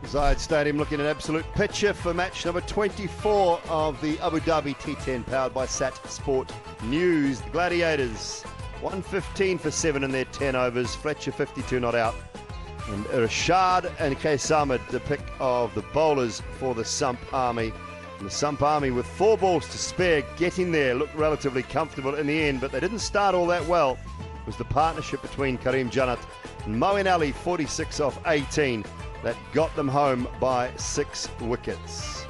Zayed Stadium looking an absolute picture for match number 24 of the Abu Dhabi T10, powered by Sat Sport News. The Gladiators 115 for 7 in their 10 overs. Fletcher 52 not out. And Rashad and Kaysamid, the pick of the bowlers for the Sump Army. And the Sump Army with 4 balls to spare, getting there, looked relatively comfortable in the end, but they didn't start all that well. It was the partnership between Karim Janat and Moeen Ali, 46 off 18, that got them home by 6 wickets.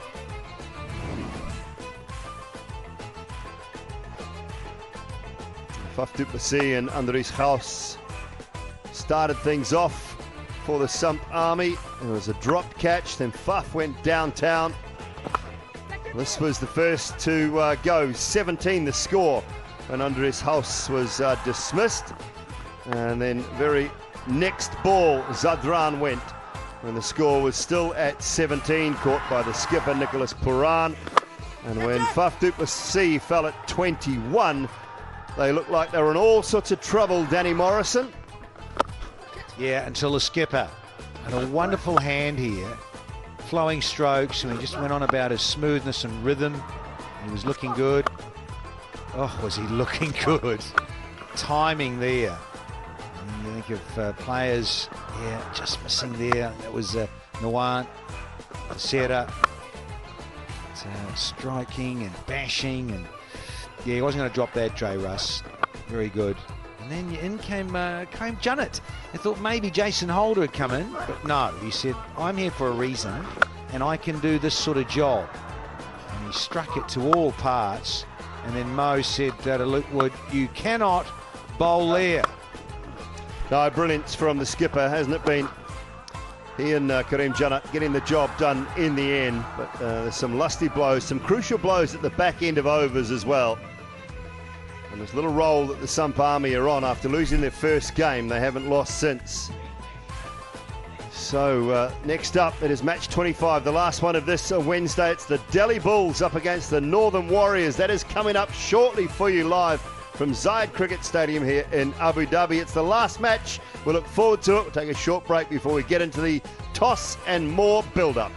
Faf du Plessis and Andries Gauss started things off for the Sump Army. It was a drop catch, then Faf went downtown. This was the first to go. 17 the score when Andries Gauss was dismissed. And then very next ball, Zadran went when the score was still at 17, caught by the skipper Nicholas Puran. And when Faf du Plessis fell at 21, they looked like they were in all sorts of trouble, Danny Morrison. Yeah, until the skipper had a wonderful hand here. Flowing strokes, and he just went on about his smoothness and rhythm. He was looking good. Oh, was he looking good? Timing there. And you think of players, yeah, just missing there. That was Nawant, Serra, striking and bashing, and yeah, he wasn't going to drop that, Dre Russ. Very good. And then in came Janat. I thought maybe Jason Holder had come in, but no, he said, I'm here for a reason, and I can do this sort of job. And he struck it to all parts, and then Mo said to Luke Wood, you cannot bowl there. No, brilliance from the skipper, hasn't it been? He and Karim Janat getting the job done in the end, but there's some lusty blows, some crucial blows at the back end of overs as well. And this little roll that the Sump Army are on after losing their first game, they haven't lost since. So next up, it is match 25, the last one of this Wednesday. It's the Delhi Bulls up against the Northern Warriors. That is coming up shortly for you live from Zayed Cricket Stadium here in Abu Dhabi. It's the last match. We'll look forward to it. We'll take a short break before we get into the toss and more build-up.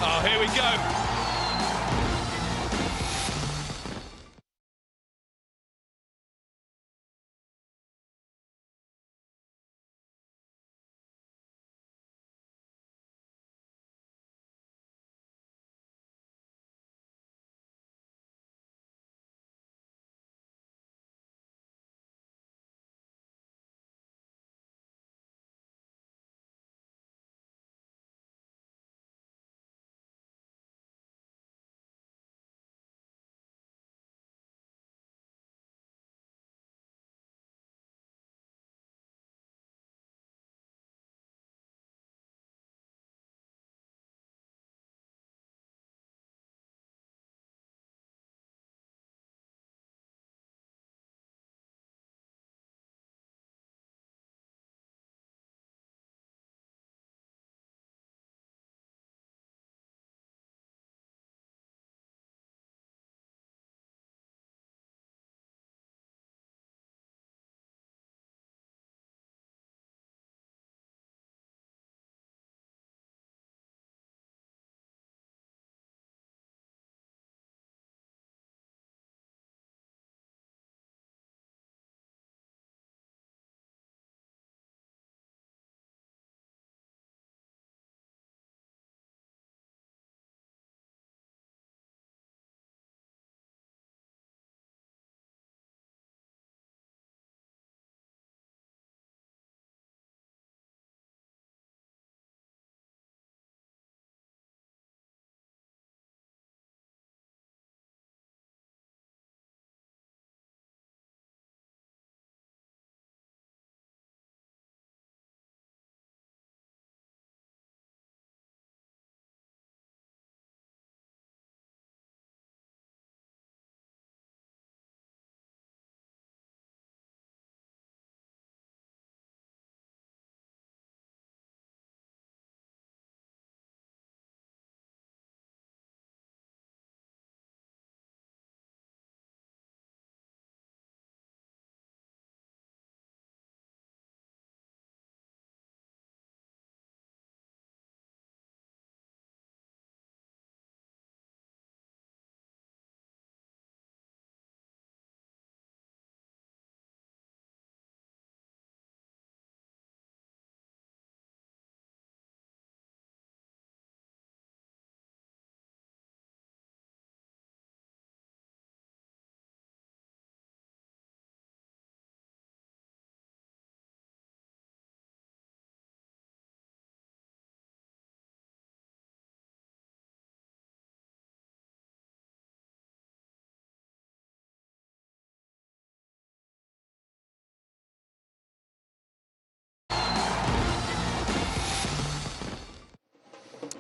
Oh, here we go.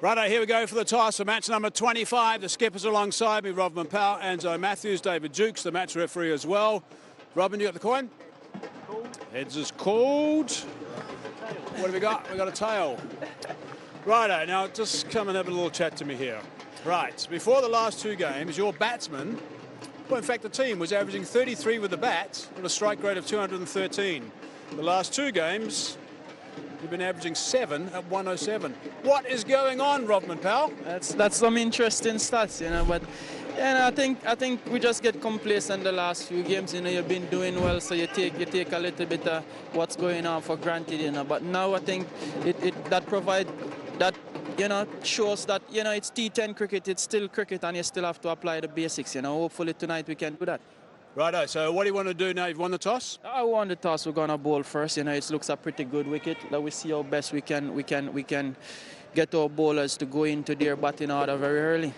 Righto, here we go for the toss for match number 25. The skippers alongside me, Robin Powell, Anzo Matthews, David Dukes, the match referee as well. Robin, you got the coin? Heads is called. What have we got? We got a tail. Righto, now just come and have a little chat to me here. Right, before the last two games, your batsman, well, in fact, the team was averaging 33 with the bat with a strike rate of 213. The last two games, you've been averaging 7 at 107. What is going on, Robin Powell? That's some interesting stats, you know. But I think we just get complacent the last few games. You know, you've been doing well, so you take a little bit of what's going on for granted, you know. But now I think that you know, shows that, you know, it's T10 cricket, it's still cricket, and you still have to apply the basics, you know. Hopefully tonight we can do that. Righto, so what do you want to do now? You've won the toss? I won the toss. We're gonna bowl first. You know, it looks a pretty good wicket. Let we see how best we can get our bowlers to go into their batting order very early.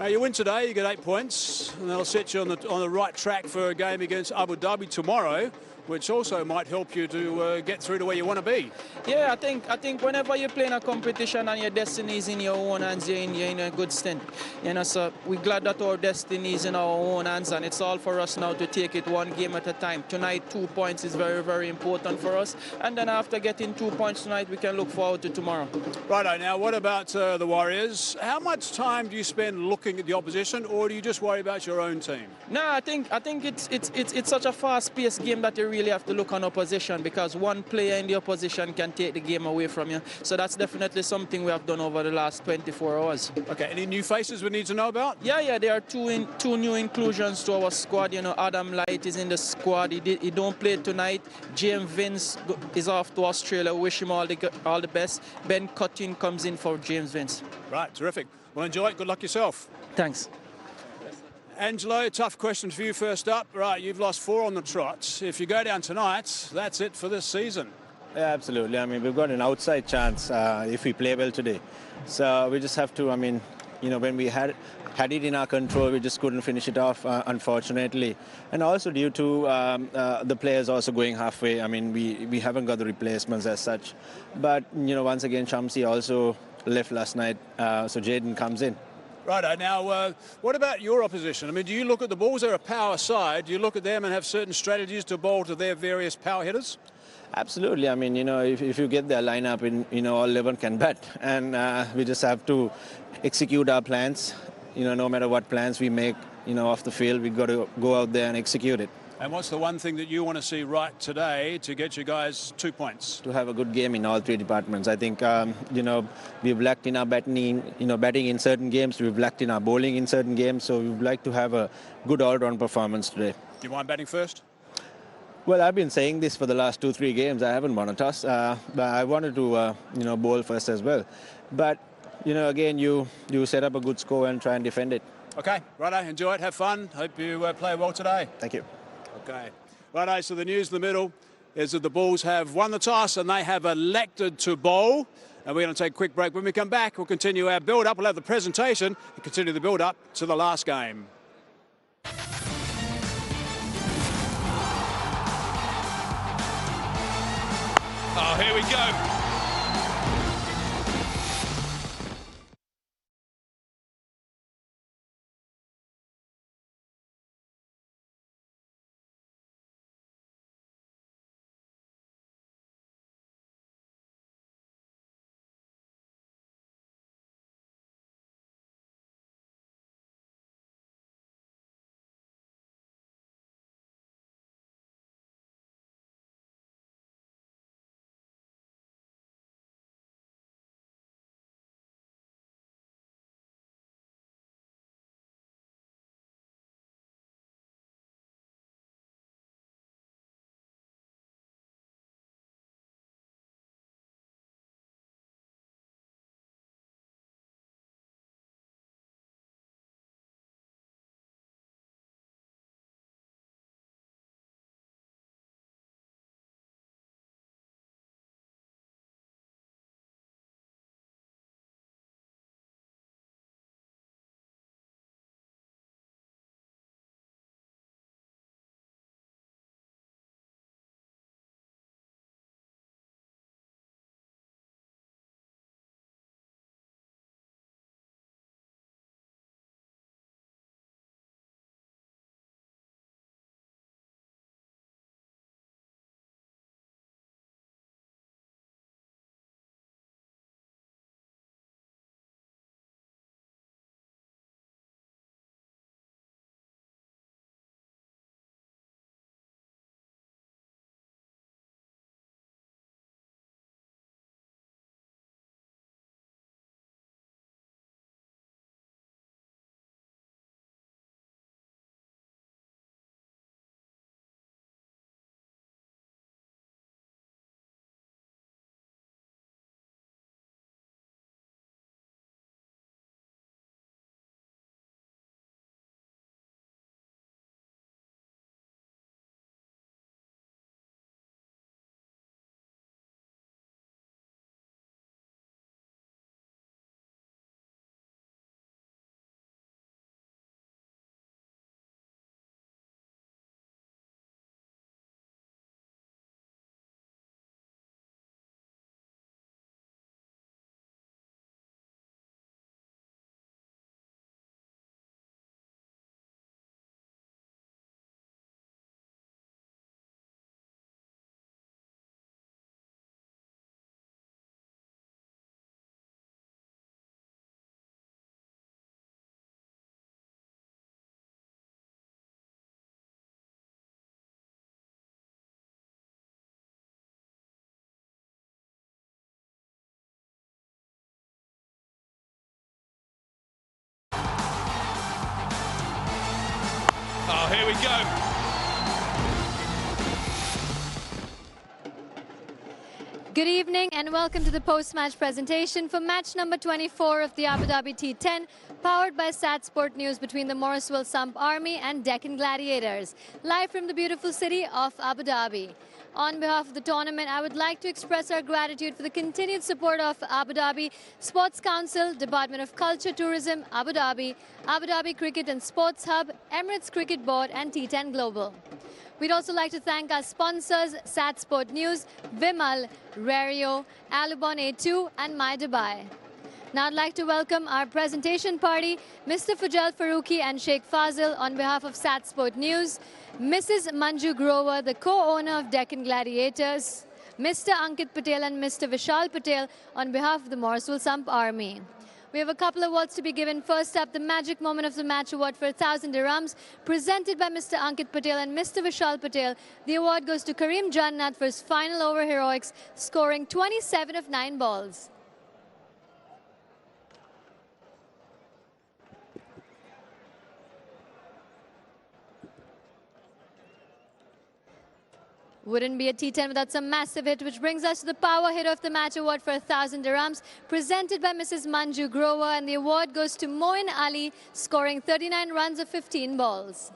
You win today, you get 8 points, and that'll set you on the right track for a game against Abu Dhabi tomorrow, which also might help you to get through to where you want to be. Yeah, I think whenever you're playing a competition and your destiny is in your own hands, you're in a good stint. You know, so we're glad that our destiny is in our own hands, and it's all for us now to take it one game at a time. Tonight, 2 points is very, very important for us, and then after getting 2 points tonight, we can look forward to tomorrow. Righto, now what about the Warriors? How much time do you spend looking at the opposition, or do you just worry about your own team? No, I think it's such a fast-paced game that you really have to look on opposition, because one player in the opposition can take the game away from you. So that's definitely something we have done over the last 24 hours. Okay, any new faces we need to know about? Yeah, there are two new inclusions to our squad. You know, Adam Light is in the squad. He don't play tonight. James Vince is off to Australia. Wish him all the best. Ben Cutting comes in for James Vince. Right, terrific. Well, enjoy it. Good luck yourself. Thanks. Angelo, tough question for you first up. Right, you've lost 4 on the trot. If you go down tonight, that's it for this season. Yeah, absolutely. I mean, we've got an outside chance if we play well today. So we just have to, I mean, you know, when we had it in our control, we just couldn't finish it off, unfortunately. And also due to the players also going halfway. I mean, we haven't got the replacements as such. But, you know, once again, Shamsi also left last night, so Jaden comes in. Righto, now what about your opposition? I mean, do you look at the balls, they're a power side, do you look at them and have certain strategies to bowl to their various power hitters? Absolutely. I mean, you know, if you get their lineup in, you know, all 11 can bat, and we just have to execute our plans. You know, no matter what plans we make, you know, off the field, we've got to go out there and execute it. And what's the one thing that you want to see right today to get you guys 2 points? To have a good game in all 3 departments. I think, you know, we've lacked in our batting in certain games. We've lacked in our bowling in certain games. So we'd like to have a good all-round performance today. Do you mind batting first? Well, I've been saying this for the last 2-3 games. I haven't won a toss, but I wanted to, you know, bowl first as well. But, you know, again, you set up a good score and try and defend it. Okay, righto, enjoy it, have fun. Hope you play well today. Thank you. Okay. Righto, so the news in the middle is that the Bulls have won the toss and they have elected to bowl. And we're going to take a quick break. When we come back, we'll continue our build-up. We'll have the presentation and continue the build-up to the last game. Oh, here we go. here we go. Good evening and welcome to the post-match presentation for match number 24 of the Abu Dhabi T10, powered by Sat Sport News between the Morrisville Sump Army and Deccan Gladiators, live from the beautiful city of Abu Dhabi. On behalf of the tournament, I would like to express our gratitude for the continued support of Abu Dhabi Sports Council, Department of Culture, Tourism, Abu Dhabi Cricket and Sports Hub, Emirates Cricket Board and T10 Global. We'd also like to thank our sponsors, Sat Sport News, Vimal, Rario, Alubon A2 and My Dubai. Now I'd like to welcome our presentation party, Mr. Fujal Farooqi and Sheikh Fazil on behalf of Sat Sport News, Mrs. Manju Grover, the co-owner of Deccan Gladiators, Mr. Ankit Patel and Mr. Vishal Patel on behalf of the Morrisville Sump Army. We have a couple of awards to be given. First up, the Magic Moment of the Match Award for 1,000 dirhams, presented by Mr. Ankit Patel and Mr. Vishal Patel. The award goes to Karim Jannat for his final over heroics, scoring 27 of 9 balls. Wouldn't be a T10 without some massive hit, which brings us to the Power Hit of the Match Award for 1,000 dirhams, presented by Mrs. Manju Grover, and the award goes to Moin Ali, scoring 39 runs of 15 balls.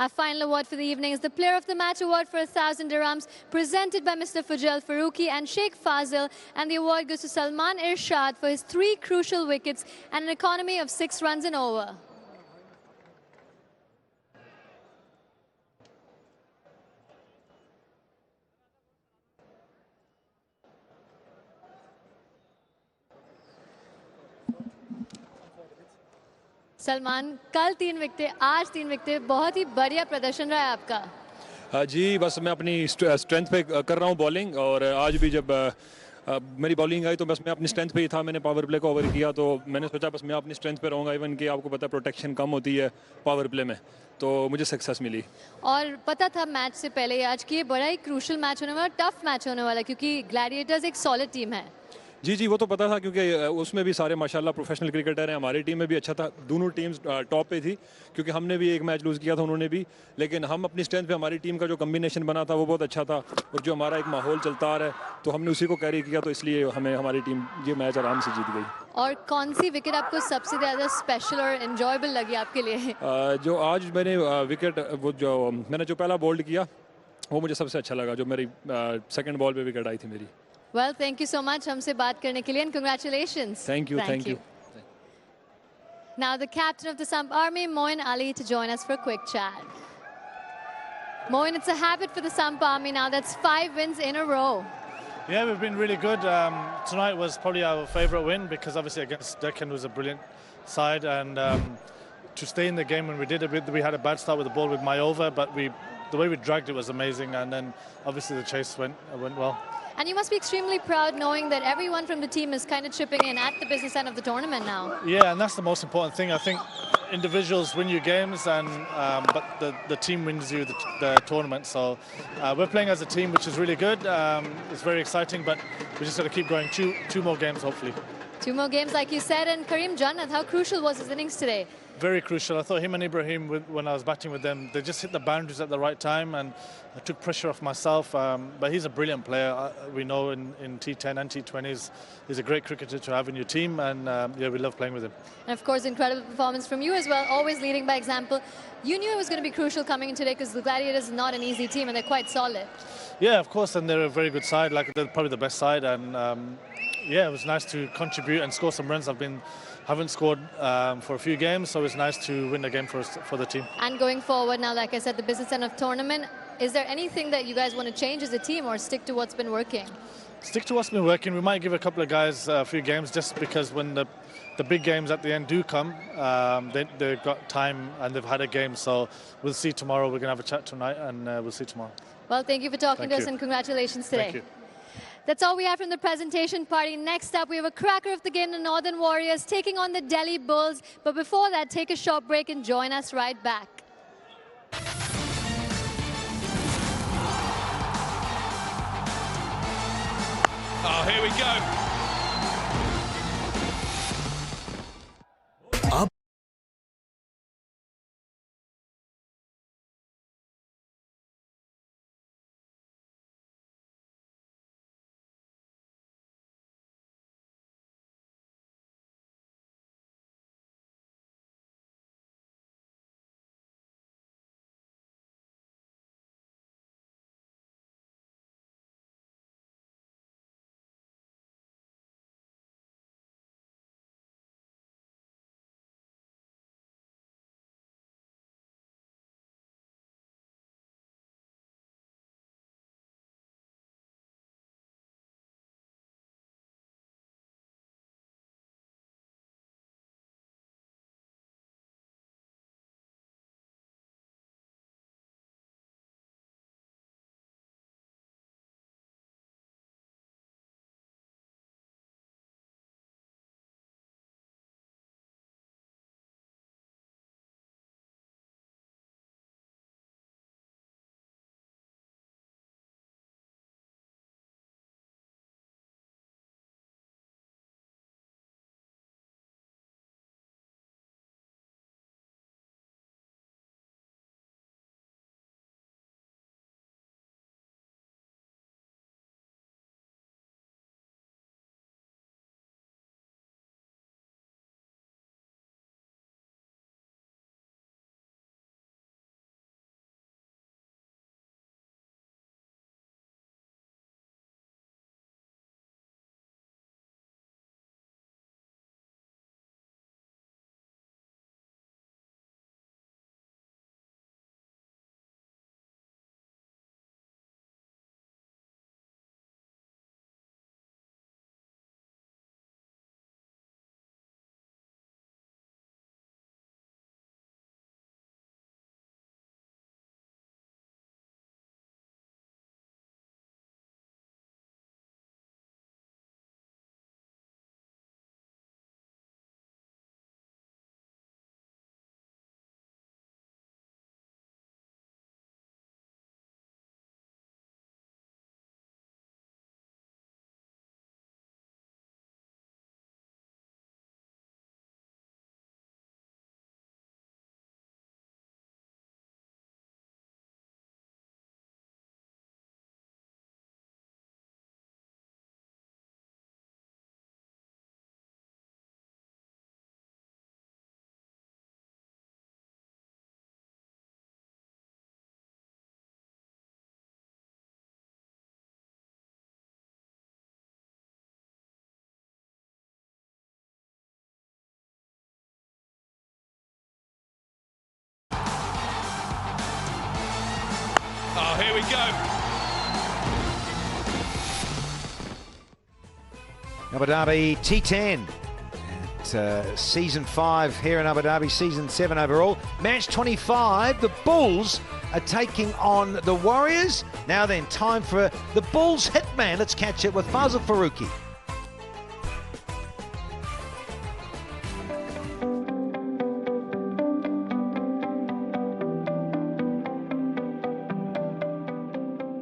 Our final award for the evening is the Player of the Match Award for 1,000 dirhams, presented by Mr. Fujal Farooqi and Sheikh Fazil, and the award goes to Salman Irshad for his 3 crucial wickets and an economy of 6 runs and over. Salman, कल 3 विकेटें, आज 3 विकेटें, बहुत ही बढ़िया प्रदर्शन रहा है आपका। हाँ जी, बस मैं अपनी स्ट्रेंथ पे कर रहा हूँ बॉलिंग, और आज भी जब मेरी बॉलिंग आई तो बस मैं अपनी स्ट्रेंथ पे ही था। मैंने पावर प्ले को ओवर किया, तो मैंने सोचा बस मैं अपनी स्ट्रेंथ पे रहूँगा। इवन कि आपको पता है प्रोटेक्शन कम होती है पावर प्ले में, तो मुझे सक्सेस मिली। और पता था मैच से पहले आज कि ये बड़ा ही क्रूशल मैच होने वाला, टफ मैच होने वाला, क्योंकि ग्लैडिएटर्स एक सॉलिड टीम है। जी, वो तो पता था, क्योंकि उसमें भी सारे माशाल्लाह प्रोफेशनल क्रिकेटर हैं। हमारी टीम में भी अच्छा था, दोनों टीम्स टॉप पे थी, क्योंकि हमने भी एक मैच लूज़ किया था, उन्होंने भी, लेकिन हम अपनी स्ट्रेंथ पे, हमारी टीम का जो कम्बिनेशन बना था वो बहुत अच्छा था, और जो हमारा एक माहौल चलता आ रहा है तो हमने उसी को कैरी किया, तो इसलिए हमें हमारी टीम ये मैच आराम से जीत गई। और कौन सी विकेट आपको सबसे ज़्यादा स्पेशल और एंजॉयबल लगी आपके लिए? जो आज मैंने विकेट, वो जो मैंने जो पहला बोल्ड किया वो मुझे सबसे अच्छा लगा, जो मेरी सेकेंड बॉल पे विकेट आई थी मेरी। Well, thank you so much हमसे बात करने के लिए, and congratulations. Thank you. Now the captain of the Sump Army, Moin Ali, to join us for a quick chat. Moin, it's a habit for the Sump Army now. That's 5 wins in a row. Yeah, we've been really good. Tonight was probably our favourite win, because obviously against Deccan was a brilliant side, and to stay in the game when we did, we had a bad start with the ball with my over, but the way we dragged it was amazing, and then obviously the chase went well. And you must be extremely proud knowing that everyone from the team is kind of chipping in at the business end of the tournament now. Yeah, and that's the most important thing. I think individuals win you games, and but the team wins you the tournament. So we're playing as a team, which is really good. It's very exciting, but we just got to keep going. Two more games, hopefully. 2 more games, like you said. And Karim Jannat, how crucial was his innings today? Very crucial. I thought him and Ibrahim, when I was batting with them, they just hit the boundaries at the right time, and I took pressure off myself. But he's a brilliant player. We know in T10 and T20s, he's a great cricketer to have in your team, and yeah, we love playing with him. And of course, incredible performance from you as well, always leading by example. You knew it was going to be crucial coming in today, because the Gladiators is not an easy team, and they're quite solid. Yeah, of course, and they're a very good side. Like, they're probably the best side, and yeah, it was nice to contribute and score some runs. Haven't scored for a few games, so it's nice to win the game for the team. And going forward now, like I said, the business end of tournament, is there anything that you guys want to change as a team, or stick to what's been working? Stick to what's been working. We might give a couple of guys a few games, just because when the big games at the end do come, they've got time and they've had a game. So we'll see tomorrow. We're going to have a chat tonight, and we'll see tomorrow. Well, thank you for talking to us, and congratulations today. Thank you. That's all we have from the presentation party. Next up, we have a cracker of the game, the Northern Warriors, taking on the Delhi Bulls. But before that, take a short break and join us right back. Oh, here we go. Oh, here we go. Abu Dhabi T10 at season 5 here in Abu Dhabi, season 7 overall. Match 25, the Bulls are taking on the Warriors. Now then, time for the Bulls hitman. Let's catch it with Fazil Faruqi.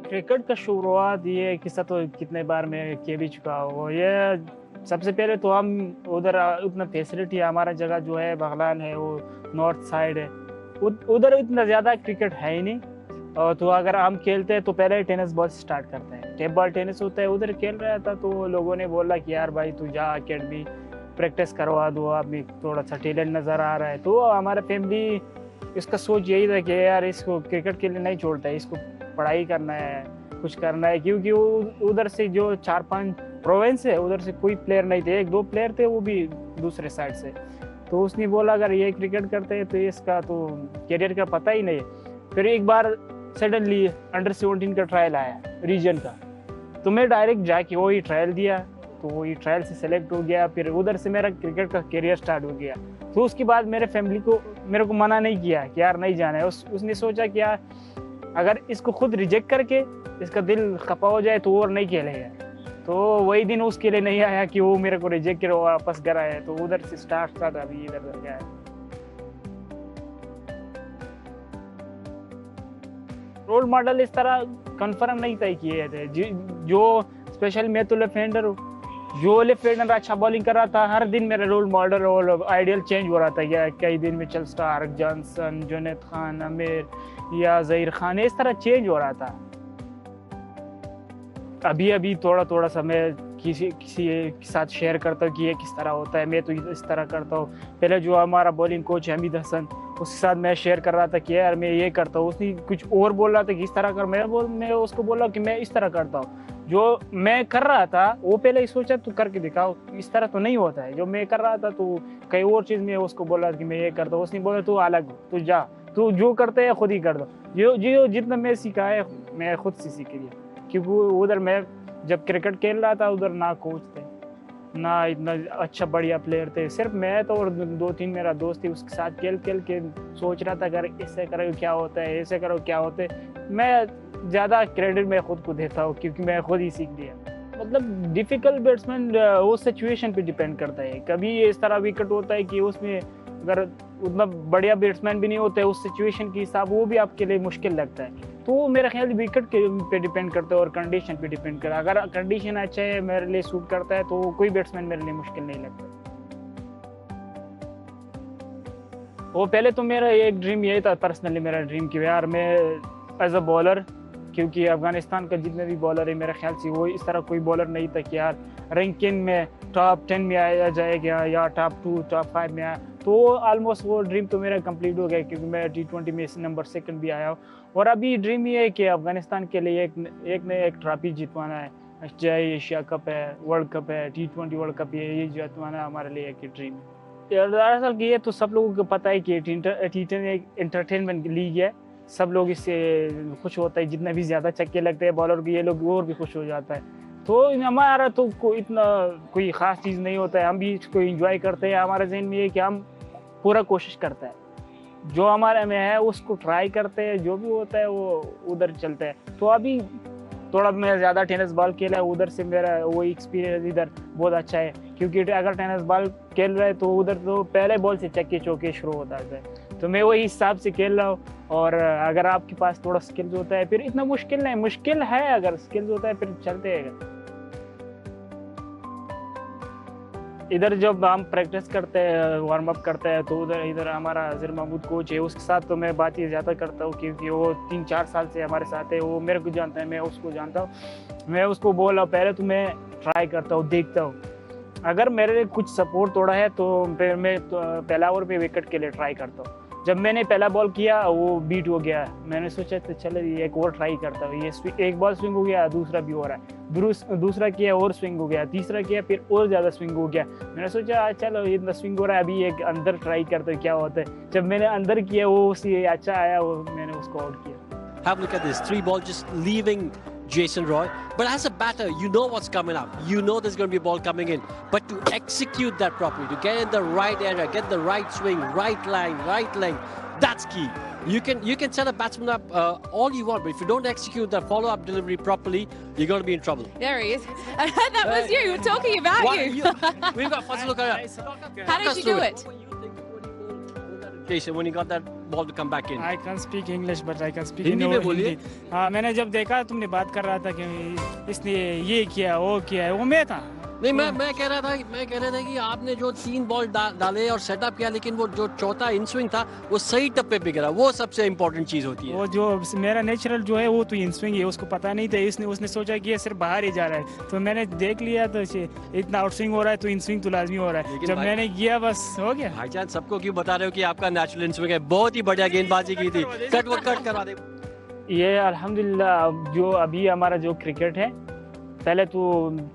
Cricket का शुरुआत ये किस्सा तो कितने बार मैं कह भी चुका हूँ। ये सबसे पहले तो हम उधर उतना फैसिलिटी, हमारा जगह जो है बगलान है, वो नॉर्थ साइड है, उधर इतना ज़्यादा क्रिकेट है ही नहीं। और तो अगर हम खेलते हैं तो पहले टेनिस बॉल से स्टार्ट करते हैं, टेप बॉल टेनिस होता है। उधर खेल रहा था तो लोगों ने बोला कि यार भाई तू जा अकेडमी प्रैक्टिस करवा दो, अभी थोड़ा सा टैलेंट नज़र आ रहा है। तो हमारा फैमिली इसका सोच यही था कि यार इसको क्रिकेट के लिए नहीं छोड़ता है, इसको पढ़ाई करना है, कुछ करना है, क्योंकि उधर से जो 4-5 प्रोविंस है उधर से कोई प्लेयर नहीं थे, 1-2 प्लेयर थे, वो भी दूसरे साइड से। तो उसने बोला अगर ये क्रिकेट करते हैं तो इसका तो करियर का पता ही नहीं है। फिर एक बार सडनली अंडर 17 का ट्रायल आया रीजन का, तो मैं डायरेक्ट जाके वही ट्रायल दिया, तो वही ट्रायल से सेलेक्ट हो गया। फिर उधर से मेरा क्रिकेट का करियर स्टार्ट हो गया। तो उसके बाद मेरे फैमिली को मेरे को मना नहीं किया कि यार नहीं जाना है। उसने सोचा कि यार अगर इसको खुद रिजेक्ट करके इसका दिल खपा हो जाए तो और नहीं खेलेगा। तो वही दिन उसके लिए नहीं आया कि वो मेरे को रिजेक्ट कर वापस घर आया। तो उधर से स्टार्ट था, अभी इधर गया। रोल मॉडल इस तरह कंफर्म नहीं तय किए थे। जो स्पेशल मैं तो लेफ्ट हैंडर हूँ, जो लेफ्ट हैंडर अच्छा बॉलिंग कर रहा था, हर दिन मेरा रोल मॉडल और आइडियल चेंज हो रहा था। या कई दिन Mitchell Starc, Johnson, Junaid Khan, Aamir या ज़हीर खान, इस तरह चेंज हो रहा था। अभी थोड़ा सा मैं किसी के साथ शेयर करता हूँ कि ये किस तरह होता है, मैं तो इस तरह करता हूँ। पहले जो हमारा बॉलिंग कोच है हमीद हसन, उसके साथ मैं शेयर कर रहा था कि यार मैं ये करता हूँ, उसने कुछ और बोल रहा था कि इस तरह कर। मैं उसको बोला कि मैं इस तरह करता हूँ। जो मैं कर रहा था वो पहले ही सोचा तू करके दिखाओ, इस तरह तो नहीं होता है। जो मैं कर रहा था तो कई और चीज़ में उसको बोला कि मैं ये करता हूँ, उसने बोला तू अलग हो, तू जा, तू जो करते है खुद ही कर दो। जो जितना मैं सीखा है मैं खुद से सीख लिया, क्योंकि उधर मैं जब क्रिकेट खेल रहा था उधर ना कोच थे, ना इतना अच्छा बढ़िया प्लेयर थे, सिर्फ मैं तो और 2-3 मेरा दोस्त थी। उसके साथ खेल के सोच रहा था अगर ऐसे करो क्या होता है, ऐसे करो क्या होता है। मैं ज़्यादा क्रेडिट मैं खुद को देता हूँ क्योंकि मैं खुद ही सीख लिया। मतलब डिफ़िकल्ट बैट्समैन वो सिचुएशन पे डिपेंड करता है। कभी इस तरह विकेट होता है कि उसमें अगर उतना बढ़िया बैट्समैन भी नहीं होता है, उस सिचुएशन के हिसाब वो भी आपके लिए मुश्किल लगता है। तो मेरा ख्याल विकेट पे डिपेंड करता है और कंडीशन पे डिपेंड करता है। अगर कंडीशन अच्छा है, मेरे लिए सूट करता है, तो कोई बैट्समैन मेरे लिए मुश्किल नहीं लगता। वो पहले तो मेरा एक ड्रीम यही था, पर्सनली मेरा ड्रीम कि यार मैं एज अ बॉलर, क्योंकि अफगानिस्तान का जितने भी बॉलर है मेरे ख्याल से वो इस तरह कोई बॉलर नहीं था कि यार रैंकिंग में टॉप 10 में आया जाएगा या टॉप 2 टॉप 5 में आया। तो ऑलमोस्ट वो ड्रीम तो मेरा कंप्लीट हो गया, क्योंकि मैं T20 में नंबर 2 भी आया हूँ। और अभी ड्रीम ये है कि अफगानिस्तान के लिए एक ट्रॉफी जितवाना है, चाहे एशिया कप है, वर्ल्ड कप है, T20 वर्ल्ड कप है, ये जितवाना हमारे लिए एक ड्रीम है। दरअसल ये तो सब लोगों को पता है कि T10 एक एंटरटेनमेंट लीग है, सब लोग इससे खुश होता है। जितना भी ज़्यादा छक्के लगते हैं बॉलर को, ये लोग और भी खुश हो जाता है। तो हमारा तो इतना कोई ख़ास चीज़ नहीं होता है, हम भी इसको एंजॉय करते हैं। हमारे जहन में ये कि हम पूरा कोशिश करते हैं, जो हमारे में है उसको ट्राई करते हैं, जो भी होता है वो उधर चलता है। तो अभी थोड़ा मैं ज़्यादा टेनिस बॉल खेला है, उधर से मेरा वो एक्सपीरियंस इधर बहुत अच्छा है, क्योंकि अगर टेनिस बॉल खेल रहे तो उधर तो पहले बॉल से चक्के चौके शुरू होता है। तो मैं वही हिसाब से खेल रहा हूँ। और अगर आपके पास थोड़ा स्किल्स होता है फिर इतना मुश्किल नहीं, मुश्किल है अगर स्किल्स होता है फिर चलते हैं। इधर जब हम प्रैक्टिस करते हैं, वार्म अप करते हैं, तो इधर हमारा ज़हीर महमूद कोच है, उसके साथ तो मैं बात ही ज़्यादा करता हूँ, क्योंकि वो 3-4 साल से हमारे साथ है। वो मेरे को जानता है, मैं उसको जानता हूँ। मैं उसको बोला पहले तो मैं ट्राई करता हूँ, देखता हूँ, अगर मेरे लिए कुछ सपोर्ट थोड़ा है तो फिर मैं तो पहला ओवर पे विकेट के लिए ट्राई करता हूँ। जब मैंने पहला बॉल किया वो बीट हो गया, मैंने सोचा तो चलो एक और ट्राई करता हूँ। ये एक बॉल स्विंग हो गया, दूसरा भी हो रहा है, दूसरा किया और स्विंग हो गया, तीसरा किया फिर और ज़्यादा स्विंग हो गया। मैंने सोचा चलो इतना स्विंग हो रहा है, अभी एक अंदर ट्राई करते क्या होता है। जब मैंने अंदर किया वो उसी अच्छा आया, वो मैंने उसको आउट किया। Have a look at this. 3 ball just leaving Jason Roy. But as a batter, you know what's coming up. You know there's going to be a ball coming in. But to execute that properly, to get in the right area, get the right swing, right line, right length, that's key. You can set a batsman up all you want, but if you don't execute that follow-up delivery properly, you're going to be in trouble. There he is. That was you. We're talking about you. We've got Fazil look at How did you do it? Jason, when you got that ball to come back in. I can't speak English, but I can speak Hindi में बोलिए. Hindi. हाँ, मैंने जब देखा तुमने बात कर रहा था कि इसने ये किया वो किया वो मैं था. नहीं मैं कह रहा था कि आपने जो 3 बॉल डाले और सेटअप किया, लेकिन वो जो चौथा इन स्विंग था वो सही टप्पे पे गिरा. वो सबसे इम्पोर्टेंट चीज होती है. वो जो मेरा नेचुरल जो है वो तो इन स्विंग है, उसको पता नहीं था. उसने सोचा कि ये सिर्फ बाहर ही जा रहा है, तो मैंने देख लिया तो इतना आउट स्विंग हो रहा है तो इन स्विंग तो लाजमी हो रहा है. जब मैंने किया बस हो गया. भाईजान सबको क्यों बता रहे हो कि आपका नेचुरल इन स्विंग है? बहुत ही बढ़िया गेंदबाजी की थी. कट करवा दे. ये अल्हम्दुलिल्लाह जो अभी हमारा जो क्रिकेट है, पहले तो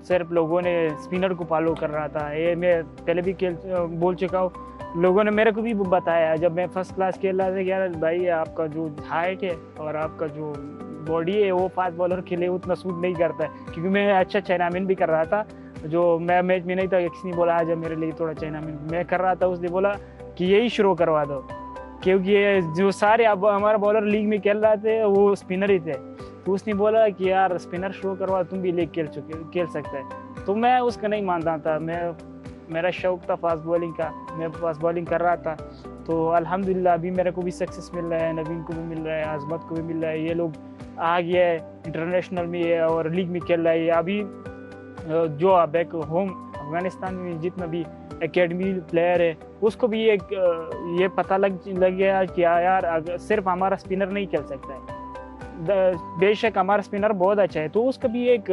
सिर्फ लोगों ने स्पिनर को फॉलो कर रहा था. ये मैं पहले भी बोल चुका हूँ. लोगों ने मेरे को भी बताया जब मैं फर्स्ट क्लास खेल रहा था कि यार भाई आपका जो हाइट है और आपका जो बॉडी है वो फास्ट बॉलर के लिए उतना सूट नहीं करता है. क्योंकि मैं अच्छा चाइनामिन भी कर रहा था. जो मैं मैच में नहीं था, किसी ने बोला आज मेरे लिए थोड़ा चाइनामिन मैं कर रहा था. उसने बोला कि यही शुरू करवा दो, क्योंकि ये जो सारे अब हमारा बॉलर लीग में खेल रहे थे वो स्पिनर ही थे. तो उसने बोला कि यार स्पिनर शुरू करवा, तुम भी लीग खेल सकते हैं. तो मैं उसका नहीं मानता था. मेरा शौक था फास्ट बॉलिंग का. मैं फास्ट बॉलिंग कर रहा था. तो अल्हम्दुलिल्लाह अभी मेरे को भी सक्सेस मिल रहा है, नवीन को भी मिल रहा है, आजमत को भी मिल रहा है. ये लोग आ गया है इंटरनेशनल में है और लीग में खेल रहा है. अभी जो बैक होम अफगानिस्तान में जितना भी एकेडमी प्लेयर है उसको भी ये पता लग गया कि यार अगर सिर्फ हमारा स्पिनर नहीं खेल सकता है. बेशक हमारा स्पिनर बहुत अच्छा है, तो उसका भी एक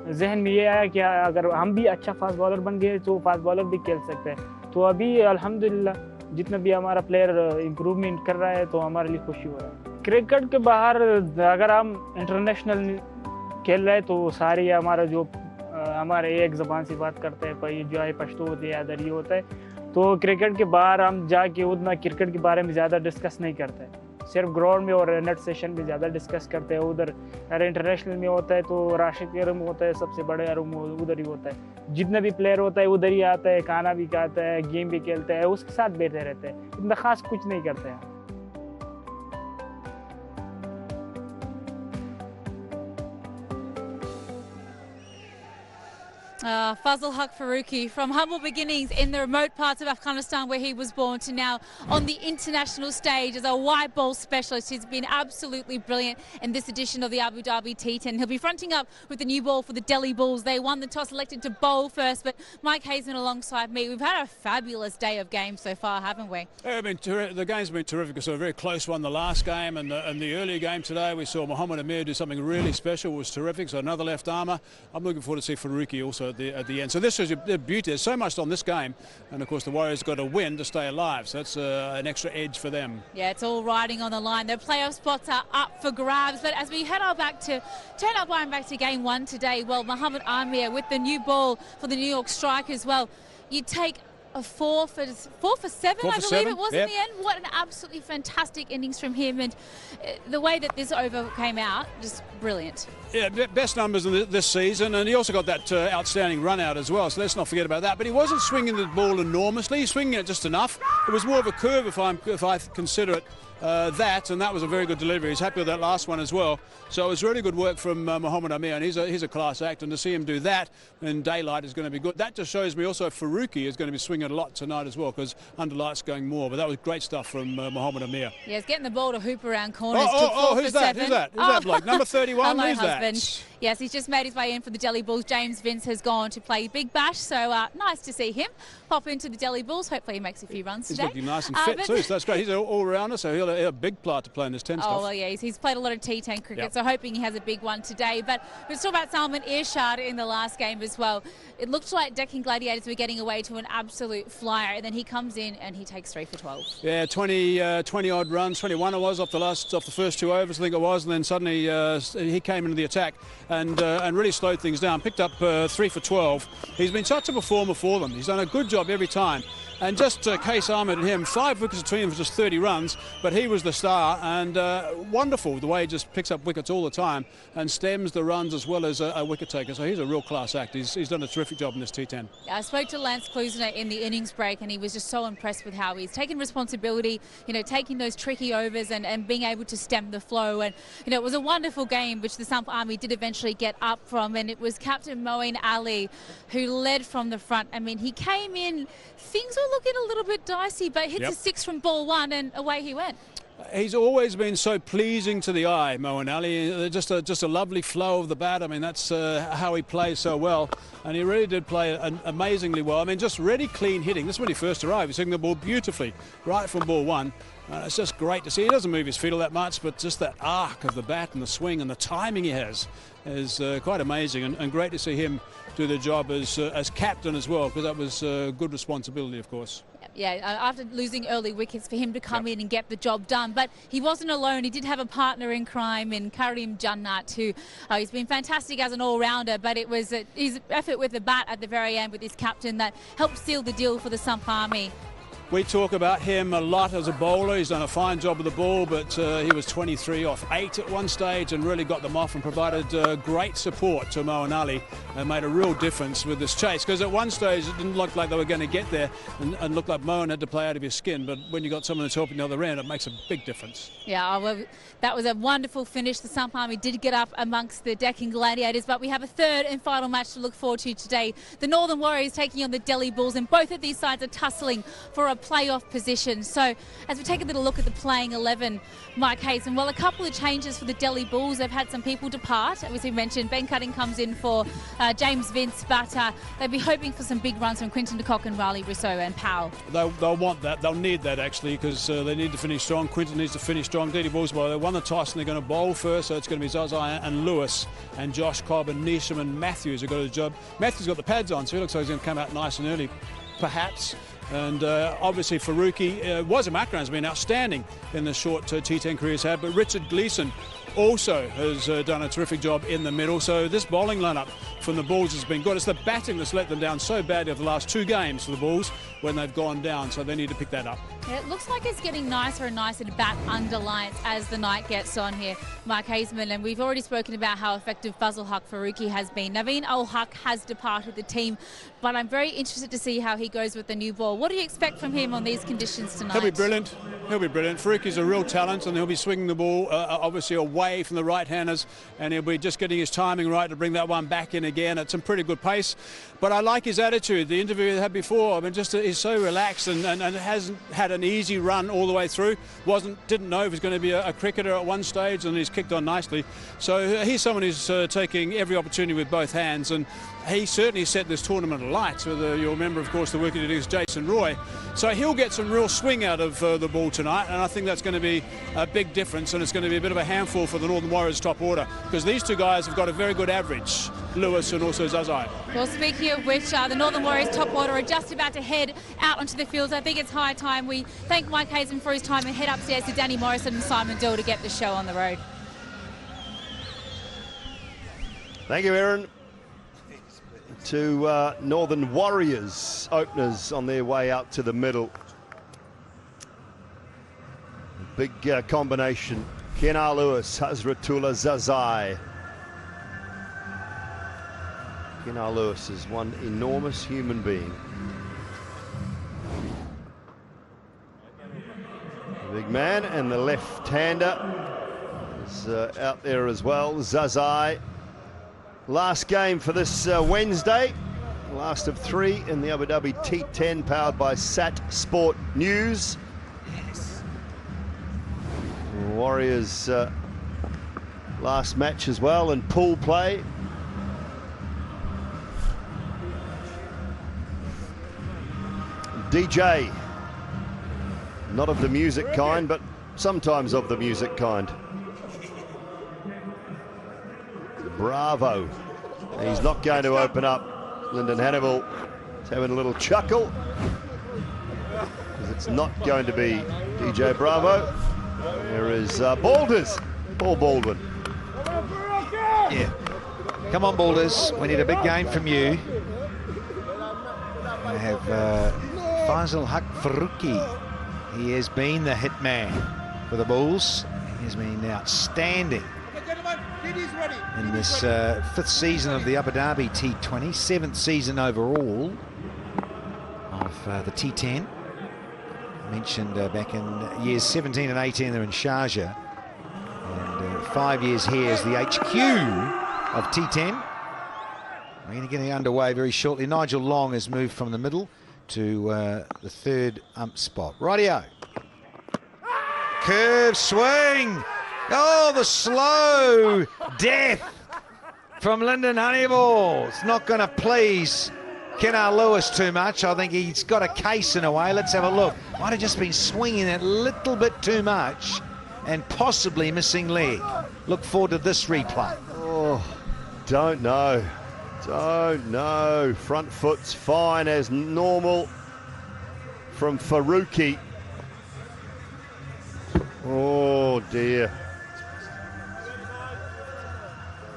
जहन में ये आया कि अगर हम भी अच्छा फास्ट बॉलर बन गए तो फास्ट बॉलर भी खेल सकते हैं. तो अभी अल्हम्दुलिल्लाह जितना भी हमारा प्लेयर इम्प्रूवमेंट कर रहा है तो हमारे लिए खुशी हो रहा है. क्रिकेट के बाहर अगर हम इंटरनेशनल खेल रहे हैं तो सारे हमारा जो हमारे एक ज़बान से बात करते हैं, जो है पश्तो होते हैं या दरी होता है. तो क्रिकेट के बाहर हम जाके उतना क्रिकेट के बारे में ज़्यादा डिस्कस नहीं करते हैं. सिर्फ ग्राउंड में और नेट सेशन में ज़्यादा डिस्कस करते हैं. उधर अगर इंटरनेशनल में होता है तो राशिद के रूम होता है, सबसे बड़े रूम उधर ही होता है. जितना भी प्लेयर होता है उधर ही आता है, खाना भी खाता है, गेम भी खेलता है, उसके साथ बैठे रहते हैं. इतना खास कुछ नहीं करते हैं. Fazil Haq Farooqi, from humble beginnings in the remote parts of Afghanistan where he was born to now on the international stage as a white ball specialist. He's been absolutely brilliant in this edition of the Abu Dhabi T10. He'll be fronting up with the new ball for the Delhi Bulls. They won the toss, elected to bowl first, but Mike Hazeman alongside me. We've had a fabulous day of games so far, haven't we? Yeah, the game's been terrific. It's a very close one, the last game, and the earlier game today we saw Mohammed Amir do something really special. It was terrific. So another left armour. I'm looking forward to see Farooqi also at the end. So this is the beauty. There's so much on this game, and of course the Warriors got to win to stay alive. So that's an extra edge for them. Yeah, it's all riding on the line. The playoff spots are up for grabs. But as we turn our mind back to game 1 today, well, Mohammed Amir with the new ball for the New York Strikers. Well, you take a 4 for 7, I believe it was in the end. What an absolutely fantastic innings from him, and the way that this over came out, just brilliant. Yeah, best numbers in this season, and he also got that outstanding run out as well, so let's not forget about that. But he wasn't swinging the ball enormously, he's swinging it just enough. It was more of a curve if I consider it that, and that was a very good delivery. He's happy with that last one as well. So it was really good work from Mohammed Amir, and he's a class act, and to see him do that in daylight is going to be good. That just shows me also Farooqi is going to be swinging a lot tonight as well, because under light's going more. But that was great stuff from Mohammed Amir. Yeah, he's getting the ball to hoop around corners. Who's that? Who's that bloke? Number 31? Hello, Who's husband. that? Yes, he's just made his way in for the Delhi Bulls. James Vince has gone to play Big Bash, so nice to see him pop into the Delhi Bulls. Hopefully he makes a few runs today. He's looking nice and fit too, so that's great. He's an all-rounder, so he'll have a big part to play in this 10 stuff. Oh, well, yeah, he's played a lot of T10 cricket, so hoping he has a big one today. But we're talking about Salman Irshad in the last game as well. It looked like Deccan Gladiators were getting away to an absolute flyer, and then he comes in and he takes 3 for 12. Yeah, 20-odd runs, 21 it was off the first 2 overs, I think it was, and then suddenly he came into the attack and really slowed things down. Picked up 3 for 12. He's been such a performer for them. He's done a good job every time. And just Case Ahmed and him, 5 wickets between them for just 30 runs, but he was the star, and wonderful the way he just picks up wickets all the time and stems the runs as well as a wicket taker. So he's a real class act. He's done a terrific job in this T10. I spoke to Lance Klusener in the innings break, and he was just so impressed with how he's taken responsibility, you know, taking those tricky overs and being able to stem the flow. And, you know, it was a wonderful game, which the Sump Army did eventually get up from, and it was Captain Moeen Ali who led from the front. I mean, he came in, things were looking a little bit dicey, but hits a 6 from ball 1 and away he went. He's always been so pleasing to the eye, Moeen Ali. Just a lovely flow of the bat. I mean, that's how he plays so well. And he really did play amazingly well. I mean, just really clean hitting. This is when he first arrived. He's hitting the ball beautifully right from ball 1. It's just great to see. He doesn't move his feet all that much, but just that arc of the bat and the swing and the timing he has is quite amazing. And great to see him do the job as captain as well, because that was good responsibility, of course. Yeah, after losing early wickets, for him to come in and get the job done. But he wasn't alone. He did have a partner in crime in Karim Jannat, who he's been fantastic as an all-rounder, but it was his effort with the bat at the very end with his captain that helped seal the deal for the Sump Army. We talk about him a lot as a bowler. He's done a fine job with the ball, but he was 23 off 8 at one stage and really got them off and provided great support to Moeen Ali and made a real difference with this chase, because at one stage it didn't look like they were going to get there and looked like Moeen had to play out of his skin, but when you got someone that's helping the other end, it makes a big difference. Yeah, well, that was a wonderful finish. The Sump Army did get up amongst the Deccan Gladiators, but we have a third and final match to look forward to today. The Northern Warriors taking on the Delhi Bulls, and both of these sides are tussling for a playoff position. So as we take a little look at the playing 11, Mike Hayes, and well, a couple of changes for the Delhi Bulls. They've had some people depart. As we mentioned, Ben Cutting comes in for James Vince, but they'll be hoping for some big runs from Quinton de Kock and Riley Rousseau and Powell. They'll want that. They'll need that, actually, because they need to finish strong. Quinton needs to finish strong. Delhi Bulls, well, they won the toss and they're going to bowl first, so it's going to be Zazai and Lewis and Josh Cobb and Neesham and Matthews who got the job. Matthews got the pads on, so he looks like he's going to come out nice and early, perhaps. And obviously Faruqi, Wasim Akram has been outstanding in the short T10 career he's had, but Richard Gleeson also has done a terrific job in the middle. So this bowling lineup from the Bulls has been good. It's the batting that's let them down so badly over the last 2 games for the Bulls when they've gone down, so they need to pick that up. Yeah, it looks like it's getting nicer and nicer to bat under lights as the night gets on here, Mark Hazeman, and we've already spoken about how effective Fazal Haq Faruqi has been. Naveen Ul Haq has departed the team, but I'm very interested to see how he goes with the new ball. What do you expect from him on these conditions tonight? He'll be brilliant. He'll be brilliant. Faruqi's a real talent, and he'll be swinging the ball obviously away from the right-handers, and he'll be just getting his timing right to bring that one back in again at some pretty good pace. But I like his attitude. The interview he had before, I mean, just he's so relaxed and hasn't had an easy run all the way through. Didn't know if he was going to be a cricketer at one stage, and he's kicked on nicely. So he's someone who's taking every opportunity with both hands, and he certainly set this tournament alight. You'll remember, of course, the work he did against Jason Roy. So he'll get some real swing out of the ball tonight, and I think that's going to be a big difference, and it's going to be a bit of a handful for the Northern Warriors top order, because these two guys have got a very good average, Lewis and also Zazai. Well, speaking of which, the Northern Warriors top order are just about to head out onto the fields. I think it's high time we thank Mike Hazen for his time and head upstairs to Danny Morrison and Simon Dill to get the show on the road. Thank you, Aaron. To Northern Warriors openers on their way out to the middle. Big combination. Kenar Lewis, Hazratullah Zazai. Kenar Lewis is one enormous human being. The big man, and the left-hander is out there as well. Zazai. Last game for this Wednesday, last of 3 in the Abu Dhabi T10, powered by Sat Sport News. Warriors last match as well, and pool play. DJ, not of the music kind, but sometimes of the music kind. Bravo. He's not going to open up. Lyndon Hannibal is having a little chuckle, because it's not going to be DJ Bravo. There is Balders, Paul Baldwin. Yeah. Come on, Balders. We need a big game from you. They have Faisal Haq Faruqi. He has been the hit man for the Bulls. He has been outstanding in this 5th season of the Abu Dhabi T20, 7th season overall of the T10. I mentioned back in years 17 and 18 they're in Sharjah, and 5 years here as the HQ of T10. We're going to get underway very shortly. Nigel Long has moved from the middle to the 3rd ump spot. Rightio. Curve swing. Oh, the slow death from Lyndon Honeyball. It's not going to please Kennar Lewis too much. I think he's got a case in a way. Let's have a look. Might have just been swinging it a little bit too much and possibly missing leg. Look forward to this replay. Oh, don't know. Don't know. Front foot's fine as normal from Faruqi. Oh dear.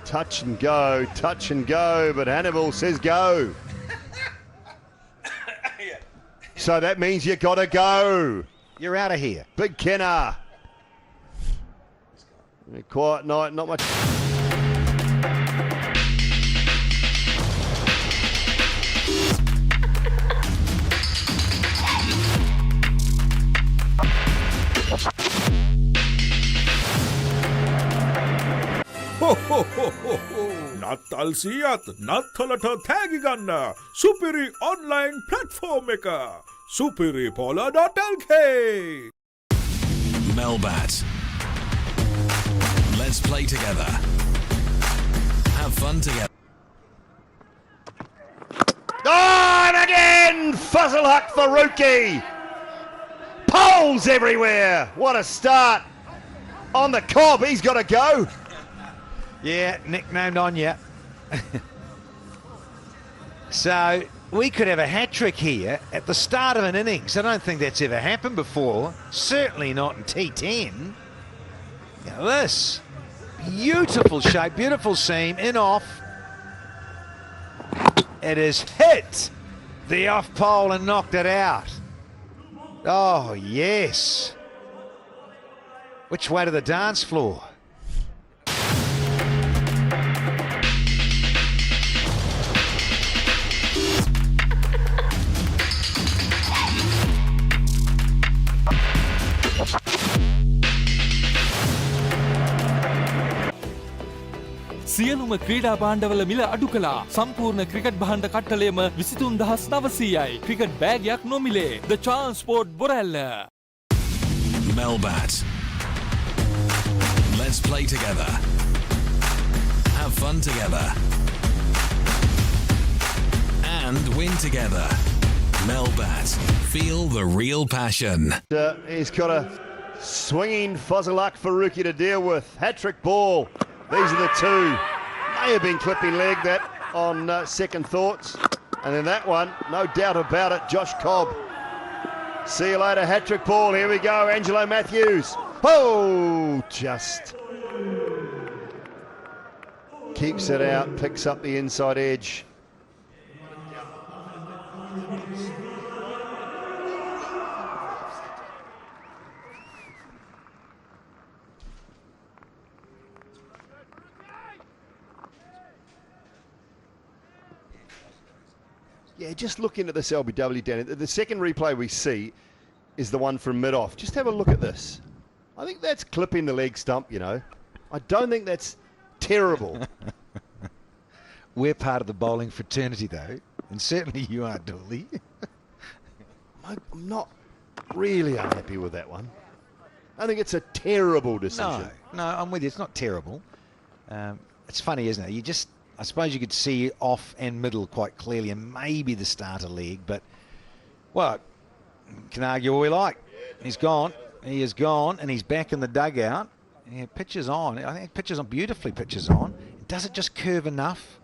Touch and go, but Hannibal says go. So that means you got to go. You're out of here. Big Kennar. A quiet night, not much. නත්තල් සියත් නත්තලට තෑගි ගන්න සුපිරි online platform එක superipola.lk. Melbat. Let's play together. Have fun together. Oh, and again! Faisal Haq Faruqi! Poles everywhere! What a start on the cob. He's got to go. Yeah, nicknamed on you. So we could have a hat-trick here at the start of an innings. I don't think that's ever happened before. Certainly not in T10. Look at this. Beautiful shape, beautiful seam, in off. It has hit the off pole and knocked it out. Oh, yes. Which way to the dance floor? සියලුම ක්‍රීඩා භාණ්ඩවල මිල අඩු කළා. සම්පූර්ණ cricket භාණ්ඩ කට්ටලයම 23900යි. Cricket බෑගයක් නොමිලේ. The Transport Borella. Melbat. Let's play together. Have fun together. And win together. Melbat. Feel the real passion. He's got a swinging Faisal Haq Faruqi to deal with. Hat-trick ball. These are the two. May have been clipping leg that on second thoughts. And then that one, no doubt about it, Josh Cobb. See you later, hat-trick ball. Here we go, Angelo Matthews. Oh, just keeps it out, picks up the inside edge. Yeah, just looking at this LBW, Danny, the second replay we see is the one from mid-off. Just have a look at this. I think that's clipping the leg stump, you know. I don't think that's terrible. We're part of the bowling fraternity, though, and certainly you are, Dooley. I'm not really unhappy with that one. I think it's a terrible decision. No, I'm with you. It's not terrible. It's funny, isn't it? I suppose you could see off and middle quite clearly, and maybe the starter leg, but, well, can argue all we like. He's gone. He is gone, and he's back in the dugout. Yeah, pitches on. I think pitches on beautifully. Pitches on. Does it just curve enough?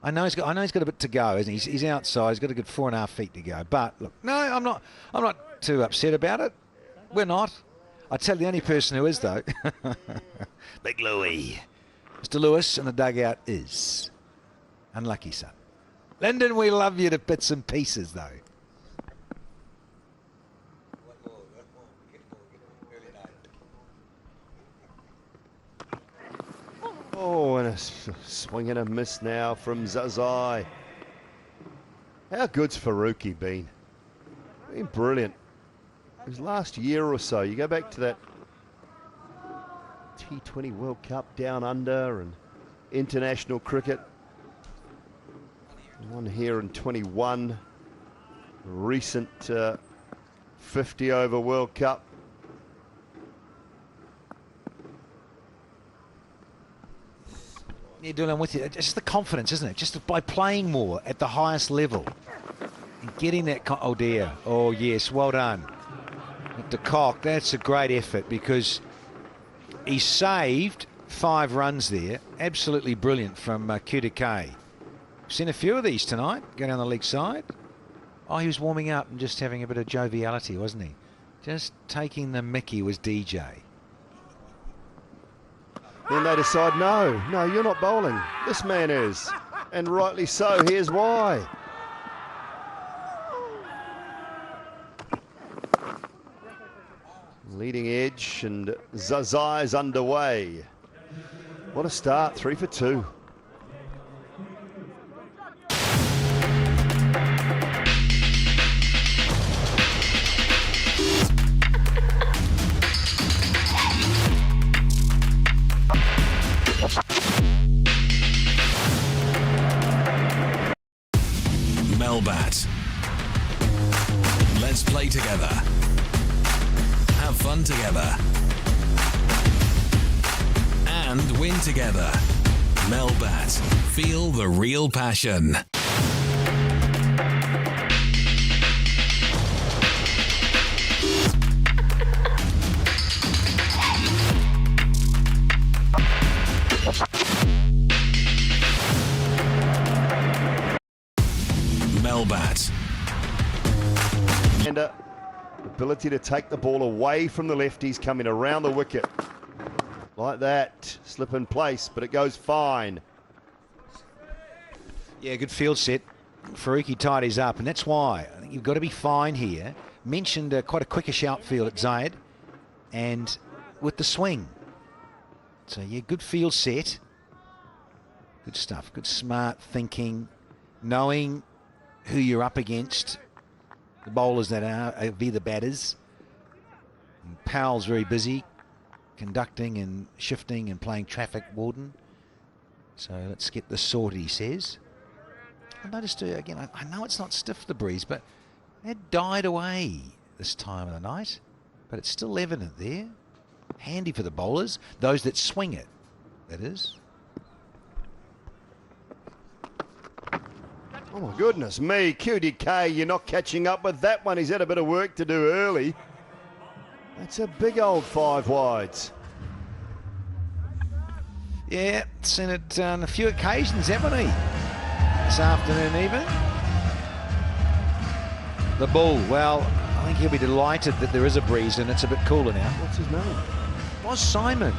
I know he's got a bit to go, isn't he? He's outside. He's got a good 4.5 feet to go. But look, no, I'm not too upset about it. We're not. I tell you, the only person who is though, Big Louie. Mr. Lewis in the dugout is unlucky, son. Lyndon, we love you to bits and pieces, though. Oh, and a swing and a miss now from Zazai. How good's Faruqi been? Been brilliant. His last year or so, you go back to that T20 World Cup down under and international cricket. One here in 21. Recent 50 over World Cup. Yeah, Dylan, I'm with you. It's just the confidence, isn't it? Just by playing more at the highest level and getting that. Oh dear. Oh yes, well done, Mr. Cock. That's a great effort because he saved 5 runs there. Absolutely brilliant from QTK. Seen a few of these tonight. Go down the leg side. Oh, he was warming up and just having a bit of joviality, wasn't he? Just taking the mickey was DJ. Then they decide, no, you're not bowling. This man is. And rightly so. Here's why. Leading edge and Zazai's underway. What a start, 3 for 2. Melbat. Let's play together. Have fun together. And win together. Melbat. Feel the real passion. Melbat. And ability to take the ball away from the lefties coming around the wicket. Like that. Slip in place, but it goes fine. Yeah, good field set. Faruqi tidies up, and that's why I think you've got to be fine here. Mentioned quite a quickish outfield at Zayed, and with the swing. So, yeah, good field set. Good stuff. Good smart thinking. Knowing who you're up against. The bowlers that are be the batters. And Powell's very busy conducting and shifting and playing traffic warden. So let's get this sorted, he says. I noticed, again, I know it's not stiff, the breeze, but it died away this time of the night. But it's still evident there. Handy for the bowlers, those that swing it, that is. Oh my goodness me, QTK, you're not catching up with that one. He's had a bit of work to do early. That's a big old 5 wides. Yeah, seen it on a few occasions, haven't he? This afternoon even. The bull, well, I think he'll be delighted that there is a breeze and it's a bit cooler now. What's his name? It was Simon.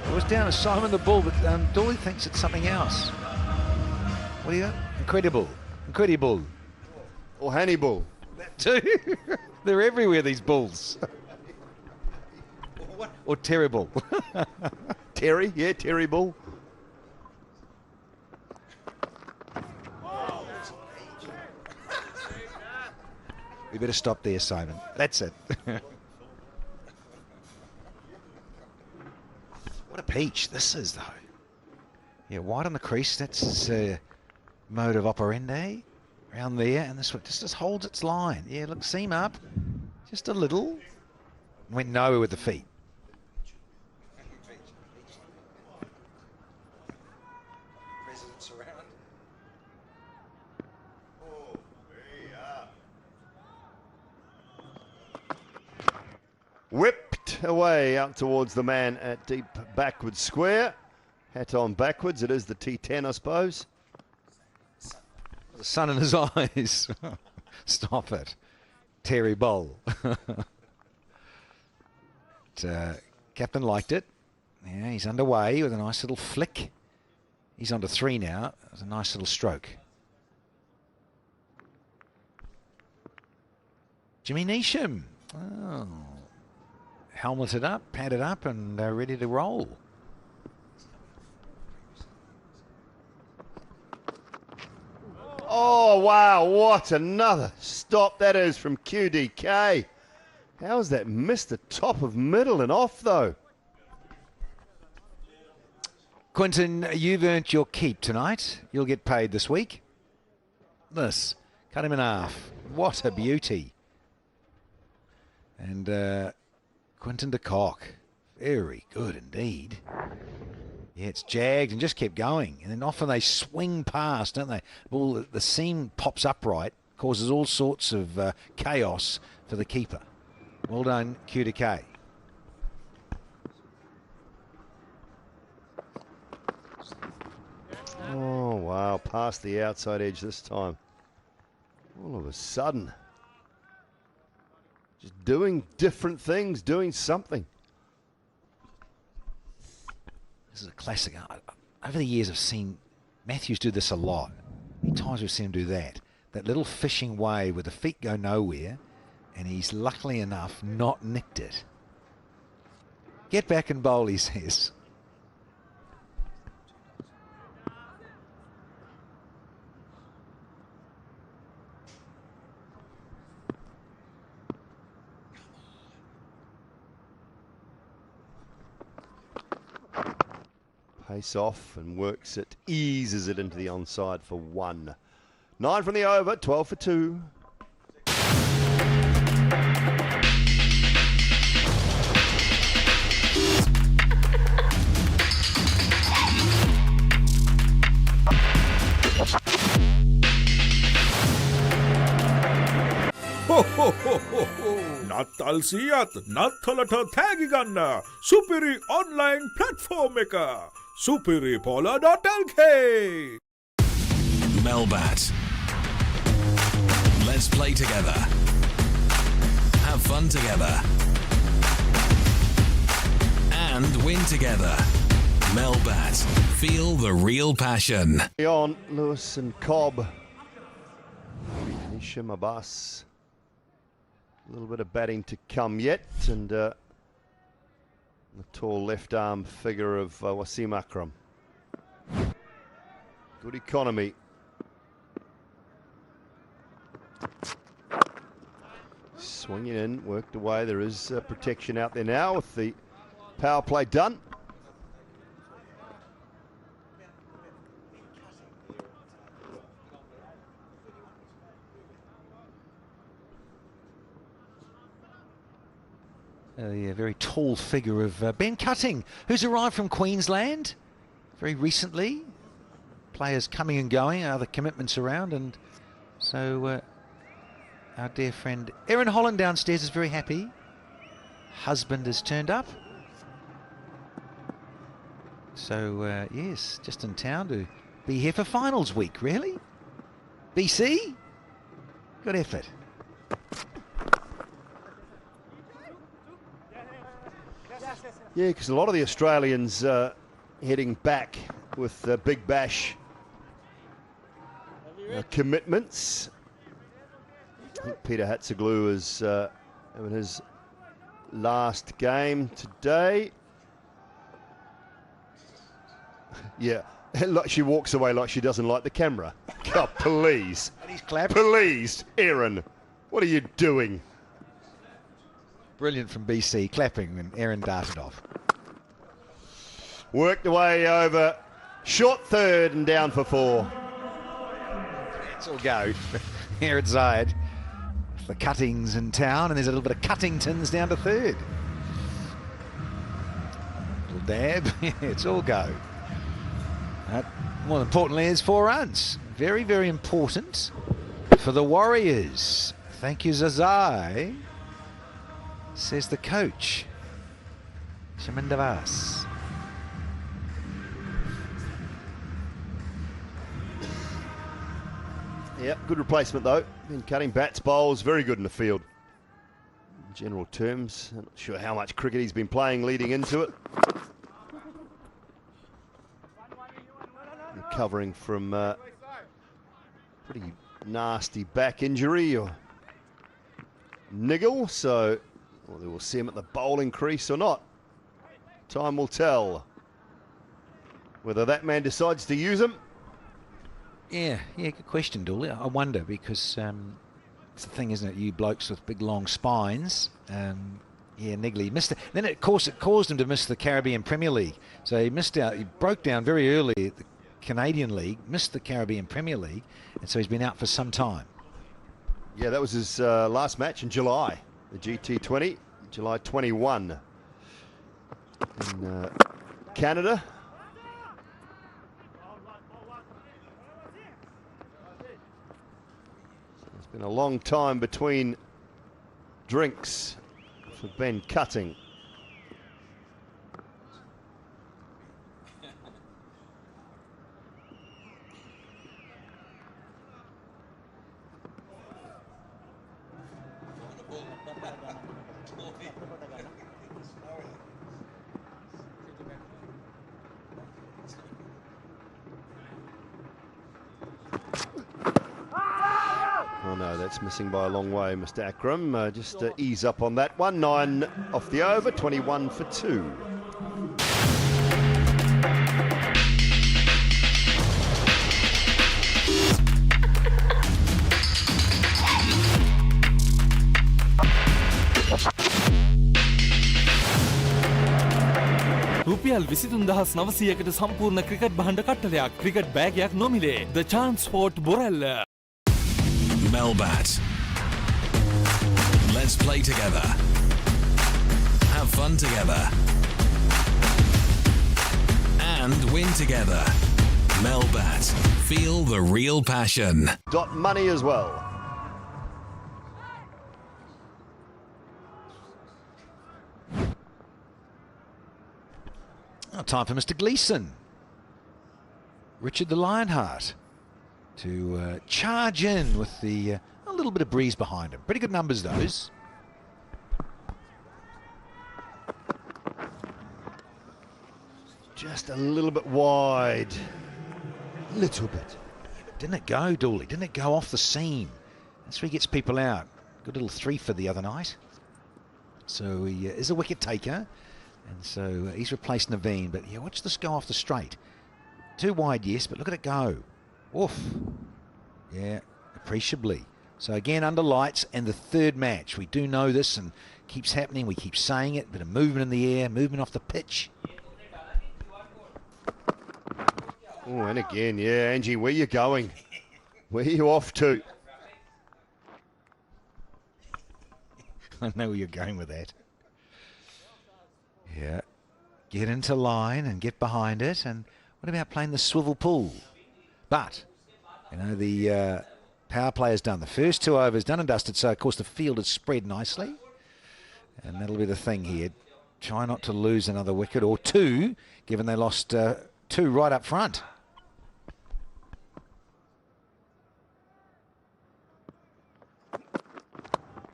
It was down as Simon the Bull, but Dooley thinks it's something else. What do you got? Incredible. Incredible. Or Hannibal. That too. They're everywhere, these bulls. Or terrible. Terry, yeah, Terry Bull. We better stop there, Simon. That's it. What a peach this is, though. Yeah, wide on the crease. That's his mode of operandi. Around there, and this one just holds its line. Yeah, look, seam up. Just a little. Went nowhere with the feet. Whipped away out towards the man at deep backward square. Hat on backwards. It is the T10, I suppose. The sun in his eyes. Stop it. Terry Bowl. Captain liked it. Yeah, he's underway with a nice little flick. He's on to 3 now. It was a nice little stroke. Jimmy Neesham. Oh. Helmeted up, padded up, and ready to roll. Oh, wow, what another stop that is from QDK. How's that missed the top of middle and off, though? Quinton, you've earned your keep tonight. You'll get paid this week. This, cut him in half. What a beauty. And Quinton de Kock, very good indeed. Yeah, it's jagged and just kept going. And then often they swing past, don't they? Well, the seam pops upright, causes all sorts of chaos for the keeper. Well done, QDK. Oh, wow, past the outside edge this time. All of a sudden. Just doing different things, doing something. This is a classic. Over the years, I've seen Matthews do this a lot. Many times we've seen him do that. That little fishing wave where the feet go nowhere, and he's luckily enough not nicked it. Get back and bowl, he says. Pace off and works it, eases it into the onside for 1. 9 from the over, 12 for 2. නත්තල් සියත් නත්තලට තෑගි ගන්න සුපිරි online platform එක superipola.lk. Melbat. Let's play together. Have fun together. And win together. Melbat. Feel the real passion. On Lewis and Cobb. Nisham Abbas. A little bit of batting to come yet, and the tall left arm figure of Wasim Akram. Good economy. Swinging in, worked away. There is protection out there now with the power play done. A very tall figure of Ben Cutting, who's arrived from Queensland very recently. Players coming and going, other commitments around, and so our dear friend Erin Holland downstairs is very happy. Husband has turned up. So, yes, just in town to be here for finals week, really? BC? Good effort. Yeah, because a lot of the Australians heading back with Big Bash commitments. I think Peter Hatzoglou is having his last game today. Yeah, she walks away like she doesn't like the camera. God, please. And he's clapped. Please, Erin, what are you doing? Brilliant from BC, clapping, and Erin darted off. Worked away over short third and down for 4. It's all go. Here at Zayed. The Cuttings in town, and there's a little bit of Cuttingtons down to third. Little dab. It's all go. More importantly, is 4 runs. Very, very important for the Warriors. Thank you, Zazai, says the coach, Shamindavas. Yeah, good replacement though. Been cutting bats, bowls, very good in the field. In general terms, I'm not sure how much cricket he's been playing leading into it. Recovering from pretty nasty back injury or niggle, so well, we'll see him at the bowling crease or not. Time will tell whether that man decides to use him Yeah, good question, Dooley. I wonder because it's the thing, isn't it? You blokes with big long spines. Yeah, Nigley missed it. Then it caused him to miss the Caribbean Premier League. So he missed out. He broke down very early at the Canadian League, missed the Caribbean Premier League, and so he's been out for some time. Yeah, that was his last match in July, the GT20, July 21 in Canada. So it's been a long time between drinks for Ben Cutting. Oh no, that's missing by a long way, Mr. Akram. Just ease up on that one. 9 off the over, 21 for 2. රුපියල් 23,900කට සම්පූර්ණ cricket බහඬ කට්ටලයක් cricket බෑගයක් නොමිලේ The Chance Sport Borella. Melbat. Let's play together. Have fun together. And win together. Melbat. Feel the real passion. Dot money as well. Now time for Mr. Gleeson. Richard the Lionheart to charge in with the a little bit of breeze behind him. Pretty good numbers, those. Just a little bit wide. Little bit. Yeah, but didn't it go, Dooley? Didn't it go off the seam? That's where he gets people out. Good little 3 for the other night. So he is a wicket taker. And so he's replaced Naveen. But yeah, watch this go off the straight. Too wide, yes, but look at it go. Oof. Yeah, appreciably. So again, under lights and the third match. We do know this and keeps happening. We keep saying it. Bit of movement in the air, movement off the pitch. Oh, and again, yeah, Angie, where you going? Where are you off to? I know where you're going with that. Yeah. Get into line and get behind it. And what about playing the swivel pool? But, you know, the power play has done the first 2 overs, done and dusted. So, of course, the field has spread nicely. And that'll be the thing here. Try not to lose another wicket or 2, given they lost 2 right up front.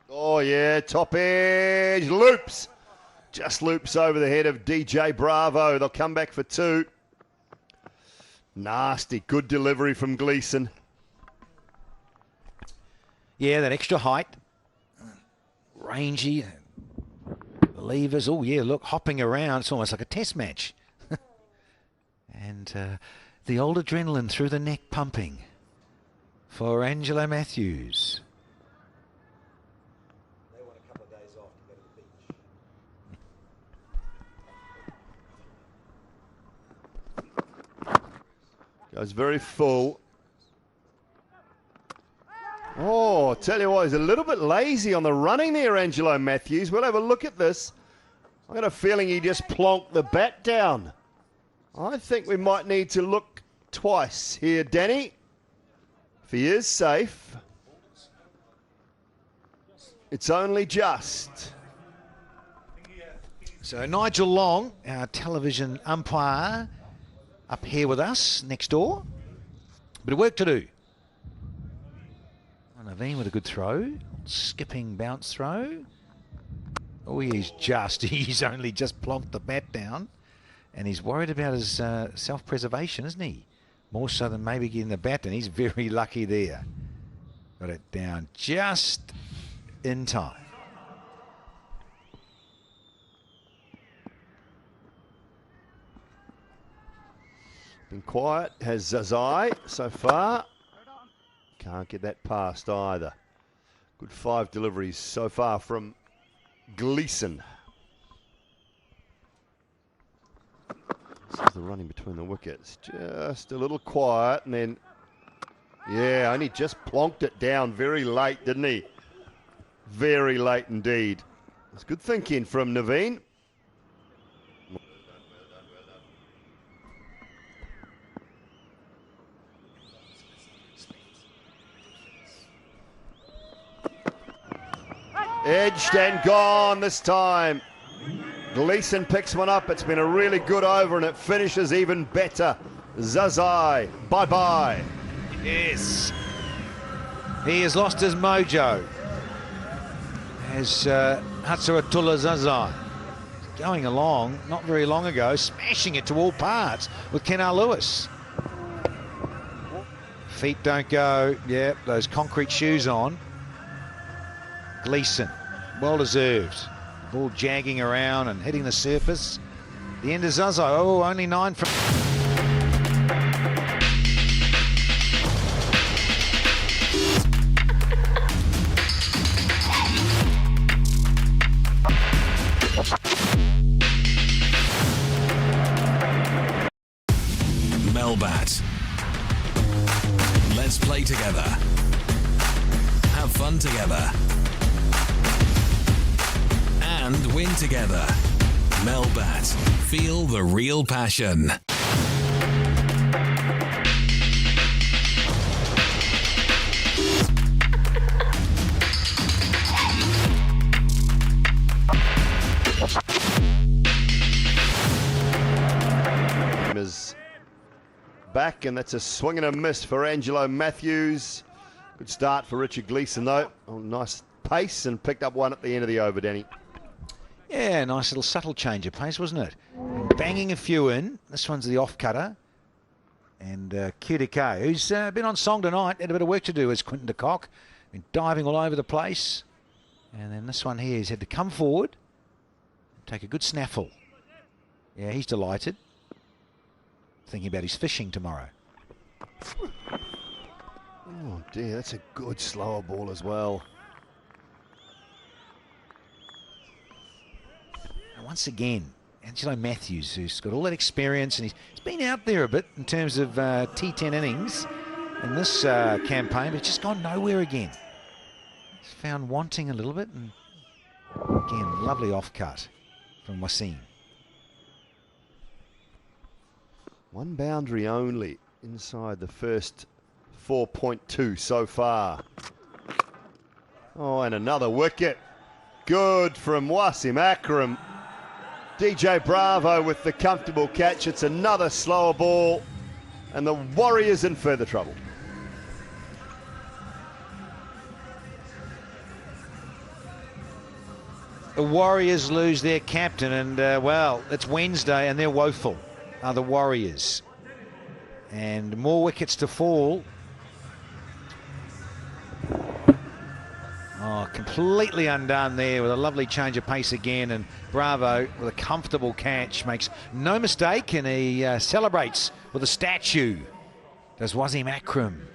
Oh, yeah, top edge, loops. Just loops over the head of DJ Bravo. They'll come back for 2. Nasty, good delivery from Gleeson. Yeah, that extra height. Rangy. Levers. Oh, yeah, look, hopping around. It's almost like a test match. And the old adrenaline through the neck pumping for Angelo Matthews. Goes very full. Oh, tell you what, he's a little bit lazy on the running there, Angelo Matthews. We'll have a look at this. I've got a feeling he just plonked the bat down. I think we might need to look twice here, Danny. If he is safe, it's only just. So Nigel Long, our television umpire, up here with us next door. Bit of work to do. Naveen with a good throw. Skipping bounce throw. Oh, he's only just plonked the bat down. And he's worried about his self-preservation, isn't he? More so than maybe getting the bat, and he's very lucky there. Got it down just in time. Keeping quiet has Zazai so far. Can't get that past either. Good 5 deliveries so far from Gleeson. This is the running between the wickets. Just a little quiet, and then, yeah, only just plonked it down very late, didn't he? Very late indeed. It's good thinking from Naveen. Edged and gone this time. Gleeson picks one up. It's been a really good over, and it finishes even better. Zazai, bye-bye. Yes. He has lost his mojo. As Hatsuratullah Zazai going along not very long ago, smashing it to all parts with Kenar Lewis. Feet don't go, yeah, those concrete shoes on. Gleeson, well deserved. Ball jagging around and hitting the surface. The end of Zazai, oh, only 9 from... Melbat. Let's play together. Have fun together. And win together. Melbat. Feel the real passion. Is back, and that's a swing and a miss for Angelo Matthews. Good start for Richard Gleeson though. Oh, nice pace, and picked up one at the end of the over, Danny. Yeah, nice little subtle change of pace, wasn't it? Banging a few in. This one's the off-cutter. And QDK, who's been on song tonight, had a bit of work to do as Quinton de Kock. Been diving all over the place. And then this one here, he's had to come forward, take a good snaffle. Yeah, he's delighted. Thinking about his fishing tomorrow. Oh dear, that's a good slower ball as well. And once again, Angelo Matthews, who's got all that experience, and he's been out there a bit in terms of T10 innings in this campaign, but just gone nowhere again. He's found wanting a little bit, and again, lovely off-cut from Wasim. One boundary only inside the first 4.2 so far. Oh, and another wicket. Good from Wasim Akram. DJ Bravo with the comfortable catch. It's another slower ball, and the Warriors in further trouble. The Warriors lose their captain, and well, it's Wednesday and they're woeful, are the Warriors. And more wickets to fall. Oh, completely undone there with a lovely change of pace again, and Bravo with a comfortable catch makes no mistake, and he celebrates with a statue. Does Wasim Akram.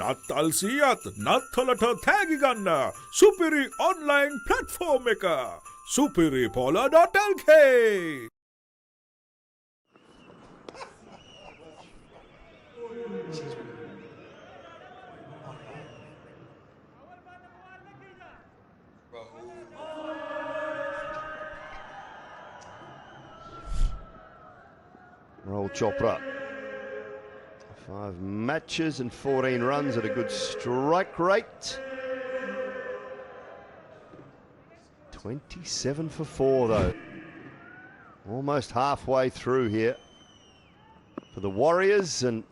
නත්තල් සියත් නත්තලට තෑගි ගන්න සුපිරි online platform එක superipola.lk. Roll Chopra. 5 matches and 14 runs at a good strike rate. 27 for 4 though. Almost halfway through here for the Warriors, and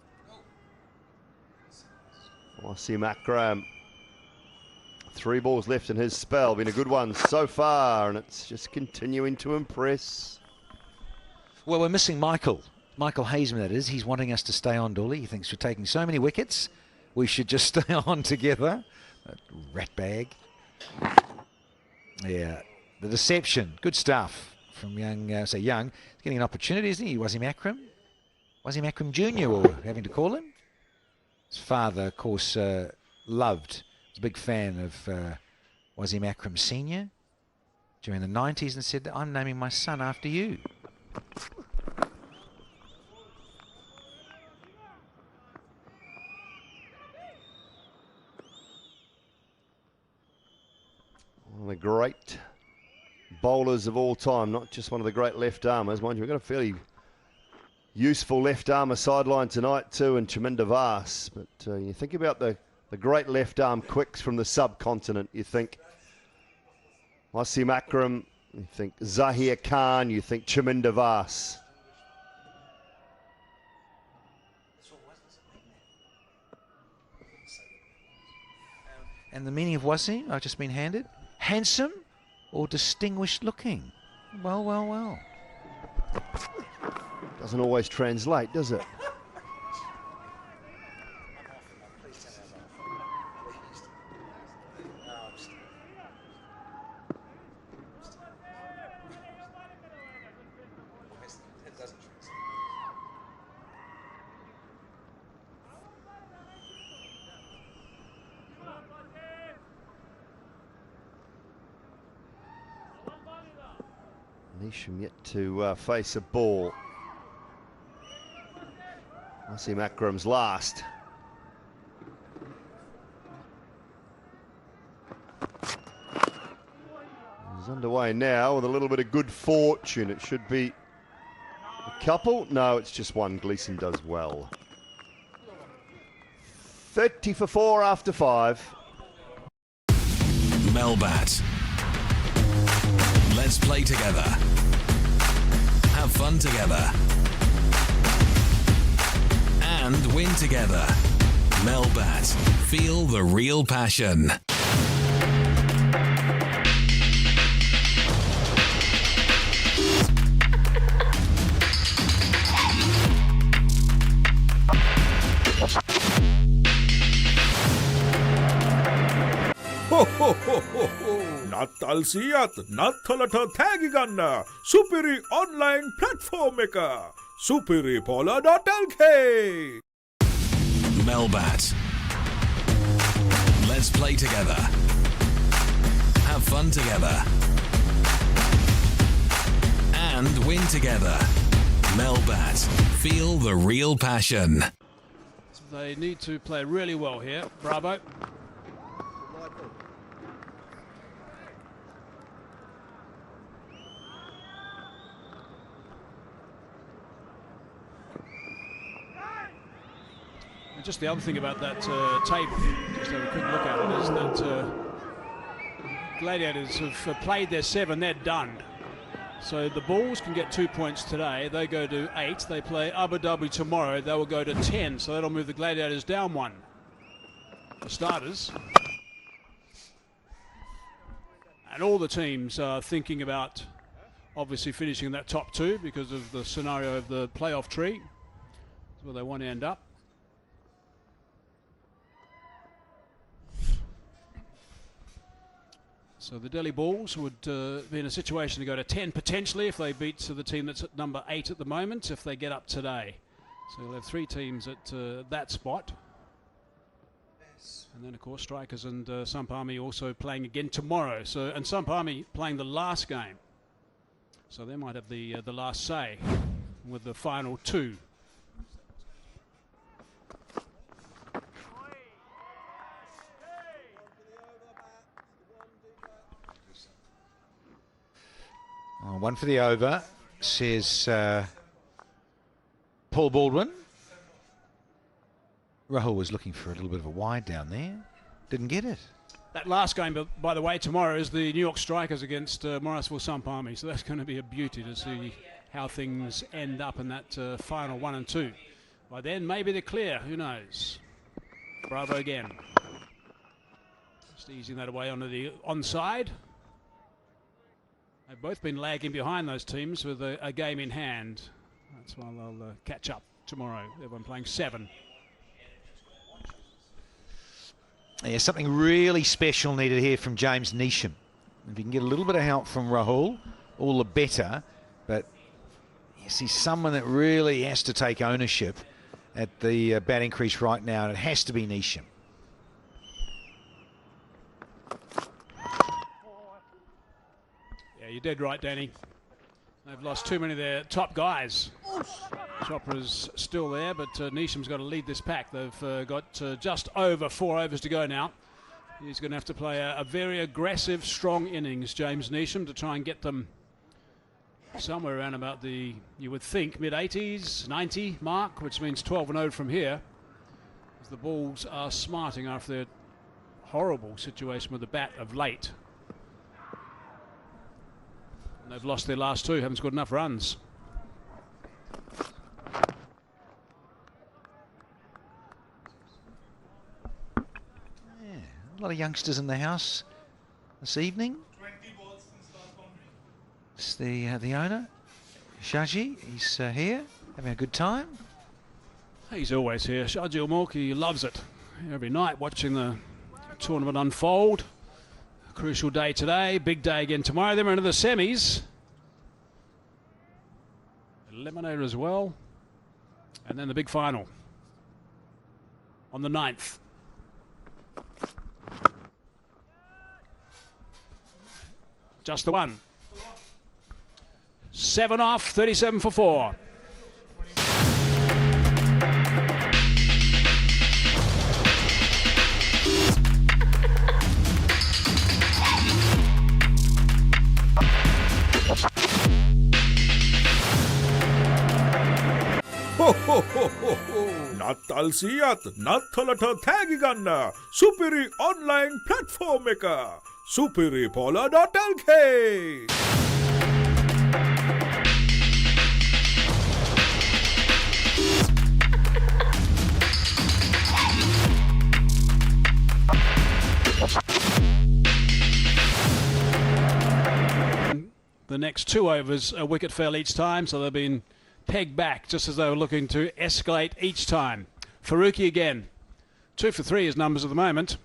Wasim Akram. 3 balls left in his spell. Been a good one so far, and it's just continuing to impress. Well, we're missing Michael Michael Hazeman, that is. He's wanting us to stay on, Dooley. He thinks we're taking so many wickets, we should just stay on together. That rat bag. Yeah, the deception. Good stuff from young, He's getting an opportunity, isn't he? Wasim Akram? Wasim Akram Jr., or having to call him. His father, of course, was a big fan of Wasim Akram Sr. during the 90s and said that I'm naming my son after you. One of the great bowlers of all time, not just one of the great left-armers. Mind you, we've got a fairly useful left-armer sideline tonight too in Chaminda Vas. But you think about the great left-arm quicks from the subcontinent. You think Wasim Akram, you think Zahir Khan, you think Chaminda Vas. And the meaning of Wasim, I've just been handed. Handsome or distinguished looking? Well, well, well. Doesn't always translate, does it? Nisham yet to face a ball. Wasim Akram's last. He's underway now with a little bit of good fortune. It should be a couple. No, it's just one. Gleeson does well. 30 for 4 after 5. Melbat. Let's play together. Have fun together. And win together. Melbat. Feel the real passion. නත්තල් සියත් නත්තලට තෑගි ගන්න සුපිරි online platform එක superipola.lk. Melbat. Let's play together. Have fun together. And win together. Melbat. Feel the real passion. They need to play really well here. Bravo. Just the other thing about that table, just have a quick look at it, is that Gladiators have played their 7, they're done. So the Bulls can get 2 points today, they go to 8, they play Abu Dhabi tomorrow, they will go to 10, so that'll move the Gladiators down 1. For starters. And all the teams are thinking about obviously finishing in that top 2 because of the scenario of the playoff tree. That's where they want to end up. So the Delhi Bulls would be in a situation to go to 10 potentially if they beat the team that's at number 8 at the moment, if they get up today. So you'll have 3 teams at that spot. And then of course Strikers and Sampami also playing again tomorrow. So and Sampami playing the last game. So they might have the last say with the final 2. One for the over, says Paul Baldwin. Rahul was looking for a little bit of a wide down there. Didn't get it. That last game, by the way, tomorrow is the New York Strikers against Morrisville Sampami. So that's going to be a beauty to see how things end up in that final 1 and 2. By then, maybe they're clear. Who knows? Bravo again. Just easing that away onto the onside. They've both been lagging behind those teams with a game in hand. That's why they'll catch up tomorrow. Everyone playing 7. Yeah, something really special needed here from James Neesham. If you can get a little bit of help from Rahul, all the better. But yes, he's someone that really has to take ownership at the batting crease right now, and it has to be Neesham. Yeah, you're dead right, Danny. They've lost too many of their top guys. Chopra's still there, but Neesham's got to lead this pack. They've got just over 4 overs to go now. He's going to have to play a very aggressive, strong innings, James Neesham, to try and get them somewhere around about the, you would think, mid-80s, 90 mark, which means 12-0 from here, as the balls are smarting after their horrible situation with the bat of late. And they've lost their last 2, haven't scored enough runs. Yeah, a lot of youngsters in the house this evening. It's the owner, Shaji. He's here, having a good time. He's always here. Shaji Ulmulk, he loves it. Every night watching the tournament unfold. A crucial day today, big day again tomorrow. Then we're into the semis. Eliminator as well. And then the big final on the 9th. Just the one. 7 off, 37 for 4. නත්තල් සියත් නත්තලට තෑගි ගන්න සුපිරි online platform එක superipola.lk. The next 2 overs, a wicket fell each time, so they've been pegged back just as they were looking to escalate each time. Faruqi again. 2 for 3 is numbers at the moment.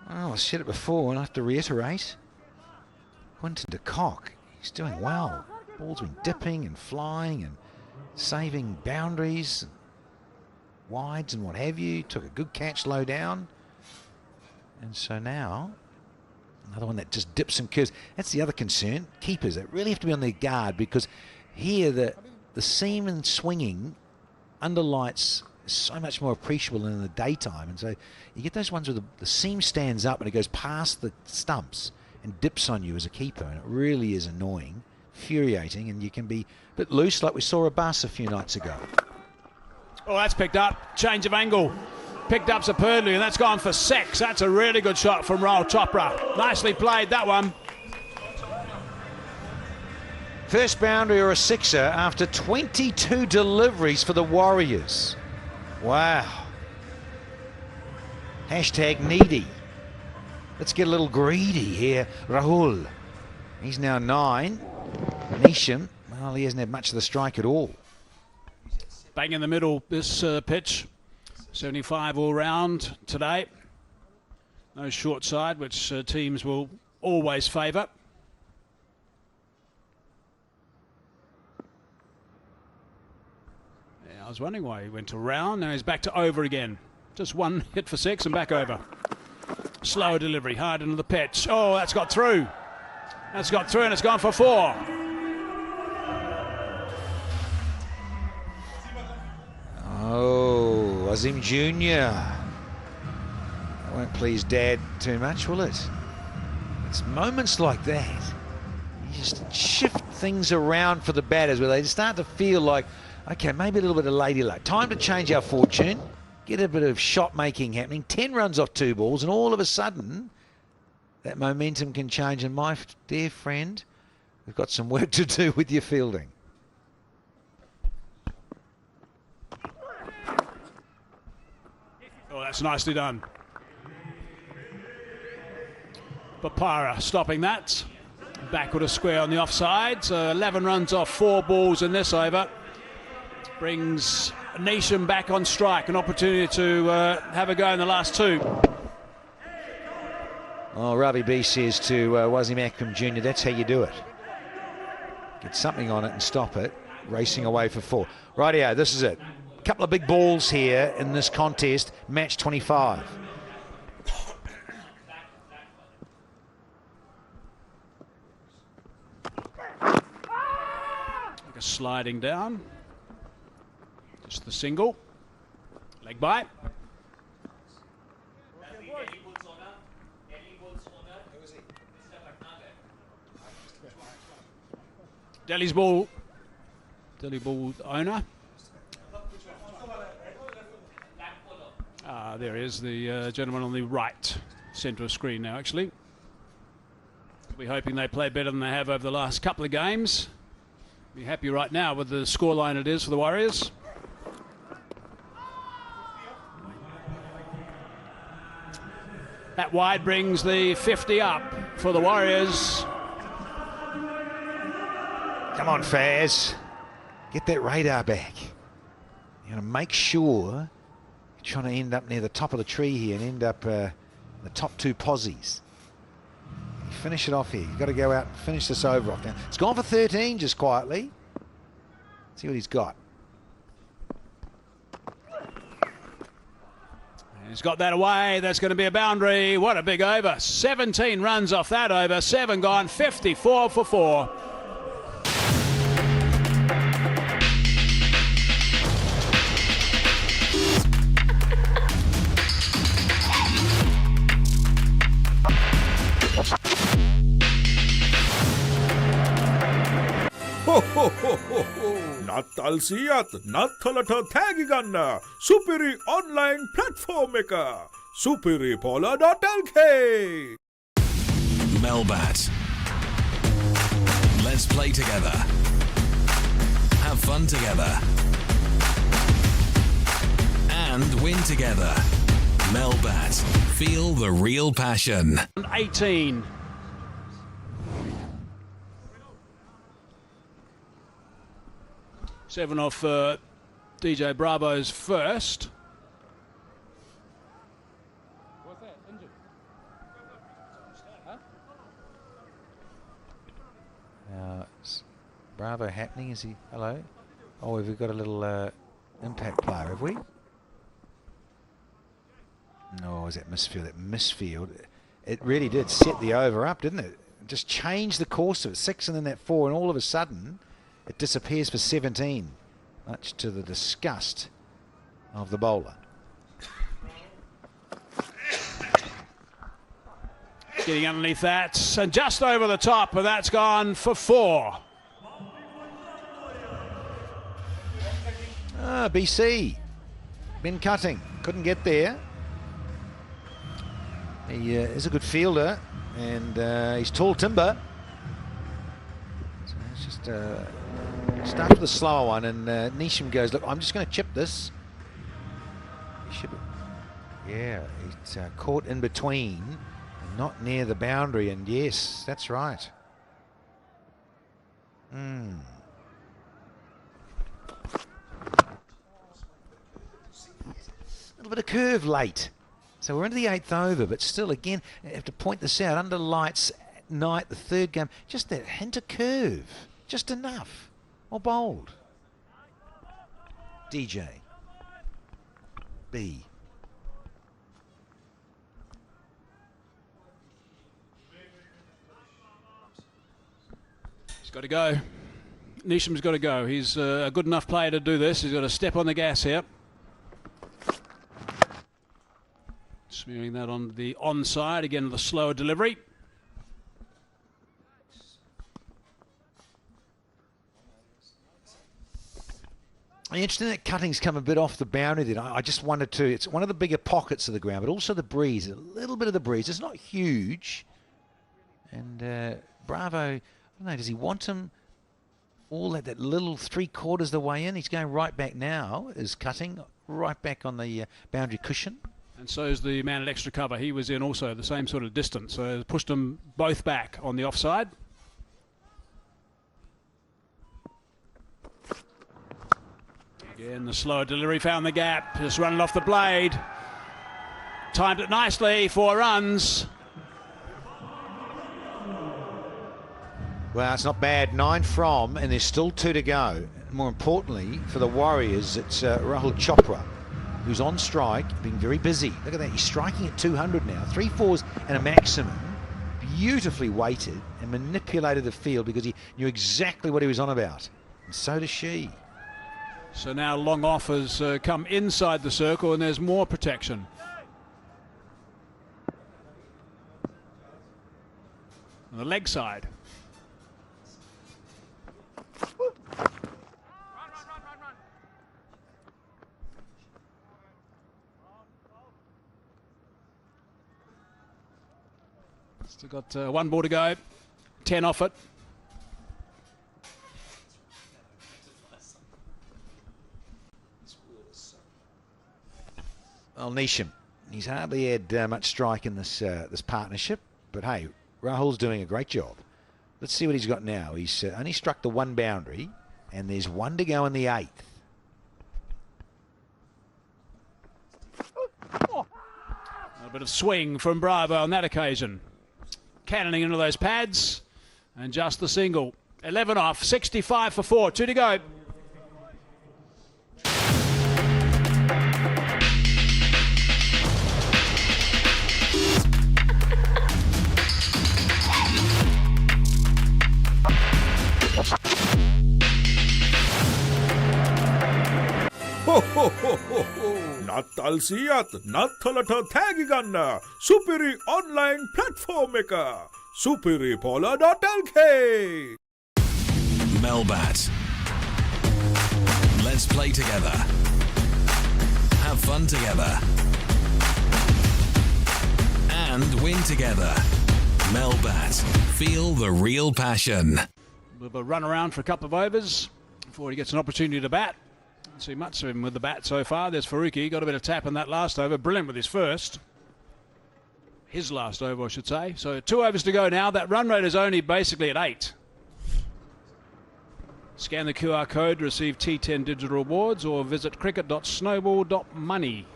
Well, I said it before and I have to reiterate. Quinton de Kock, he's doing well. Ball's been dipping and flying and saving boundaries, wides and what have you. Took a good catch low down. And so now, another one that just dips and curves. That's the other concern. Keepers, they really have to be on their guard, because here the seam and swinging under lights is so much more appreciable than in the daytime. And so you get those ones where the seam stands up and it goes past the stumps and dips on you as a keeper. And it really is annoying, infuriating, and you can be a bit loose like we saw a bus a few nights ago. Oh, that's picked up. Change of angle. Picked up superbly, and that's gone for 6. That's a really good shot from Rahul Chopra. Nicely played, that one. First boundary or a sixer after 22 deliveries for the Warriors. Wow. Hashtag needy. Let's get a little greedy here. Rahul. He's now 9. Neesham, well, he hasn't had much of the strike at all. Bang in the middle, this pitch. 75 all round today. No short side, which teams will always favour. Yeah, I was wondering why he went to round. Now he's back to over again. Just one hit for 6 and back over. Slower delivery, hard into the pitch. Oh, that's got through. That's got through and it's gone for 4. Oh, Azim Jr. That won't please Dad too much, will it? It's moments like that. You just shift things around for the batters where they start to feel like, okay, maybe a little bit of lady luck. Time to change our fortune. Get a bit of shot making happening. 10 runs off 2 balls, and all of a sudden, that momentum can change. And my dear friend, we've got some work to do with your fielding. Oh, that's nicely done. Papara stopping that. Backward a square on the offside. So 11 runs off 4 balls in this over. Brings Nation back on strike. An opportunity to have a go in the last 2. Oh, Ravi B says to Wasim Akram Jr., that's how you do it. Get something on it and stop it. Racing away for 4. Rightio, this is it. A couple of big balls here in this contest. Match 25. Like a sliding down. Just the single. Leg bite. Delhi ball owner. There is the gentleman on the right centre of screen now, actually. We're hoping they play better than they have over the last couple of games. Be happy right now with the scoreline it is for the Warriors. That wide brings the 50 up for the Warriors. Come on, Faz. Get that radar back. You're going to make sure you're trying to end up near the top of the tree here and end up the top 2 posies. You finish it off here. You've got to go out and finish this over off now. It's gone for 13 just quietly. See what he's got. He's got that away. That's going to be a boundary. What a big over. 17 runs off that over. 7 gone. 54 for 4. නත්තල් සියත් නත්තලට තෑගි ගන්න සුපිරි online platform එක superipola.lk. Melbat. Let's play together. Have fun together. And win together. Melbat. Feel the real passion. 18. Seven off DJ Bravo's first. What's that? Injured? Huh? Now, is Bravo happening? Is he? Hello? Oh, we've got a little impact player, have we? No, is that misfield? That misfield. It really did set the over up, didn't it? Just changed the course of it. 6 and then that 4, and all of a sudden it disappears for 17, much to the disgust of the bowler. Getting underneath that, and just over the top, and that's gone for 4. BC. Ben Cutting. Couldn't get there. He is a good fielder, and he's tall timber. So it's just start with a slower one, and Nisham goes, look, I'm just going to chip this. He should be, yeah, it's caught in between, and not near the boundary, and yes, that's right. A little bit of curve late. So we're into the 8th over, but still, again, I have to point this out. Under lights at night, the 3rd game, just that hint of curve. Just enough. Or bold. DJ. B. He's got to go. Nisham's got to go. He's a good enough player to do this. He's got to step on the gas here. Smearing that on the onside, again the slower delivery. Interesting that Cutting's come a bit off the boundary then. I just wanted to, it's one of the bigger pockets of the ground, but also the breeze, a little bit of the breeze. It's not huge. And Bravo, I don't know, does he want him all at that little 3/4 the way in? He's going right back now, is Cutting, right back on the boundary cushion. And so is the man at extra cover. He was in also the same sort of distance. So pushed them both back on the offside. Again, the slower delivery found the gap, just running off the blade. Timed it nicely, 4 runs. Well, it's not bad. 9 from, and there's still 2 to go. More importantly, for the Warriors, it's Rahul Chopra, who's on strike, being very busy. Look at that, he's striking at 200 now. 3 fours and a maximum. Beautifully weighted and manipulated the field because he knew exactly what he was on about. And so does she. So now long off has come inside the circle and there's more protection. On the leg side. Still got 1 ball to go, 10 off it. Well, Neesham, he's hardly had much strike in this this partnership, but hey, Rahul's doing a great job. Let's see what he's got now. He's only struck the 1 boundary, and there's 1 to go in the 8th. A bit of swing from Bravo on that occasion. Cannoning into those pads, and just the single. 11 off, 65 for 4, 2 to go. නත්තල් සියත් නත්තලට තෑගි ගන්න සුපිරි online platform එක superipola.lk. Melbat. Let's play together. Have fun together. And win together. Melbat. Feel the real passion. A bit of a run around for a couple of overs before he gets an opportunity to bat. Don't see much of him with the bat so far. There's Faruqi, got a bit of tap in that last over. Brilliant with his first. His last over, I should say. So 2 overs to go now. That run rate is only basically at 8. Scan the QR code to receive T10 digital rewards or visit cricket.snowball.money.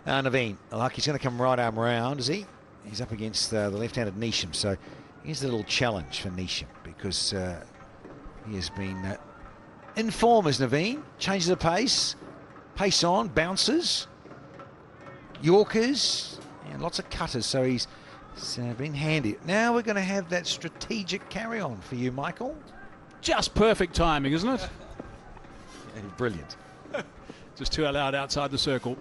Naveen, like he's going to come right arm round, is he? He's up against the left-handed Neesham, so here's a little challenge for Neesham because he has been in form as Naveen. Changes the pace, pace on, bounces, Yorkers, and lots of cutters, so he's been handy. Now we're going to have that strategic carry-on for you, Michael. Just perfect timing, isn't it? Brilliant. Just 2 allowed outside the circle.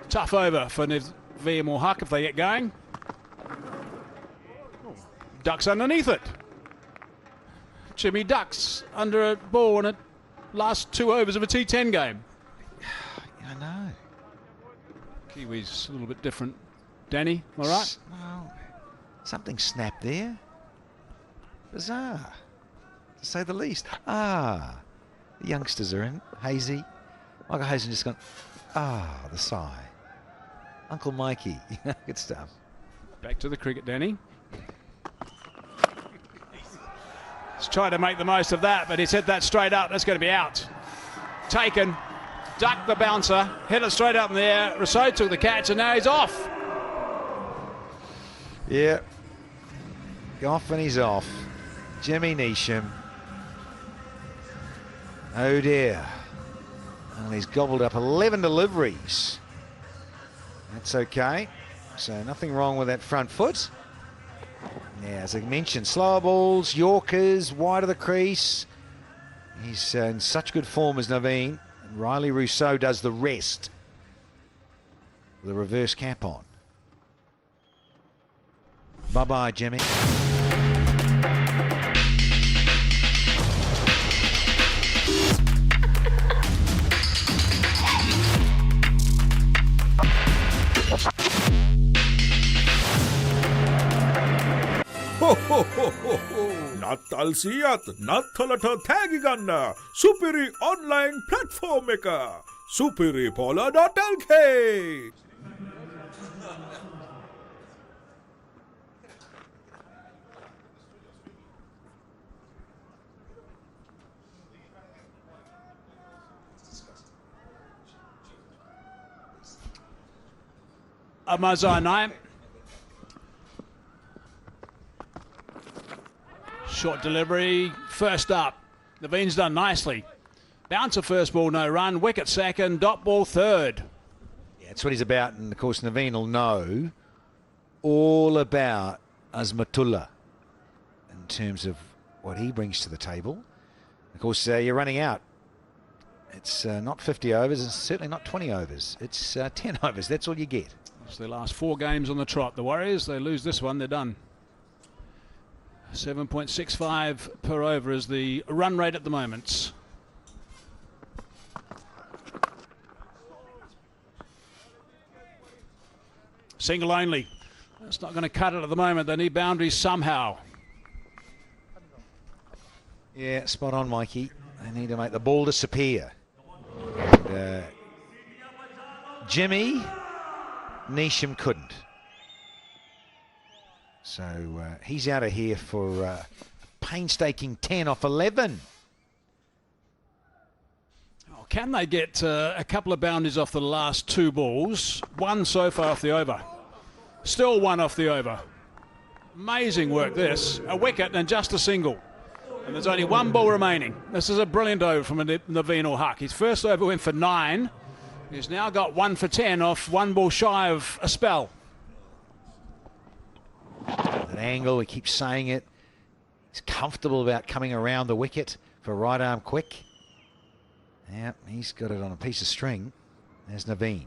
Tough over for Naveen or Huck if they get going. Ducks underneath it. Jimmy ducks under a ball in a last 2 overs of a T10 game. I know. Kiwis a little bit different. Danny, am I right? Well, something snapped there. Bizarre, to say the least. The youngsters are in. Hazy. Michael Hazen just gone, the sigh. Uncle Mikey. Good stuff. Back to the cricket, Danny. He's tried to make the most of that, but he's hit that straight up. That's going to be out. Taken. Ducked the bouncer. Hit it straight up in the air. Rousseau took the catch, and now he's off. Yeah. Off and he's off. Jimmy Neesham. Oh dear. Well, he's gobbled up 11 deliveries. That's okay. So nothing wrong with that front foot. Yeah, as I mentioned, slower balls, Yorkers, wide of the crease. He's in such good form as Naveen. And Riley Rousseau does the rest with a reverse cap on. Bye-bye, Jimmy. නත්තල් සියත් නත්තලට තෑගි ගන්න සුපිරි online platform එක superipola.lk. Amazonai. Short delivery, first up. Naveen's done nicely. Bouncer first ball, no run. Wicket second, dot ball third. Yeah, that's what he's about, and of course Naveen will know all about Azmatullah in terms of what he brings to the table. Of course, you're running out. It's not 50 overs, it's certainly not 20 overs. It's 10 overs, that's all you get. It's their last 4 games on the trot. The Warriors, they lose this one, they're done. 7.65 per over is the run rate at the moment. Single only. That's not going to cut it at the moment. They need boundaries somehow. Yeah, spot on, Mikey. They need to make the ball disappear. And, Jimmy Neesham couldn't. So he's out of here for a painstaking 10 off 11. Oh, can they get a couple of boundaries off the last 2 balls? 1 so far off the over. Still 1 off the over. Amazing work this. A wicket and just a single. And there's only 1 ball remaining. This is a brilliant over from Naveen ul Haq. His first over went for 9. He's now got 1 for 10 off 1 ball shy of a spell. That angle, he keeps saying it. He's comfortable about coming around the wicket for right arm quick. Yeah, he's got it on a piece of string. There's Naveen.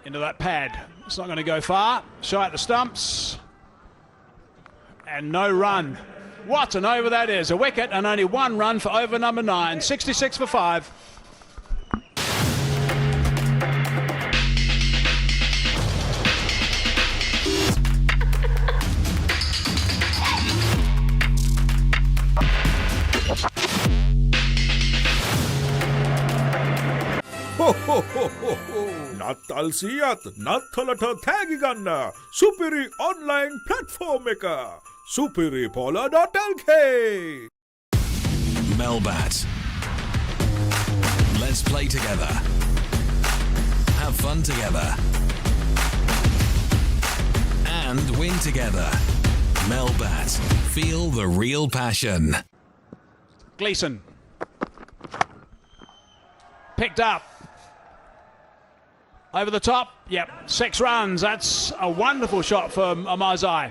Into that pad. It's not going to go far. Shy at the stumps. And no run. What an over that is. A wicket and only 1 run for over number 9. 66 for 5. නත්තල් සියත් නත්තලට තෑගි ගන්න සුපිරි online platform එක superipola.lk. Melbat. Let's play together. Have fun together. And win together. Melbat. Feel the real passion. Gleeson. Picked up. Over the top. Yep. 6 runs. That's a wonderful shot from Amazai.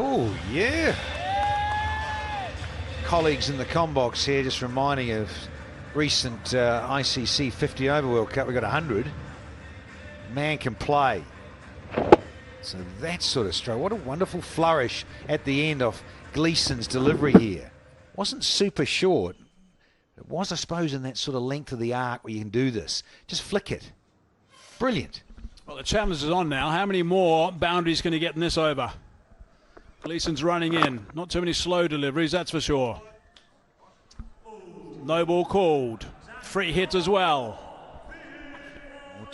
Oh, yeah. Colleagues in the combox here just reminding of recent ICC 50 over World Cup. We got 100. Man can play. So that sort of stroke. What a wonderful flourish at the end of Gleeson's delivery here. Wasn't super short. It was, I suppose, in that sort of length of the arc where you can do this. Just flick it. Brilliant. Well, the challenge is on now. How many more boundaries can he get in this over? Gleeson's running in. Not too many slow deliveries, that's for sure. No ball called. Free hit as well.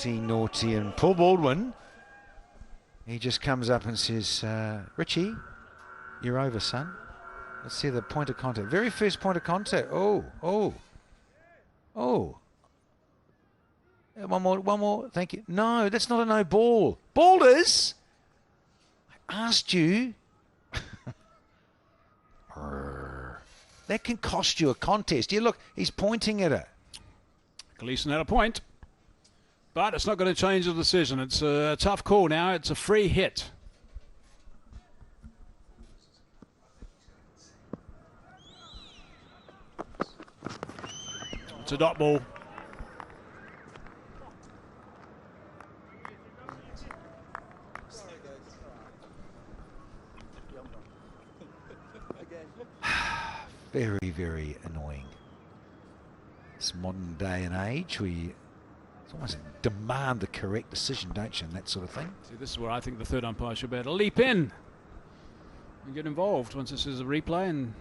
Naughty. And Paul Baldwin, he just comes up and says, Richie, you're over, son. Let's see the point of contact. Very first point of contact. Oh. One more. Thank you. No, that's not a no ball. Balders, I asked you. That can cost you a contest. Yeah, look, he's pointing at it. Gleeson had a point, but it's not going to change the decision. It's a tough call now. It's a free hit. It's a dot ball. Very, very annoying. This modern day and age, we almost demand the correct decision, don't you, and that sort of thing. See, this is where I think the third umpire should be able to leap in and get involved once this is a replay, and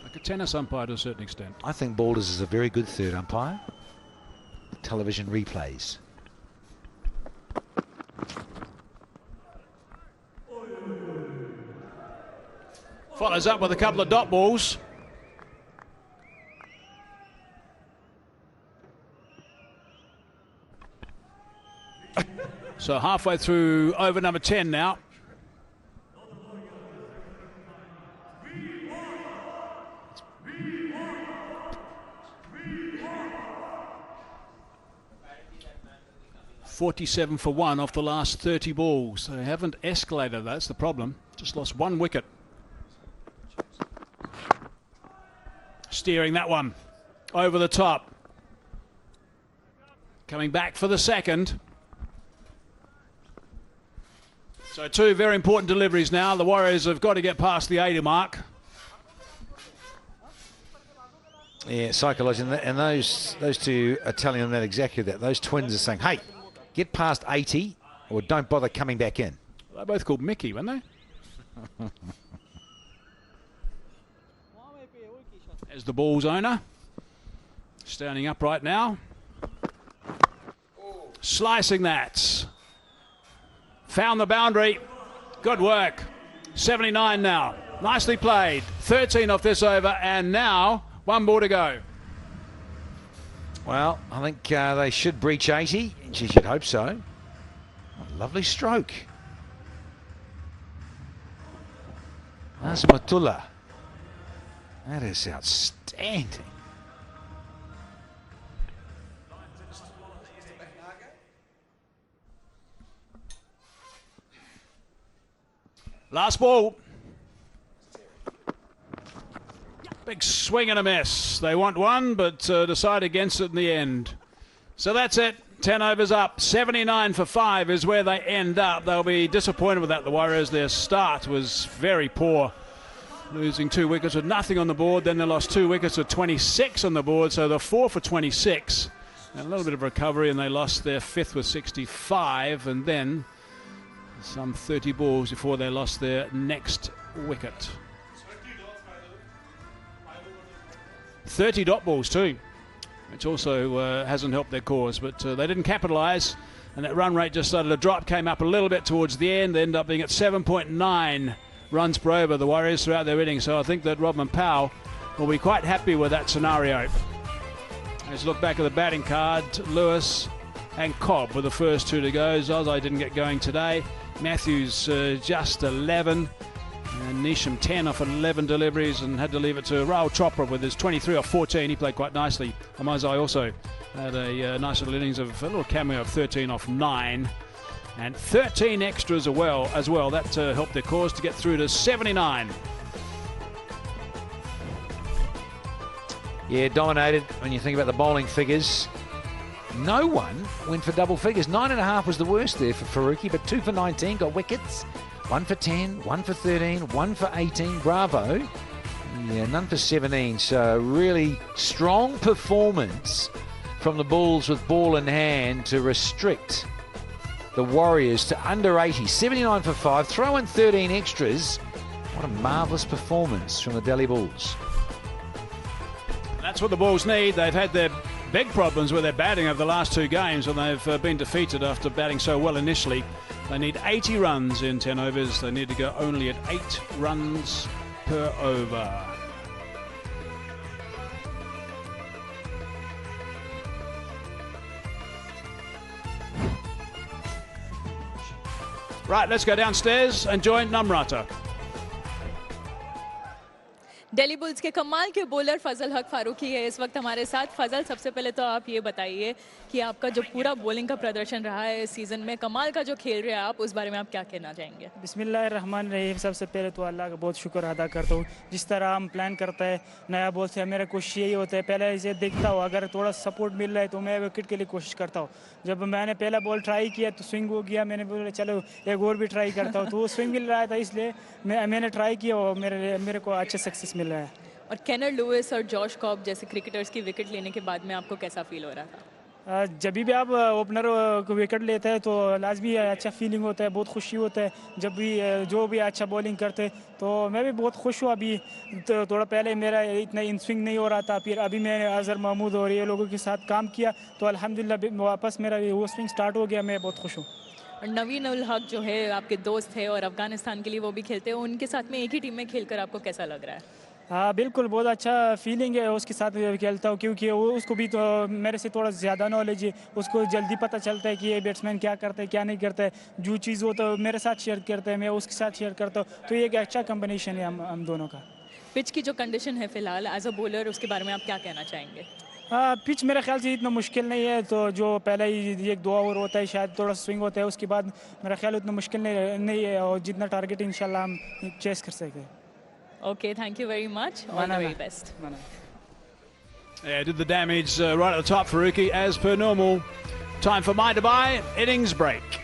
like a tennis umpire to a certain extent. I think Balders is a very good third umpire. Television replays. Follows up with a couple of dot balls. So halfway through over number 10 now. .47 for 1 off the last 30 balls. They haven't escalated, that's the problem. Just lost 1 wicket. Steering that one over the top. Coming back for the second. So 2 very important deliveries now. The Warriors have got to get past the 80 mark. Yeah, psychologically, and those two are telling them that exactly that. Those twins are saying, hey, get past 80 or don't bother coming back in. They're both called Mickey, weren't they? As the Bulls owner, standing up right now. Slicing that. Found the boundary. Good work. 79 now. Nicely played. 13 off this over, and now 1 ball to go. Well, I think they should breach 80. Geez, you'd hope so. Oh, lovely stroke. Azmatullah. That is outstanding. Last ball. Big swing and a miss. They want 1, but decide against it in the end. So that's it. 10 overs up. 79 for 5 is where they end up. They'll be disappointed with that, the Warriors. Their start was very poor. Losing 2 wickets with nothing on the board. Then they lost 2 wickets with 26 on the board. So they're 4 for 26. And a little bit of recovery, and they lost their 5th with 65. And then some 30 balls before they lost their next wicket. 30 dot balls too, which also hasn't helped their cause, but they didn't capitalise, and that run rate just started to drop, came up a little bit towards the end. They ended up being at 7.9 runs per over, the Warriors, throughout their innings. So I think that Rodman Powell will be quite happy with that scenario. Let's look back at the batting card. Lewis and Cobb were the first 2 to go. Zozai didn't get going today. Matthews just 11. And Nisham 10 off 11 deliveries, and had to leave it to Rahul Chopra with his 23 off 14. He played quite nicely. Amazai also had a nice little innings of a little cameo of 13 off 9. And 13 extras as well. That helped their cause to get through to 79. Yeah, dominated when you think about the bowling figures. No one went for double figures. 9.5 was the worst there for Faruqi, but 2 for 19 got wickets. 1 for 10, 1 for 13, 1 for 18. Bravo. Yeah, none for 17. So really strong performance from the Bulls with ball in hand to restrict the Warriors to under 80. 79 for 5. Throw in 13 extras. What a marvellous performance from the Delhi Bulls. That's what the Bulls need. They've had their big problems with their batting over the last 2 games, and they've been defeated after batting so well initially. They need 80 runs in 10 overs. They need to go only at 8 runs per over. Right, let's go downstairs and join Namrata. Delhi bulls के कमाल के bowler फजल हक फारूकी है इस वक्त हमारे साथ। फजल, सबसे पहले तो आप ये बताइए कि आपका जो पूरा बॉलिंग का प्रदर्शन रहा है इस सीज़न में, कमाल का जो खेल रहे हैं आप, उस बारे में आप क्या कहना चाहेंगे? बिस्मिल्लाहिर्रहमानिर्रहीम। सबसे पहले तो अल्लाह का बहुत शुक्र अदा करता हूँ। जिस तरह हम प्लान करते हैं नया बॉल से, मेरा कोशिश यही होता है पहले इसे देखता हूँ, अगर थोड़ा सपोर्ट मिल रहा है तो मैं विकेट के लिए कोशिश करता हूँ। जब मैंने पहला बॉल ट्राई किया तो स्विंग हो गया, मैंने बोला चलो एक और भी ट्राई करता हूँ, तो वो स्विंग मिल रहा था, इसलिए मैंने ट्राई किया और मेरे को अच्छे सक्सेस मिल रहा है। और केनर लुइस और जॉश कॉब जैसे क्रिकेटर्स की विकेट लेने के बाद में आपको कैसा फील हो रहा था? जब भी आप ओपनर को विकेट लेते हैं तो लाजमी अच्छा फीलिंग होता है, बहुत खुशी होता है। जब भी जो भी अच्छा बॉलिंग करते तो मैं भी बहुत खुश हूँ। अभी तो थोड़ा पहले मेरा इतना इन स्विंग नहीं हो रहा था, फिर अभी मैंने अजहर महमूद और ये लोगों के साथ काम किया तो अल्हम्दुलिल्लाह वापस मेरा वो स्विंग स्टार्ट हो गया। मैं बहुत खुश हूँ। और नवीन उल हक जो है आपके दोस्त है और अफगानिस्तान के लिए वो भी खेलते हैं, उनके साथ में एक ही टीम में खेलकर आपको कैसा लग रहा है? हाँ बिल्कुल, बहुत अच्छा फीलिंग है उसके साथ खेलता हूँ, क्योंकि उसको भी तो मेरे से थोड़ा ज़्यादा नॉलेज है, उसको जल्दी पता चलता है कि ये बैट्समैन क्या करता है क्या नहीं करता है, जो चीज़ वो तो मेरे साथ शेयर करता है, मैं उसके साथ शेयर करता हूँ, तो ये एक अच्छा कम्बिनेशन है हम दोनों का। पिच की जो कंडीशन है फिलहाल एज अ बॉलर, उसके बारे में आप क्या कहना चाहेंगे? पिच मेरे ख्याल से इतना मुश्किल नहीं है, तो जो पहले ही 1-2 ओवर होता है शायद थोड़ा स्विंग होता है, उसके बाद मेरा ख्याल उतना मुश्किल नहीं है, और जितना टारगेट इंशाल्लाह हम चेस कर सकें। Okay, thank you very much. All the very best. Yeah, did the damage right at the top for Faruqi as per normal. Time for My Dubai, innings break.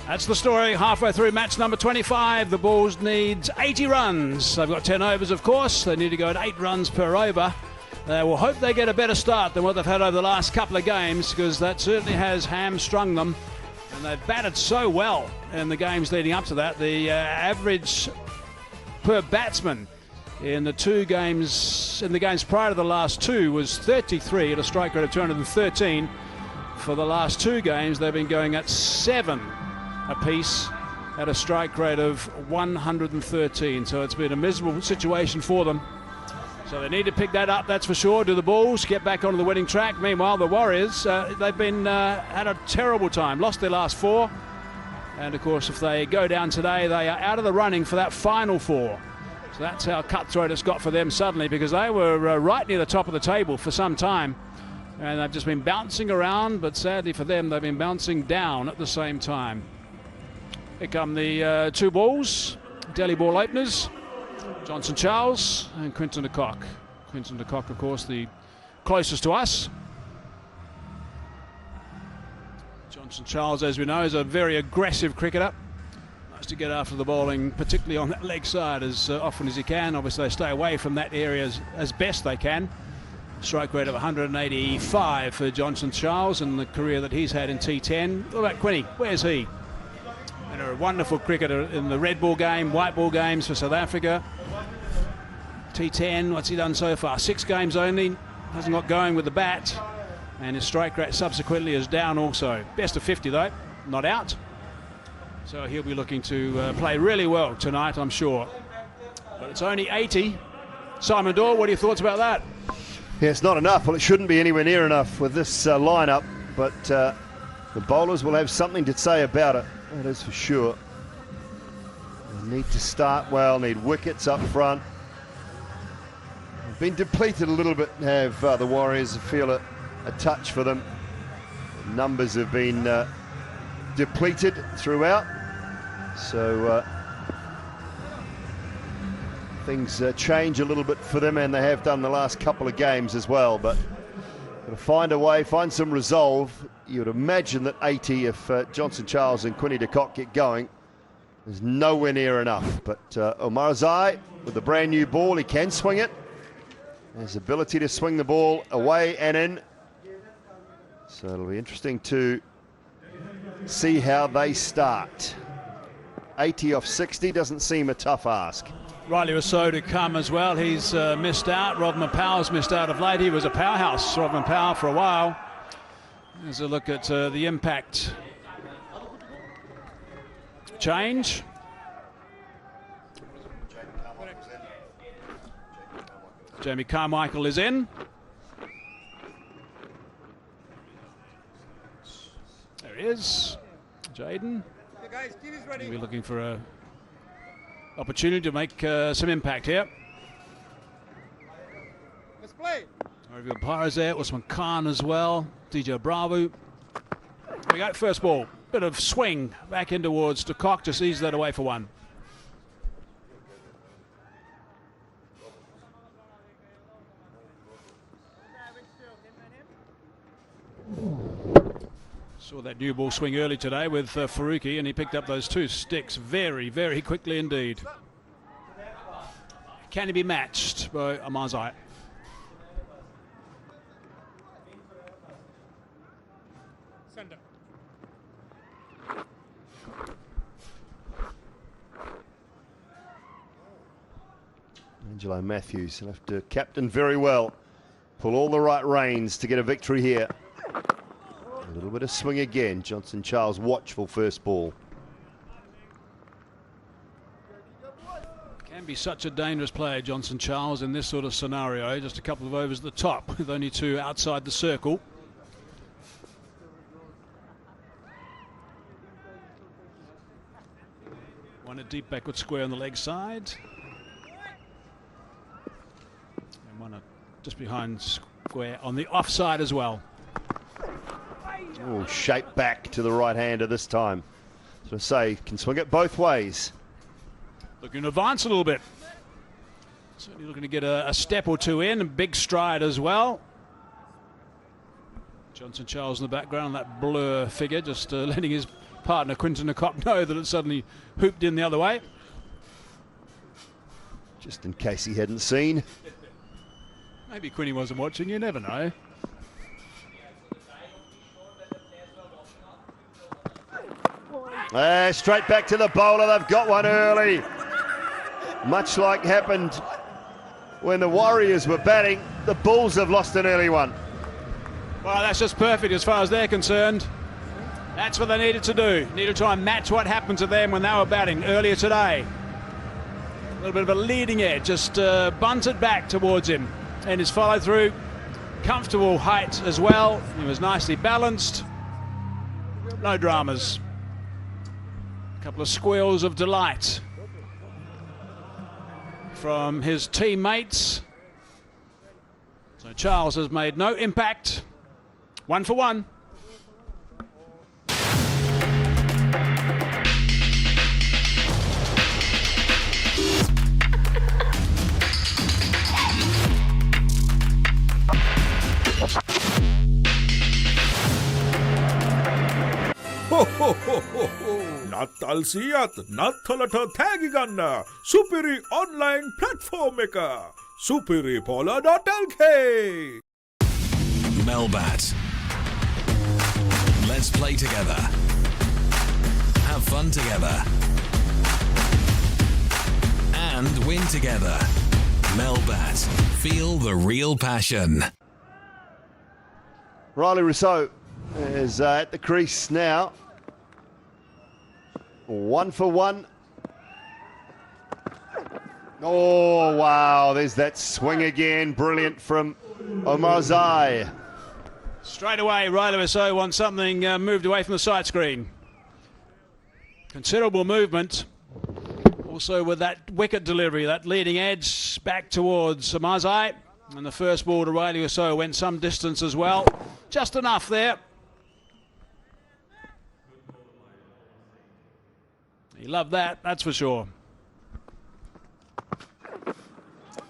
That's the story. Halfway through match number 25, the Bulls need 80 runs. They've got 10 overs, of course. They need to go at 8 runs per over. They will hope they get a better start than what they've had over the last couple of games, because that certainly has hamstrung them. And they've batted so well in the games leading up to that. The average superb batsman. In the games prior to the last two was 33 at a strike rate of 213. For the last two games, they've been going at 7 apiece at a strike rate of 113. So it's been a miserable situation for them. So they need to pick that up, that's for sure. Do the Bulls get back onto the winning track? Meanwhile, the Warriors, they've been had a terrible time. Lost their last 4. And of course, if they go down today, they are out of the running for that final 4. So that's how cutthroat it's got for them suddenly, because they were right near the top of the table for some time. And they've just been bouncing around, but sadly for them, they've been bouncing down at the same time. Here come the 2 balls, Delhi ball openers, Johnson Charles and Quinton de Kock. Quinton de Kock, of course, the closest to us. Johnson Charles, as we know, is a very aggressive cricketer. Likes to get after the bowling, particularly on that leg side, as often as he can. Obviously, they stay away from that area as best they can. Strike rate of 185 for Johnson Charles and the career that he's had in T10. What about Quinny? Where's he? And a wonderful cricketer in the red ball game, white ball games for South Africa. T10, what's he done so far? 6 games only. Hasn't got going with the bat. And his strike rate subsequently is down also. Best of 50 though, not out. So he'll be looking to play really well tonight, I'm sure. But it's only 80. Simon Dorr, what are your thoughts about that? Yeah, it's not enough. Well, it shouldn't be anywhere near enough with this lineup, but the bowlers will have something to say about it, that is for sure. They need to start well, need wickets up front. They've been depleted a little bit, have the Warriors. Feel a touch for them. The numbers have been depleted throughout, so things change a little bit for them, and they have done the last couple of games as well. But to find a way, find some resolve. You would imagine that 80, if Johnson Charles and Quinny de Kock get going, is nowhere near enough. But Omarzai with the brand new ball, he can swing it. His ability to swing the ball away and in. So it'll be interesting to see how they start. 80 off 60 doesn't seem a tough ask. Riley Rousseau to come as well. He's missed out. Rodman Powell's missed out of late. He was a powerhouse, Rodman Powell, for a while. Here's a look at the impact change. Jamie Carmichael is in. There he is. Jaden. We'll be looking for a opportunity to make some impact here. Let's play. We've got Pires there, Usman Khan as well, DJ Bravo. Here we go, first ball. Bit of swing back in towards de Kock, just ease that away for 1. Saw that new ball swing early today with Faruqi, and he picked up those 2 sticks very, very quickly indeed. Can he be matched by Omarzai? Angelo Matthews will have to captain very well. Pull all the right reins to get a victory here. A little bit of swing again. Johnson Charles watchful first ball. Can be such a dangerous player, Johnson Charles, in this sort of scenario. Just a couple of overs at the top with only 2 outside the circle. One a deep backward square on the leg side. And one just behind square on the offside as well. Oh, shape back to the right hander this time. So I say, can swing it both ways. Looking to advance a little bit. Certainly looking to get a step or 2 in, a big stride as well. Johnson Charles in the background, that blur figure, just letting his partner Quinton de Kock know that it suddenly hooped in the other way. Just in case he hadn't seen. Maybe Quinny wasn't watching, you never know. Straight back to the bowler. They've got one early. Much like happened when the Warriors were batting, the Bulls have lost an early one. Well, that's just perfect as far as they're concerned. That's what they needed to do. Needed to try and match what happened to them when they were batting earlier today. A little bit of a leading edge, just bunted back towards him. And his follow through, comfortable height as well. He was nicely balanced. No dramas. A couple of squeals of delight from his teammates. So Charles has made no impact. 1 for 1. නත්තල් සියත් නත්තලට තෑගි ගන්න සුපිරි online platform එක superipola.lk. Melbat. Let's play together. Have fun together. And win together. Melbat. Feel the real passion. Riley Rousseau is at the crease now. 1 for 1. Oh, wow, there's that swing again. Brilliant from Omar Zai. Straight away, Riley Rousseau wants something moved away from the side screen. Considerable movement. Also with that wicket delivery, that leading edge back towards Omar Zai. And the first ball to Riley Rousseau went some distance as well. Just enough there. He loved that, that's for sure.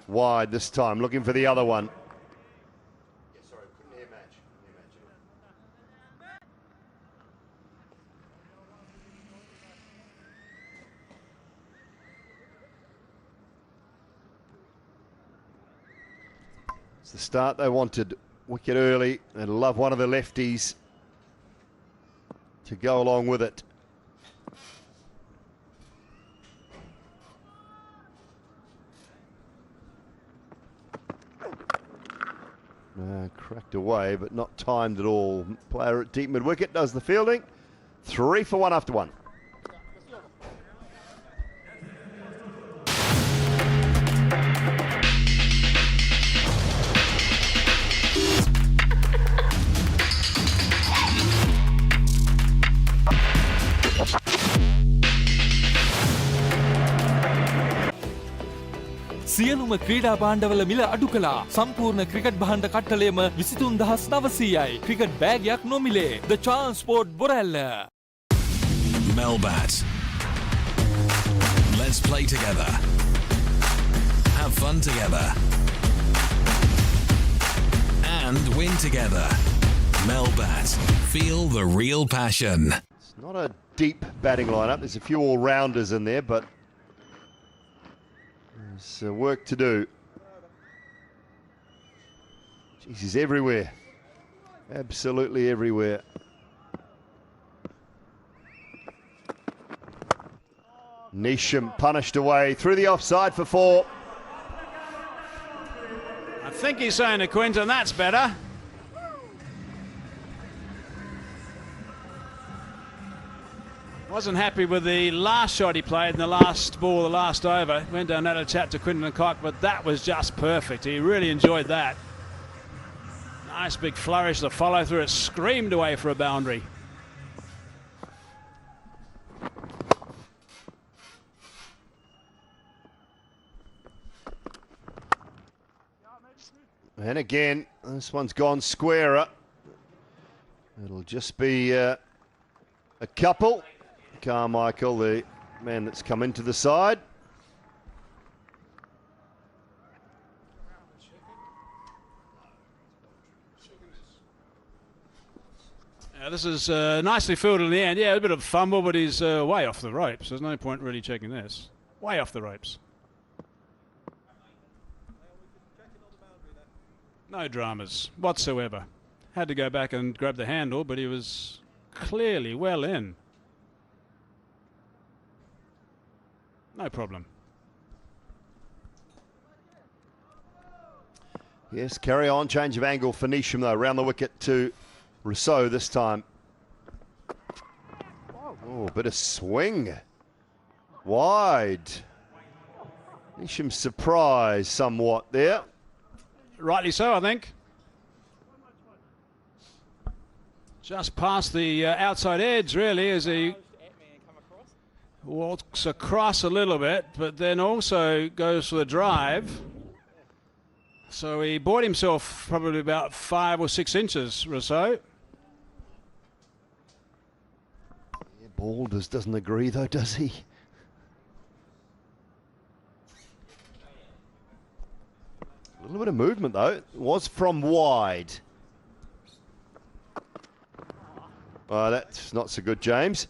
Wide this time, looking for the other one. It's the start they wanted. Wicket early. They'd love one of the lefties to go along with it. Cracked away, but not timed at all. Player at deep mid-wicket does the fielding. 3 for 1 after 1. සියලුම ක්‍රීඩා භාණ්ඩවල මිල අඩු කළා. සම්පූර්ණ cricket භාණ්ඩ කට්ටලයම 23900යි. Cricket බෑගයක් නොමිලේ. The Transport Borella. Melbat. Let's play together. Have fun together. And win together. Melbat. Feel the real passion. It's not a deep batting lineup. There's a few all-rounders in there, but there's work to do. Jeez, he's everywhere. Absolutely everywhere. Neesham punished away through the offside for 4. I think he's saying to Quinton, that's better. Wasn't happy with the last shot he played in the last ball, the last over. Went down, had a chat to Quinton Cock, but that was just perfect. He really enjoyed that. Nice big flourish, the follow through, it screamed away for a boundary. And again, this one's gone squarer. It'll just be a couple. Carmichael, the man that's come into the side. This is nicely fielded in the end. Yeah, a bit of fumble, but he's way off the ropes. There's no point really checking this. Way off the ropes. No dramas whatsoever. Had to go back and grab the handle, but he was clearly well in. No problem. Yes, carry on. Change of angle for Nisham, though. Round the wicket to Rousseau this time. Oh, bit of swing. Wide. Nisham surprised somewhat there. Rightly so, I think. Just past the outside edge, really, as he walks across a little bit, but then also goes for the drive. So he bought himself probably about 5 or 6 inches, Rousseau. Yeah, Balders doesn't agree, though, does he? A little bit of movement, though. It was from wide. Oh, that's not so good, James.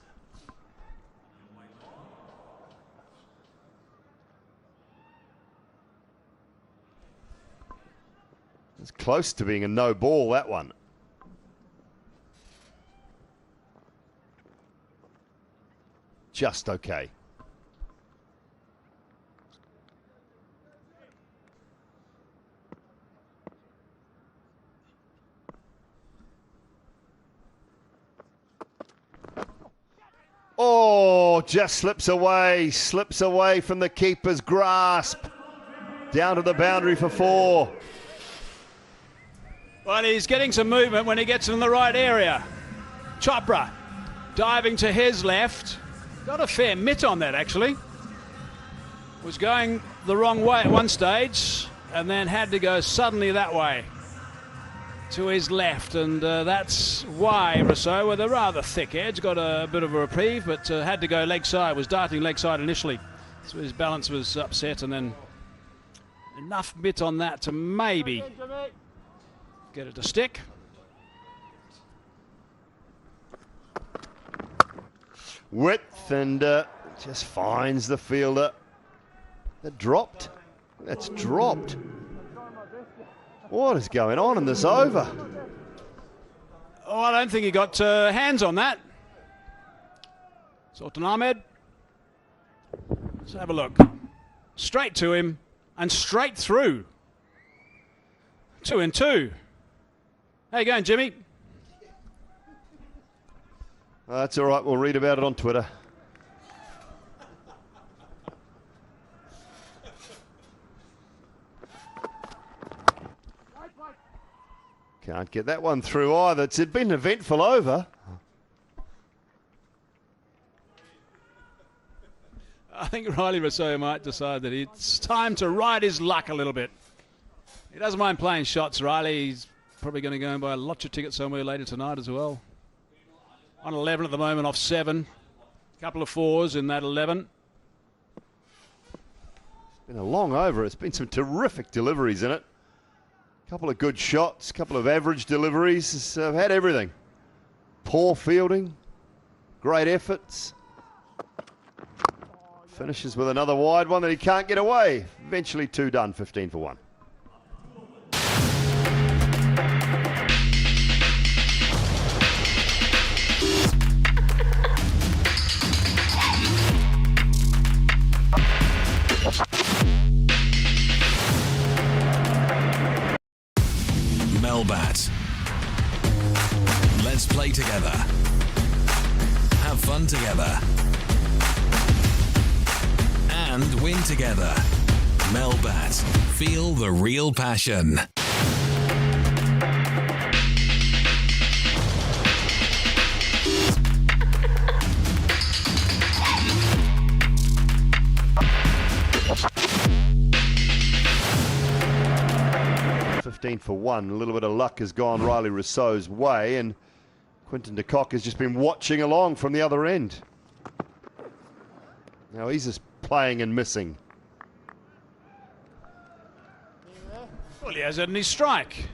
It's close to being a no ball, that one. Just okay. Oh, just slips away from the keeper's grasp. Down to the boundary for 4. Well, he's getting some movement when he gets in the right area. Chopra diving to his left. Got a fair mitt on that, actually. Was going the wrong way at one stage and then had to go suddenly that way to his left, and that's why Rousseau, with a rather thick edge, got a bit of a reprieve, but had to go leg side, was darting leg side initially, so his balance was upset, and then enough mitt on that to maybe get it to stick. Width, and just finds the fielder. That dropped. That's dropped. What is going on in this over? Oh, I don't think he got hands on that. Sultan Ahmed. Let's have a look. Straight to him and straight through. 2 and 2. How you going, Jimmy? That's all right. We'll read about it on Twitter. Can't get that one through either. It's been an eventful over. I think Riley Rousseau might decide that it's time to ride his luck a little bit. He doesn't mind playing shots, Riley. He's probably going to go and buy a lottery ticket somewhere later tonight as well. On 11 at the moment, off 7. A couple of 4s in that 11. It's been a long over. It's been some terrific deliveries in it. Couple of good shots, couple of average deliveries. I've had everything. Poor fielding, great efforts. Finishes with another wide one that he can't get away. Eventually 2 done, 15 for 1. Melbat. Let's play together. Have fun together. And win together. Melbat. Feel the real passion. For 1. A little bit of luck has gone Riley Rousseau's way, and Quinton de Kock has just been watching along from the other end. Now he's just playing and missing. Well, he has it in his strike.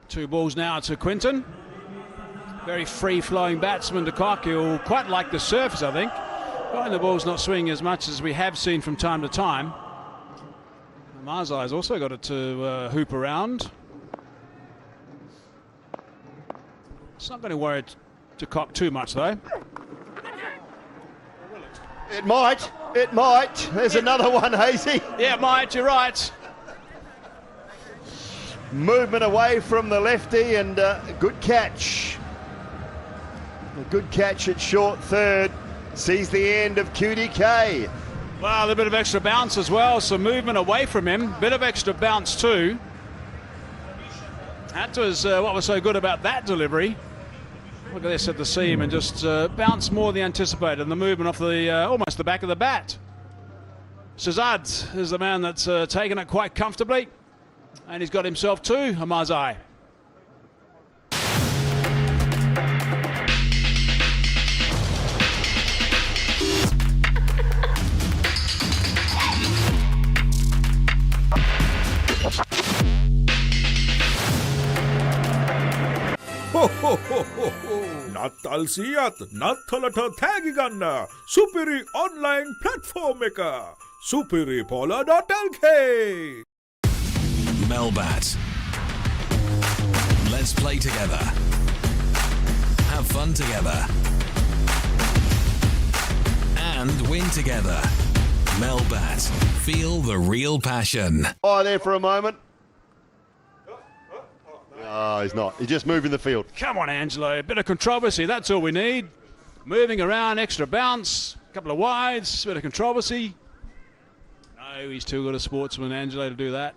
2 balls now to Quinton. Very free-flowing batsman, de Kock. He'll quite like the surface, I think. Well, the ball's not swinging as much as we have seen from time to time. Marzai's also got it to hoop around. It's not going to worry de Kock too much, though. It might. There's another one, Hazy. Yeah, it might, you're right. movement away from the lefty, and a good catch. A good catch at short third. Sees the end of QDK. Well, a bit of extra bounce as well. Some movement away from him. Bit of extra bounce too. That was what was so good about that delivery. Look at this at the seam and just bounce more than anticipated. And the movement off the almost the back of the bat. Shazad is the man that's taken it quite comfortably. And he's got himself two, a Mazai. නත්තල් සියත් නත්තලට තෑගි ගන්න සුපිරි online platform එක superipola.lk. Melbat. Let's play together. Have fun together. And win together. Melbat. Feel the real passion. Oh, there for a moment. Oh, he's not. He's just moving the field. Come on, Angelo. A bit of controversy. That's all we need. Moving around, extra bounce, a couple of wides, a bit of controversy. No, he's too good a sportsman, Angelo, to do that.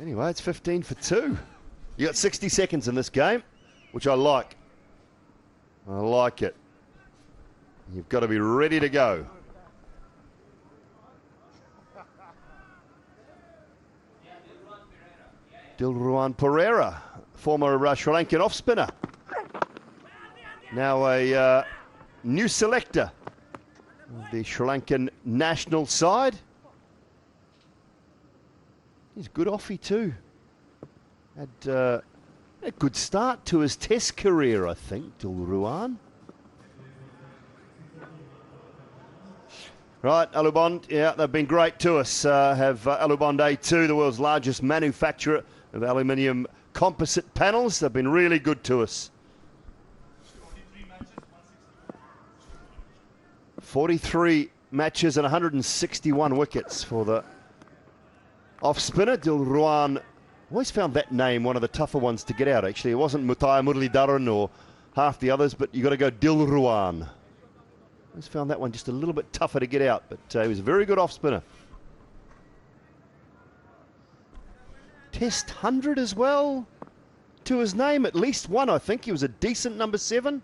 Anyway, it's 15 for 2. You got 60 seconds in this game, which I like. I like it. You've got to be ready to go. Dilruwan Pereira, former Sri Lankan off-spinner. Now a new selector of the Sri Lankan national side. He's a good offie too. Had a good start to his test career, I think, Dilruwan. Right, Alubond, yeah, they've been great to us. Have Alubond A2, the world's largest manufacturer of aluminium composite panels. They've been really good to us. 43 matches and 161 wickets for the off-spinner, Dilruwan. Always found that name one of the tougher ones to get out, actually. It wasn't Mutai Muralidharan or half the others, but you got to go Dilruwan. Always found that one just a little bit tougher to get out, but he was a very good off-spinner. Test 100 as well to his name, at least one, I think. He was a decent number 7.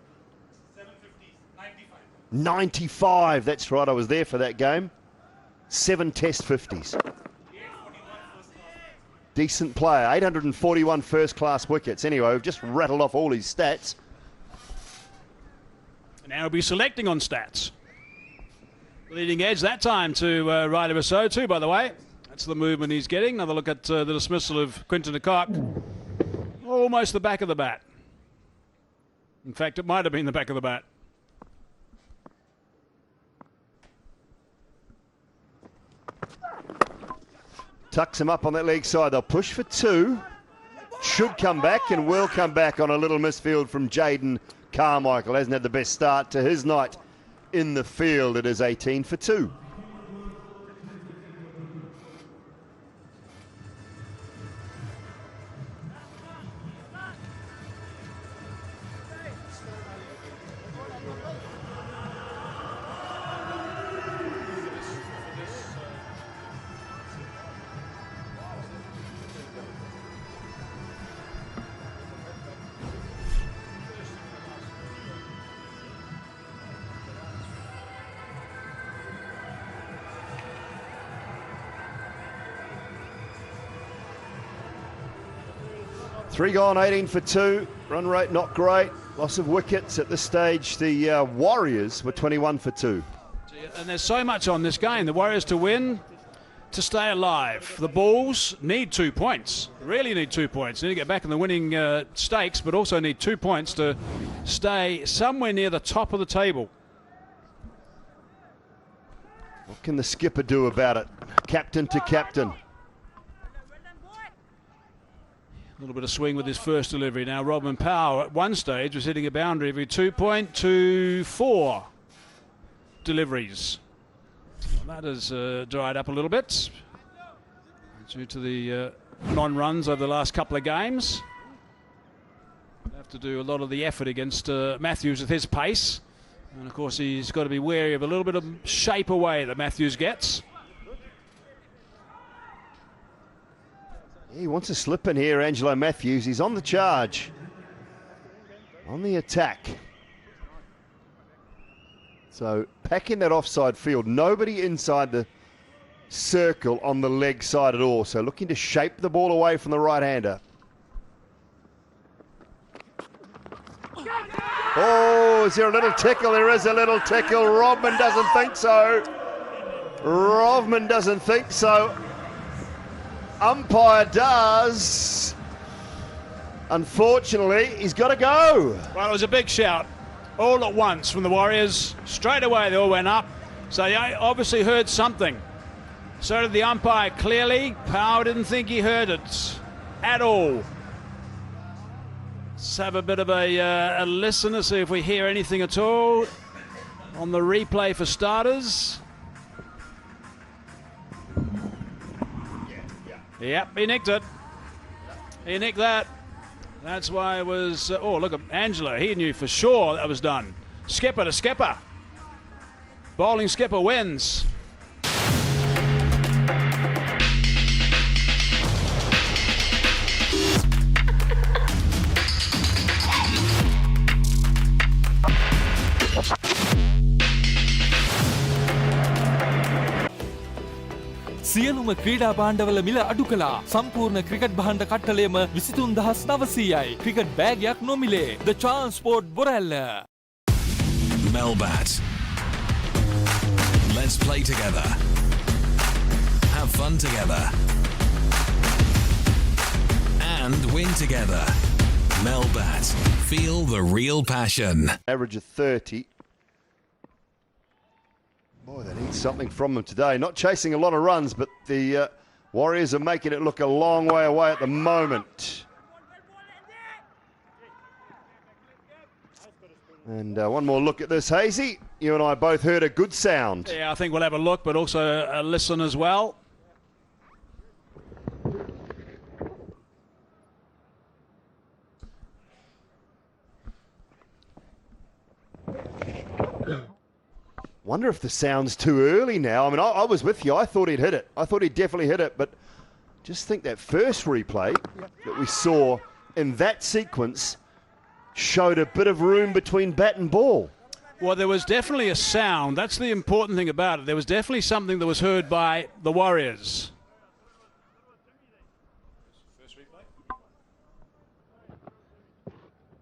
95, that's right, I was there for that game. 7 test 50s. Decent player, 841 first-class wickets. Anyway, we've just rattled off all his stats. Now he'll be selecting on stats. Leading edge that time to Riley Rousseau too, by the way. That's the movement he's getting. Another look at the dismissal of Quinton de Kock. Almost the back of the bat. In fact, it might have been the back of the bat. Tucks him up on that leg side. They'll push for 2. Should come back and will come back on a little misfield from Jaden Carmichael. Hasn't had the best start to his night in the field. It is 18 for 2. Three gone, 18 for 2. Run rate not great. Loss of wickets at this stage. The Warriors were 21 for 2. And there's so much on this game. The Warriors to win, to stay alive. The Bulls need 2 points. Really need 2 points. Need to get back in the winning stakes, but also need 2 points to stay somewhere near the top of the table. What can the skipper do about it? Captain to captain. A little bit of swing with his first delivery. Now Robin Powell at one stage was hitting a boundary every 2.24 deliveries. Well, that has dried up a little bit. due to the non-runs over the last couple of games. Have to do a lot of the effort against Matthews with his pace. And of course he's got to be wary of a little bit of shape away that Matthews gets. He wants to slip in here, Angelo Matthews. He's on the charge, on the attack. So packing that offside field, nobody inside the circle on the leg side at all. So looking to shape the ball away from the right-hander. Oh, is there a little tickle? There is a little tickle. Rodman doesn't think so. Rodman doesn't think so. Umpire does. Unfortunately, he's got to go. Well, it was a big shout all at once from the Warriors. Straight away, they all went up. So they obviously heard something. So did the umpire clearly. Power didn't think he heard it at all. Let's have a bit of a listen to see if we hear anything at all on the replay for starters. Yep, he nicked it. He nicked that. That's why it was... oh, look at Angelo. He knew for sure that was done. Skipper to skipper. Bowling skipper wins. සියලුම ක්‍රීඩා භාණ්ඩවල මිල අඩු කළා. සම්පූර්ණ cricket භාණ්ඩ කට්ටලයම 23900යි. Cricket බෑගයක් නොමිලේ. The Transport Borella. Melbat. Let's play together. Have fun together. And win together. Melbat. Feel the real passion. Average of 30. Boy, they need something from them today. Not chasing a lot of runs, but the Warriors are making it look a long way away at the moment. And one more look at this, Hazy. You and I both heard a good sound. Yeah, I think we'll have a look, but also a listen as well. Wonder if the sound's too early now. I mean, I was with you. I thought he'd hit it. I thought he'd definitely hit it, but just think that first replay that we saw in that sequence showed a bit of room between bat and ball. Well, there was definitely a sound. That's the important thing about it. There was definitely something that was heard by the Warriors.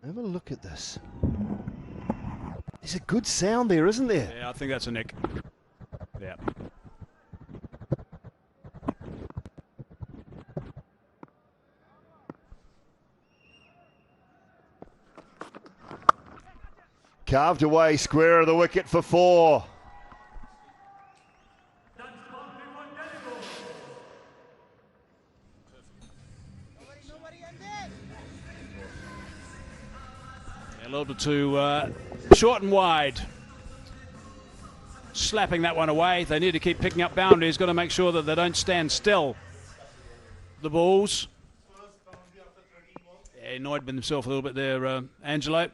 Have a look at this. There's a good sound there, isn't there? Yeah, I think that's a nick. Yeah. Carved away, square of the wicket for 4. A little bit too short and wide. Slapping that one away. They need to keep picking up boundaries. Got to make sure that they don't stand still. The balls. Yeah, annoyed with himself a little bit there, Angelo.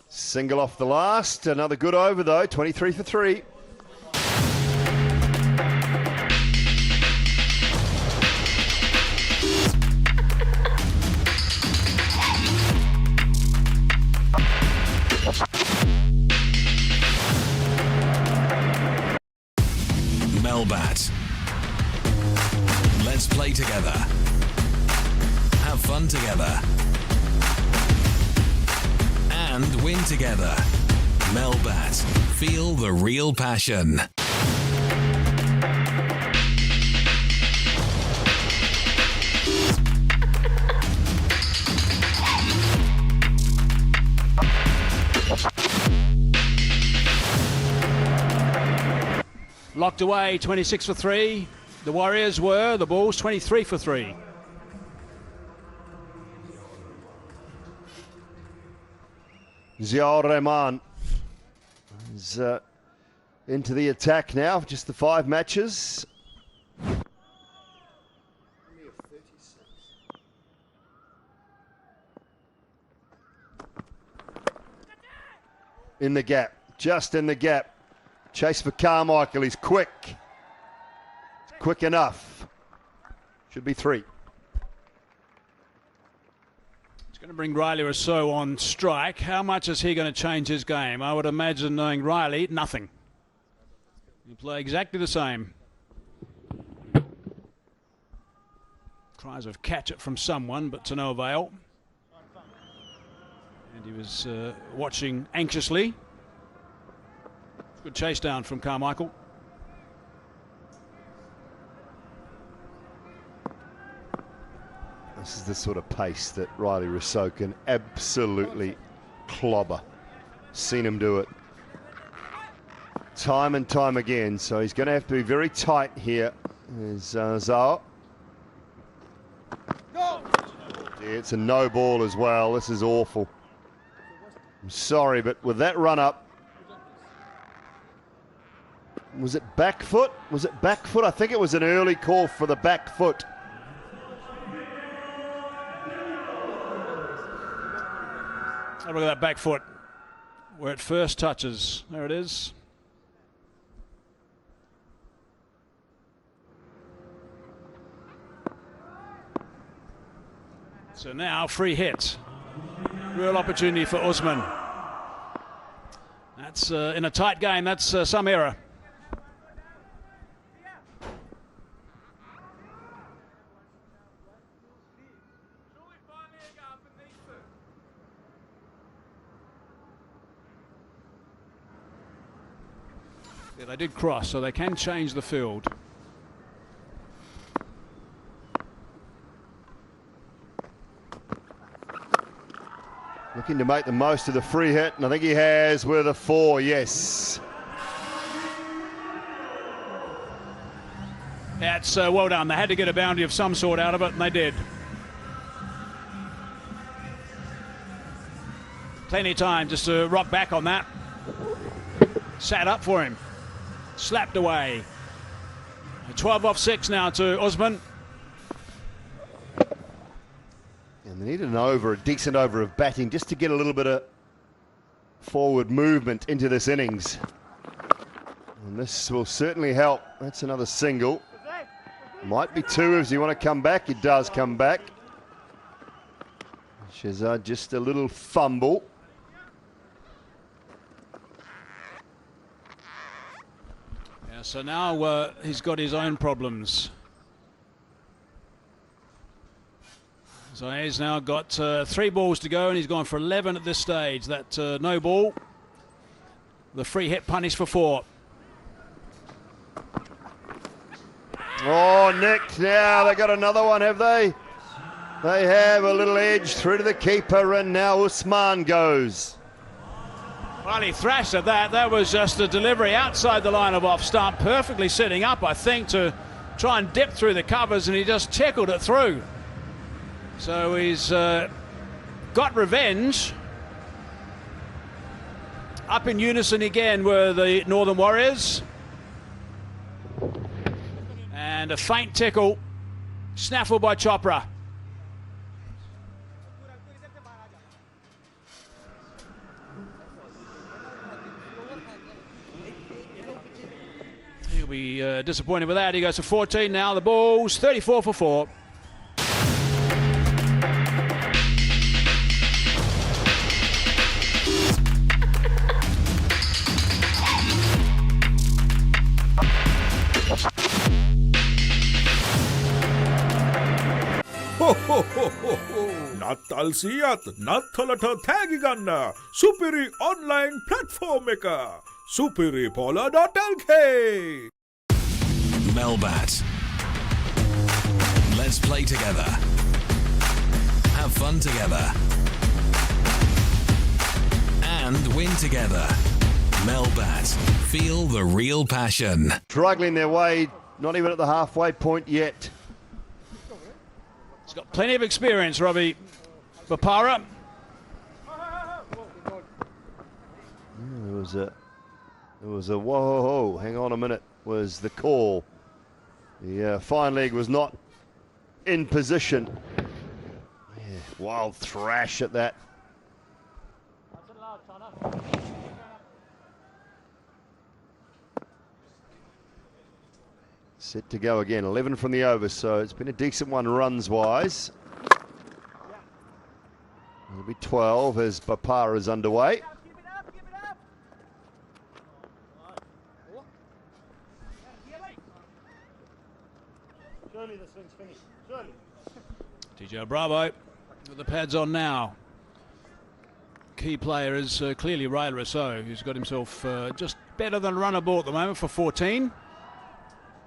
Single off the last. Another good over though. 23 for 3. Melbat. Let's play together. Have fun together. And win together. Melbat. Feel the real passion. Locked away, 26 for 3. The Warriors were, the Bulls 23 for 3. Ziaur Rahman. is into the attack now, just the 5 matches. In the gap, just in the gap. Chase for Carmichael, he's quick. It's quick enough. Should be 3. It's going to bring Riley Rousseau on strike. How much is he going to change his game? I would imagine, knowing Riley, nothing. He'll play exactly the same. Cries of catch it from someone, but to no avail. And he was watching anxiously. Good chase down from Carmichael. This is the sort of pace that Riley Rousseau can absolutely clobber. Seen him do it time and time again, so he's going to have to be very tight here. There's Zao. Yeah, it's a no ball as well. This is awful. I'm sorry, but with that run up, was it back foot? Was it back foot? I think it was an early call for the back foot. Have a look at that back foot where it first touches. There it is. So now free hit. Real opportunity for Usman. That's in a tight game, that's some error. Yeah, they did cross, so they can change the field. Looking to make the most of the free hit, and I think he has with a 4, yes. That's well done. They had to get a boundary of some sort out of it, and they did. Plenty of time just to rock back on that. Sat up for him. Slapped away. 12 off 6 now to Usman. And they needed a decent over of batting just to get a little bit of forward movement into this innings. And this will certainly help. That's another single. Might be 2 if you want to come back. It does come back. Shazad just a little fumble. Yeah, so now he's got his own problems. So he's now got 3 balls to go, and he's gone for 11 at this stage. That no ball. The free hit punished for 4. Oh, nicked now. They got another one, have they? They have a little edge through to the keeper, and now Usman goes. Well, he thrashed at that. That was just a delivery outside the line of off stump, perfectly sitting up, I think, to try and dip through the covers, and he just tackled it through. So he's got revenge. Up in unison again were the Northern Warriors. And a faint tickle, snaffle by Chopra. He'll be disappointed with that. He goes for 14 now. The ball's 34 for 4. නත්තල් සියත් නත්තලට තෑගි ගන්න සුපිරි online platform එක superipola.lk. Melbat. Let's play together. Have fun together. And win together. Melbat. Feel the real passion. Struggling their way, not even at the halfway point yet. He's got plenty of experience, Robbie Bapara. There was a It was a whoa, hang on a minute, was the call. The fine leg was not in position. Yeah, wild thrash at that. Set to go again, 11 from the over, so it's been a decent one runs-wise. It'll be 12 as Bapara is underway. TJ Bravo with the pads on now. Key player is clearly Ray Rousseau, who's got himself just better than runner ball at the moment for 14.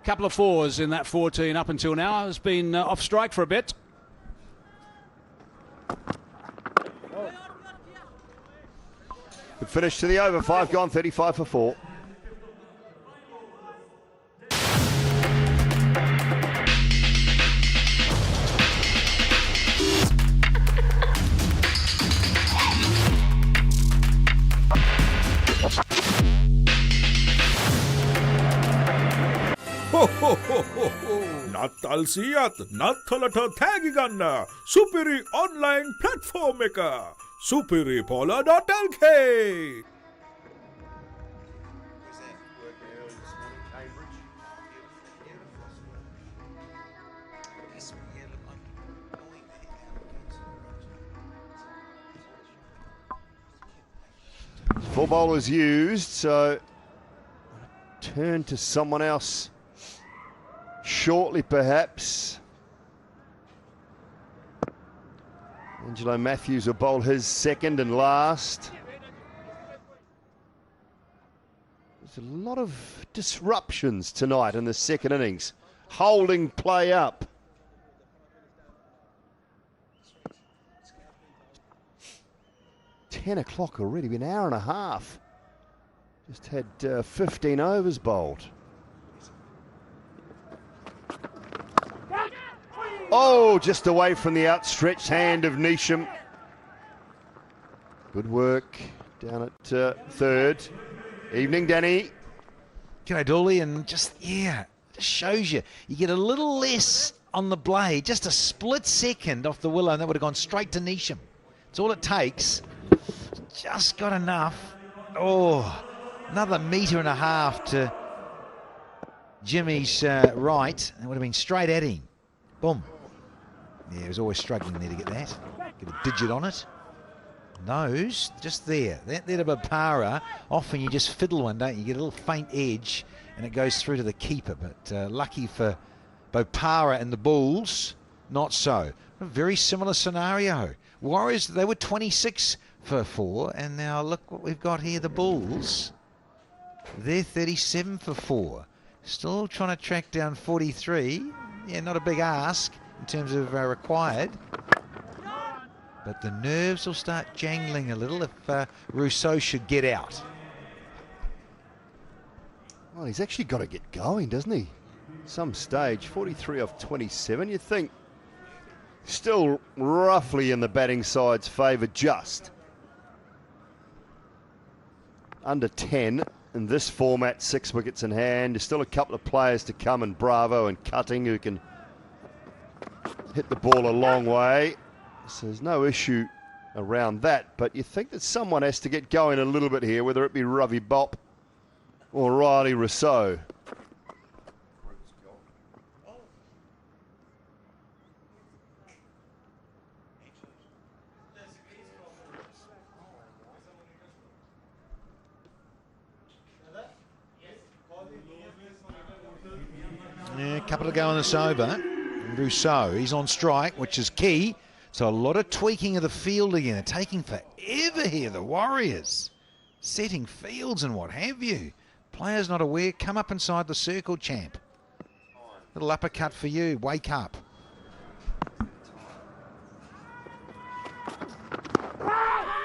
Couple of fours in that 14 up until now. Has been off strike for a bit. Good finish to the over, 5 gone, 35 for 4. නත්තල් සියත් නත්තලට තෑගි ගන්න සුපිරි online platform එක superipola.lk. Full ball was used, so turn to someone else shortly perhaps. Angelo Matthews will bowl his second and last. There's a lot of disruptions tonight in the second innings, holding play up. $10 o'clock already, been an hour and a half. Just had 15 overs bowled. Oh, just away from the outstretched hand of Neesham. Good work down at third. Evening, Danny. G'day, Dooley, and just shows you. You get a little less on the blade, just a split second off the willow, and that would have gone straight to Neesham. It's all it takes. Just got enough. Oh, another metre and a half to Jimmy's right. It would have been straight at him. Boom. Yeah, he was always struggling there to get that. Get a digit on it. Nose, just there. That there to Bapara. Often you just fiddle one, don't you? You get a little faint edge and it goes through to the keeper. But lucky for Bapara and the Bulls, not so. A very similar scenario. Warriors, they were 26 for 4. And now look what we've got here, the Bulls. They're 37 for 4. Still trying to track down 43. Yeah, not a big ask in terms of required. But the nerves will start jangling a little if Rousseau should get out. Well, he's actually got to get going, doesn't he? Some stage, 43 off 27. You think still roughly in the batting side's favour, just. Under 10 in this format, 6 wickets in hand. There's still a couple of players to come, and Bravo and Cutting, who can hit the ball a long way. So there's no issue around that, but you think that someone has to get going a little bit here, whether it be Ravi Bop or Riley Rousseau. Yeah, a couple to go on this over. Rousseau, he's on strike, which is key. So a lot of tweaking of the field again. Taking forever here, the Warriors. Setting fields and what have you. Players not aware, come up inside the circle, champ. Little uppercut for you, wake up.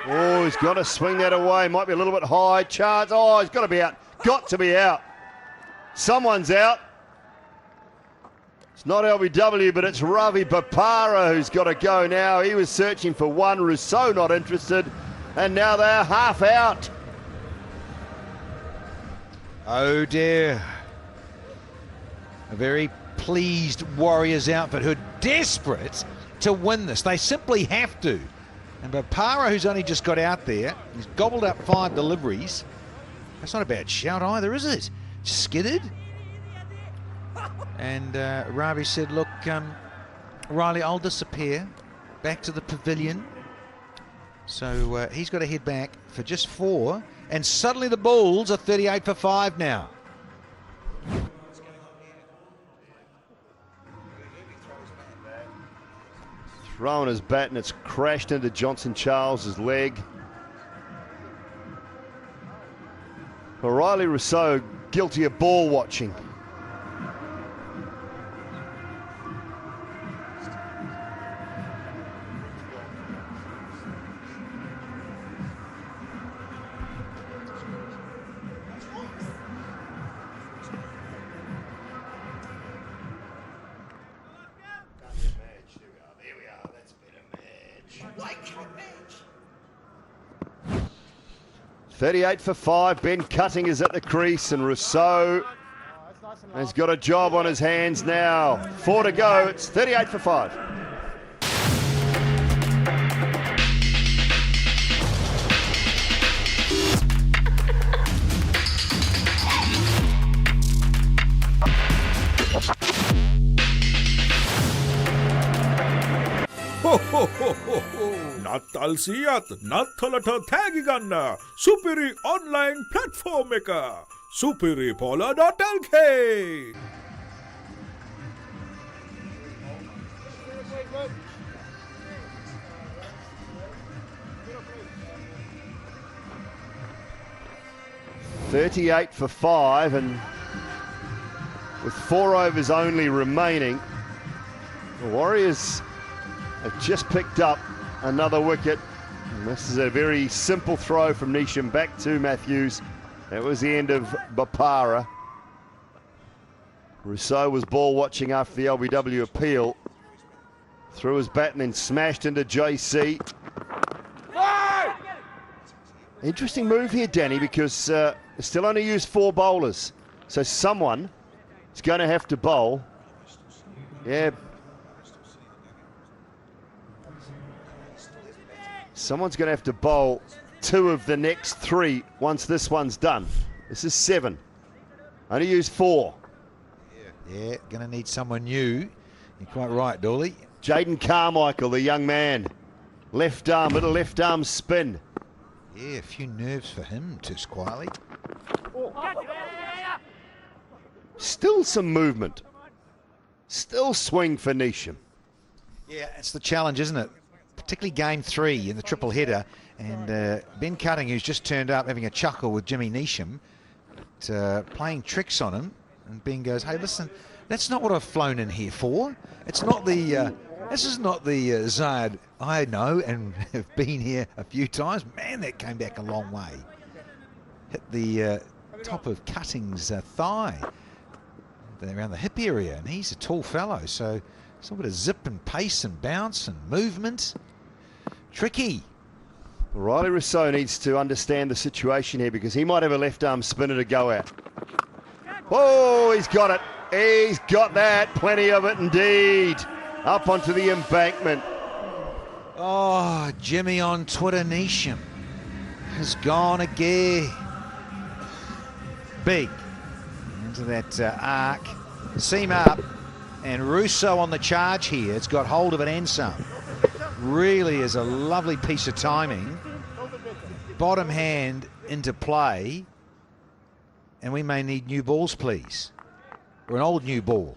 Oh, he's got to swing that away. Might be a little bit high. Chance. Oh, he's got to be out. Got to be out. Someone's out. It's not LBW, but it's Ravi Bapara who's got to go now. He was searching for one. Rousseau not interested. And now they're half out. Oh dear. A very pleased Warriors outfit who are desperate to win this. They simply have to. And Bopara, who's only just got out there, he's gobbled up 5 deliveries. That's not a bad shout either, is it? Just skidded. And Ravi said, look, Riley, I'll disappear back to the pavilion. So he's got to head back for just 4. And suddenly the Bulls are 38 for 5 now. Throwing his bat and it's crashed into Johnson Charles's leg. Riley Rousseau guilty of ball watching. Like 38 for 5. Ben Cutting is at the crease and Rousseau has got a job on his hands now. 4 to go. It's 38 for 5. නත්තල් සියත් නත්තලට තෑගි ගන්න සුපිරි online platform එක superipola.lk. $38 for 5, and with 4 overs only remaining, the Warriors have just picked up another wicket. And this is a very simple throw from Neesham back to Matthews. That was the end of Bopara. Rousseau was ball watching after the LBW appeal. Threw his bat and then smashed into JC. Interesting move here, Danny, because they still only used 4 bowlers. So someone is going to have to bowl. Yeah. Someone's going to have to bowl 2 of the next 3 once this one's done. This is 7. Only used 4. Yeah, going to need someone new. You're quite right, Dooley. Jaden Carmichael, the young man. Left arm, little left arm spin. Yeah, a few nerves for him, just quietly. Still some movement. Still swing for Neesham. Yeah, it's the challenge, isn't it? Particularly game 3 in the triple header. And Ben Cutting, who's just turned up having a chuckle with Jimmy Neesham, playing tricks on him. And Ben goes, hey, listen, that's not what I've flown in here for. It's not the, this is not the Zayed I know and have been here a few times. Man, that came back a long way. Hit the top of Cutting's thigh around the hip area. And he's a tall fellow, so it's a bit of zip and pace and bounce and movement. Tricky. Riley Rousseau needs to understand the situation here because he might have a left arm spinner to go at. Oh, he's got it. He's got that. Plenty of it indeed. Up onto the embankment. Oh, Jimmy on Twitter, Neesham has gone again. Big. Into that arc. Seam up. And Rousseau on the charge here. It's got hold of it and some. Really is a lovely piece of timing. Bottom hand into play. And we may need new balls, please. Or an old new ball.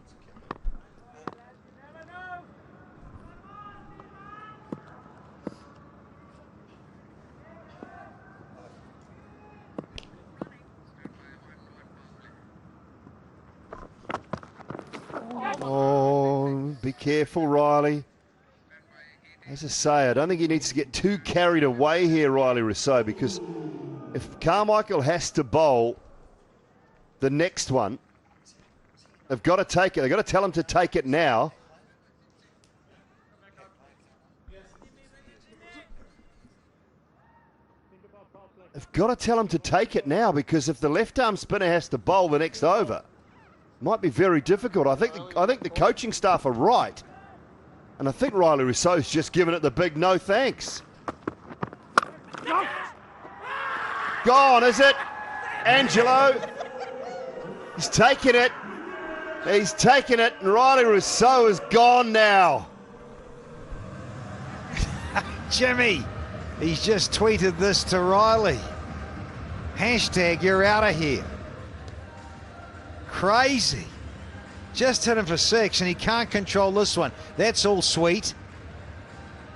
Oh, be careful, Riley. As I say, I don't think he needs to get too carried away here, Riley Rousseau, because if Carmichael has to bowl the next one, they've got to take it. They've got to tell him to take it now. They've got to tell him to take it now, because if the left-arm spinner has to bowl the next over, it might be very difficult. I think the coaching staff are right. And I think Riley Rousseau's just given it the big no thanks. Gone, is it? Angelo. He's taken it. He's taken it, and Riley Rousseau is gone now. Jimmy, he's just tweeted this to Riley. Hashtag, you're out of here. Crazy. Just hit him for 6, and he can't control this one. That's all sweet.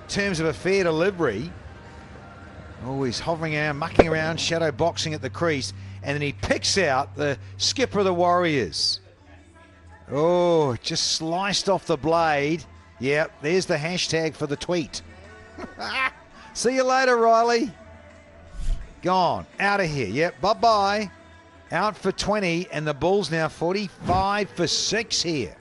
In terms of a fair delivery. Oh, he's hovering around, mucking around, shadow boxing at the crease, and then he picks out the skipper of the Warriors. Oh, just sliced off the blade. Yep, there's the hashtag for the tweet. See you later, Riley. Gone, out of here. Yep, bye-bye. Out for 20, and the Bulls now 45 for 6 here.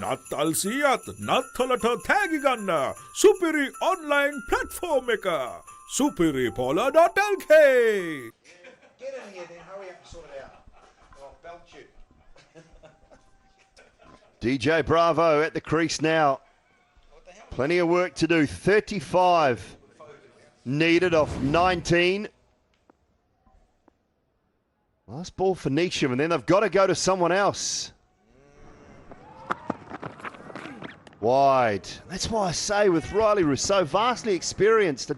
නත්තල් සියත් නත්තලට තෑගි ගන්න සුපිරි online platform එක superipola.lk. Get in here then, hurry up and sort it out. I'll belt you. DJ Bravo at the crease now. Plenty of work to do. 35 needed off 19. Last ball for Neesham, and then they've got to go to someone else. Wide. That's why I say with Riley Rousseau, vastly experienced,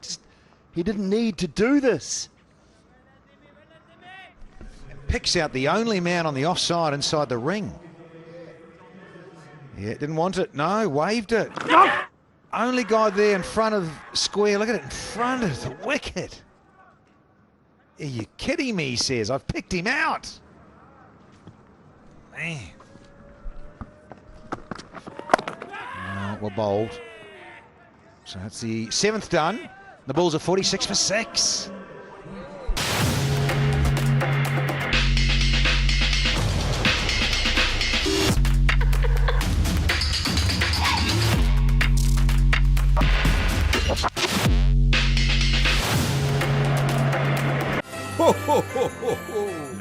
he didn't need to do this. Picks out the only man on the offside inside the ring. Yeah, didn't want it. No, waved it. No! Only guy there in front of square. Look at it, in front of the wicket. Are you kidding me, he says. I've picked him out. Man. Oh, we're bowled. So that's the 7th done. The Bulls are 46 for 6.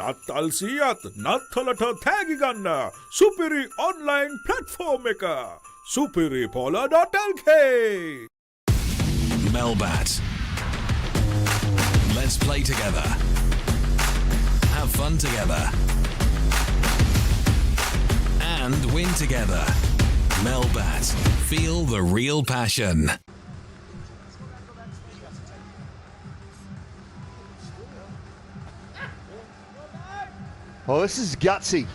නත්තල් සියත් නත්තලට තෑගි ගන්න සුපිරි online platform එක superipola.lk. Melbat. Let's play together. Have fun together. And win together. Melbat. Feel the real passion. Oh, this is gutsy.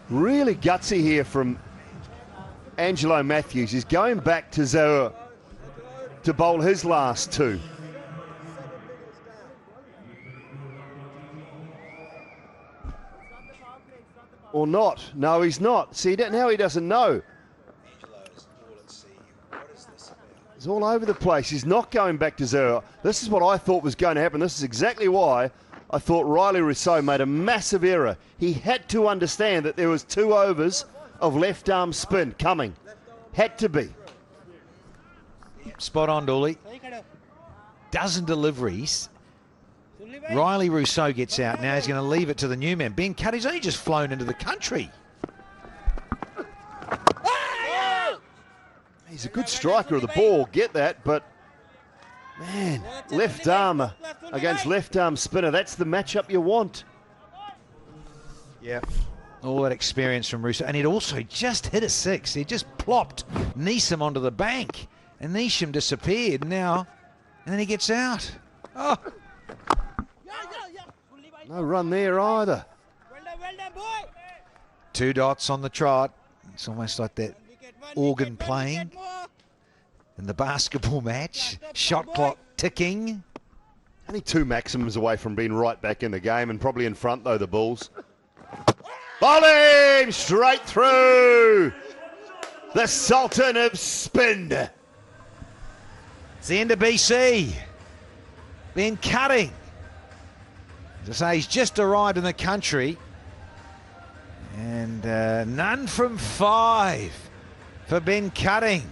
Really gutsy here from Angelo Matthews. He's going back to Zaire to bowl his last 2. Or not. No, he's not. See, now he doesn't know. He's all over the place. He's not going back to Zaire. This is what I thought was going to happen. This is exactly why I thought Riley Rousseau made a massive error. He had to understand that there was 2 overs of left arm spin coming. Had to be. Spot on, Dooley. Dozen deliveries. Riley Rousseau gets out. Now he's going to leave it to the new man. Ben Cuddy's only just flown into the country. He's a good striker of the ball, get that, but man, left arm against left arm spinner, that's the matchup you want. Yeah, all that experience from Rousseau, and he'd also just hit a 6. He just plopped Neesham onto the bank, and Neesham disappeared now, and then he gets out. Oh. No run there either. 2 dots on the trot. It's almost like that organ playing in the basketball match. Shot clock ticking. Only 2 maximums away from being right back in the game, and probably in front though, the Bulls. Bowling straight through. the Sultan of Spin. It's the end of BC. Ben Cutting. As I say, he's just arrived in the country. And none from 5 for Ben Cutting.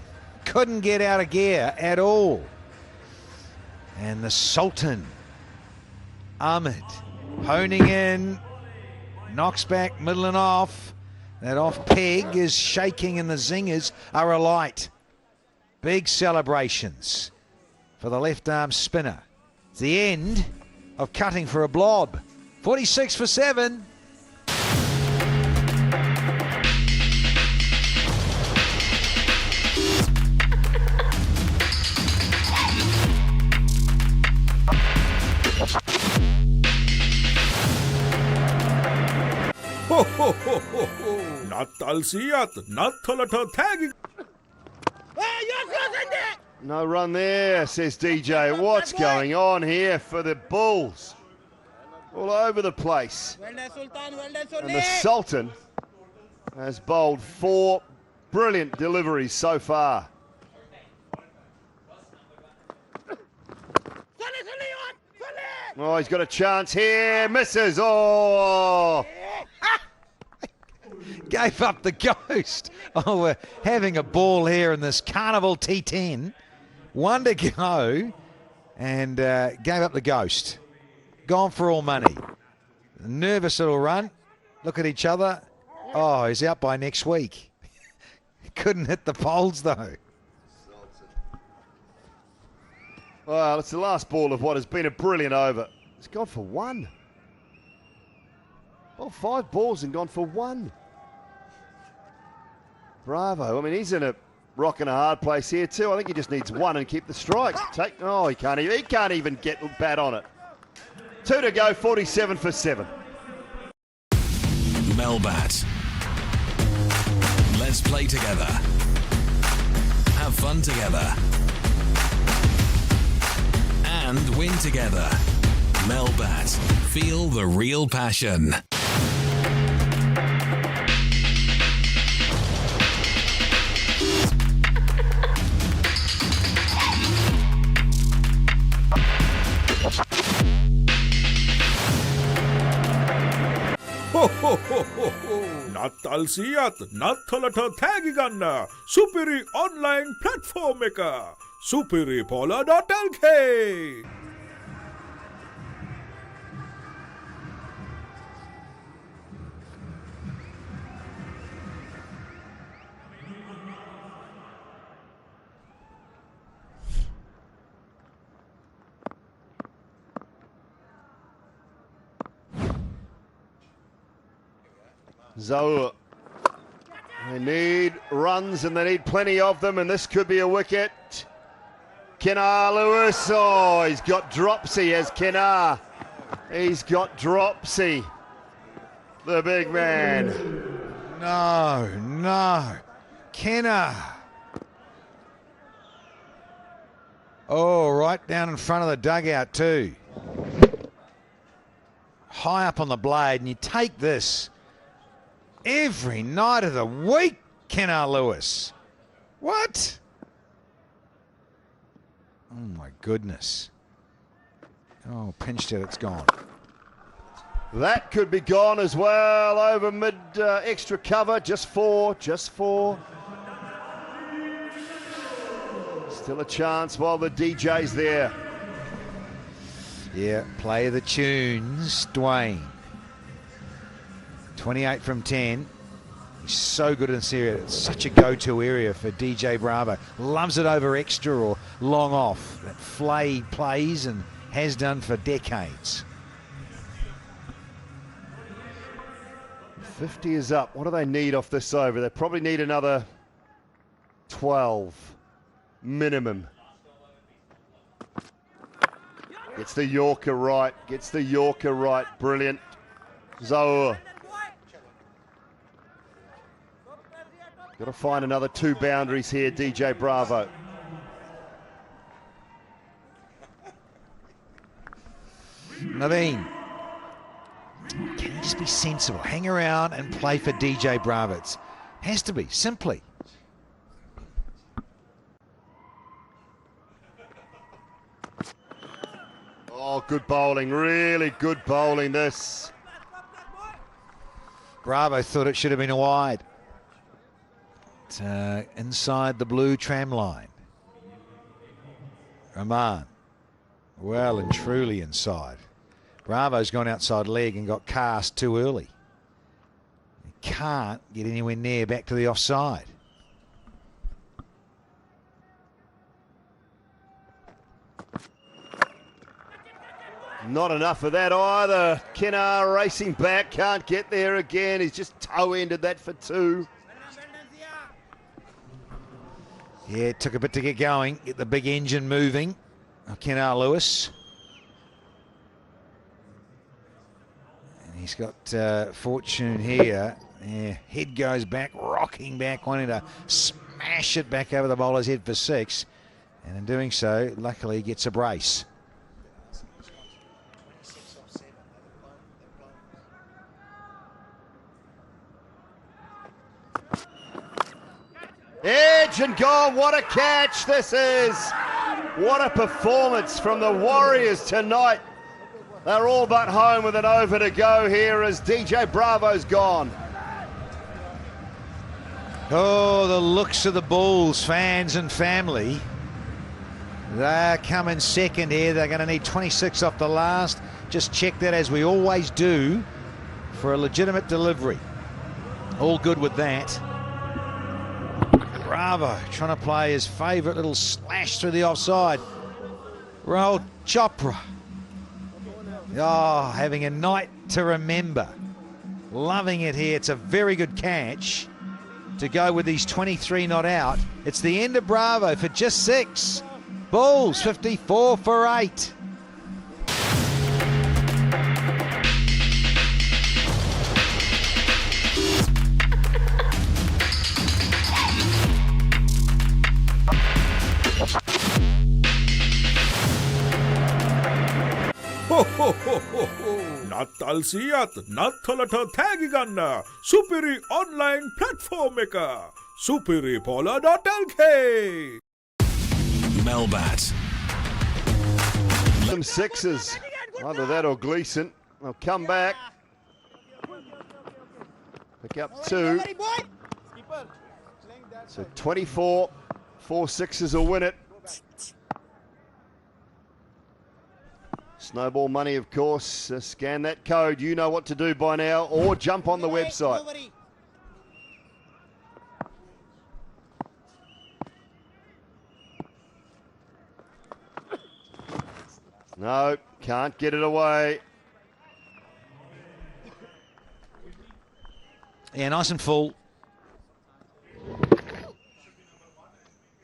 Couldn't get out of gear at all. And the Sultan, Ahmed, honing in, knocks back, middle and off. That off peg is shaking and the zingers are alight. Big celebrations for the left arm spinner. It's the end of Cutting for a blob. 46 for 7. නත්තල් සියත් නත්තලට තෑගි. No run there, says DJ. What's going on here for the Bulls? All over the place. And the Sultan has bowled 4 brilliant deliveries so far. Oh, he's got a chance here. Misses. Oh! Gave up the ghost. Oh, we're having a ball here in this Carnival T10. 1 to go. And gave up the ghost. Gone for all money. Nervous little run. Look at each other. Oh, he's out by next week. Couldn't hit the poles, though. Well, it's the last ball of what has been a brilliant over. It's gone for 1. Well, 5 balls and gone for 1. Bravo. I mean, he's in a rock and a hard place here too. I think he just needs 1 and keep the strikes. Oh, he can't even get bat on it. 2 to go, 47 for 7. Melbat. Let's play together. Have fun together. And win together. Melbat. Feel the real passion. නත්තල් සියත් නත්තලට තෑගි ගන්න සුපිරි online platform එක superipola.lk. Zaur. They need runs and they need plenty of them, and this could be a wicket. Kennar Lewis, oh, he's got dropsy as Kennar. He's got dropsy, the big man. No. Kennar. Oh, right down in front of the dugout too. High up on the blade, and you take this every night of the week, Kennar Lewis. What? Oh my goodness. Oh, pinched it, it's gone. That could be gone as well over mid extra cover. Just four. Still a chance while the DJ's there. Yeah, play the tunes, Dwayne. 28 from 10. He's so good in this area. It's such a go-to area for DJ Bravo. Loves it over extra or long off. That flay plays and has done for decades. 50 is up. What do they need off this over? They probably need another 12 minimum. Gets the Yorker right. Brilliant. Zaur. Got to find another 2 boundaries here, DJ Bravo. Naveen. Can you just be sensible? Hang around and play for DJ Bravo. It has to be, simply. Oh, good bowling, really good bowling this. Bravo thought it should have been a wide. Inside the blue tram line. Rahman, well and truly inside. Bravo's gone outside leg and got cast too early. He can't get anywhere near back to the offside. Not enough of that either. Kinnar racing back, can't get there again. He's just toe-ended that for two. Yeah, it took a bit to get going, get the big engine moving. Kinnar Lewis. And he's got fortune here. Yeah, head goes back, rocking back, wanting to smash it back over the bowler's head for six. And in doing so, luckily he gets a brace. Edge and gone, what a catch this is. What a performance from the Warriors tonight. They're all but home with an over to go here as DJ Bravo's gone. Oh, the looks of the Bulls, fans and family. They're coming second here. They're going to need 26 off the last. Just check that as we always do for a legitimate delivery. All good with that. Bravo trying to play his favourite little slash through the offside. Rahul Chopra. Oh, having a night to remember. Loving it here. It's a very good catch to go with these 23 not out. It's the end of Bravo for just 6. Bulls 54 for 8. නත්තල් සියත් නත්තලට තෑගි ගන්න සුපිරි online platform එක superipola.lk. Melbat. Some sixes. Either that or Gleeson. They'll come back. Pick up 2. So 24. 4 sixes will win it. Snowball money, of course. Scan that code. You know what to do by now, or jump on the website. No, can't get it away. Yeah, nice and full.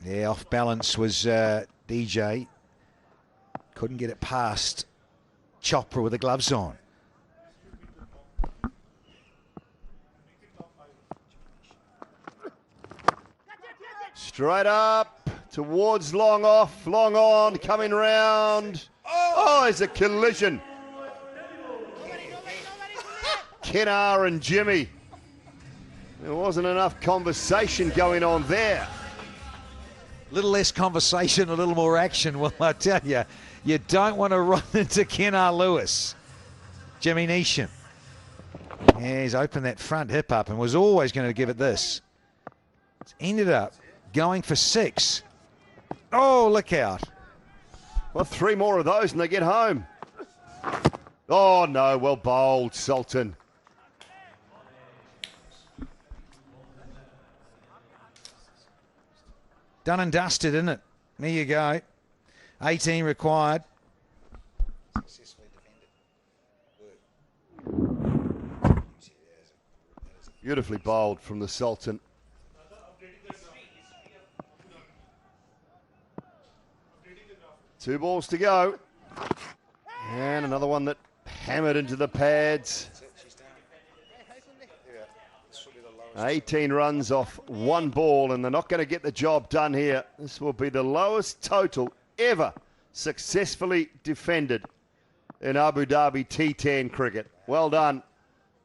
Yeah, off balance was DJ. Couldn't get it past Chopra with the gloves on. Straight up, towards long off, long on, coming round. Oh, there's a collision. Kinnar and Jimmy. There wasn't enough conversation going on there. A little less conversation, a little more action. Well, I tell you, you don't want to run into Kinnar Lewis. Jimmy Neesham. Yeah, he's opened that front hip up and was always going to give it this. It's ended up going for 6. Oh, look out. Well, 3 more of those and they get home. Oh, no, well bowled, Sultan. Done and dusted, isn't it? There you go. 18 required. Beautifully bowled from the Sultan. Two balls to go. And another one that hammered into the pads. 18 runs off 1 ball, and they're not going to get the job done here. This will be the lowest total ever successfully defended in Abu Dhabi T10 cricket. Well done.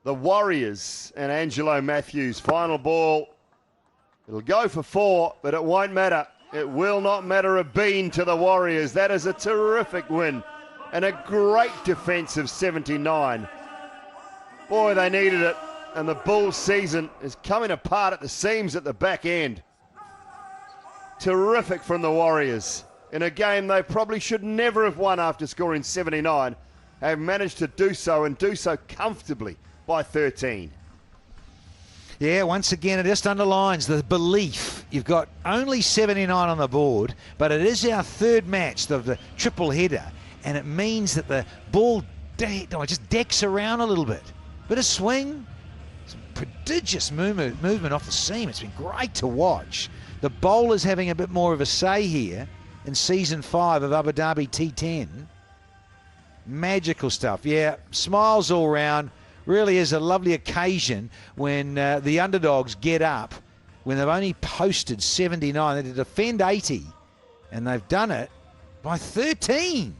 The Warriors and Angelo Matthews. Final ball. It'll go for 4, but it won't matter. It will not matter a bean to the Warriors. That is a terrific win and a great defensive 79. Boy, they needed it, and the Bulls season is coming apart at the seams at the back end. Terrific from the Warriors. In a game they probably should never have won after scoring 79, have managed to do so and do so comfortably by 13. Yeah, once again, it just underlines the belief. You've got only 79 on the board, but it is our third match of the triple header, and it means that the ball just decks around a little bit. Bit of swing, some prodigious movement off the seam. It's been great to watch. The bowler's having a bit more of a say here in Season 5 of Abu Dhabi T10. Magical stuff. Yeah, smiles all round. Really is a lovely occasion when the underdogs get up, when they've only posted 79. They had to defend 80, and they've done it by 13.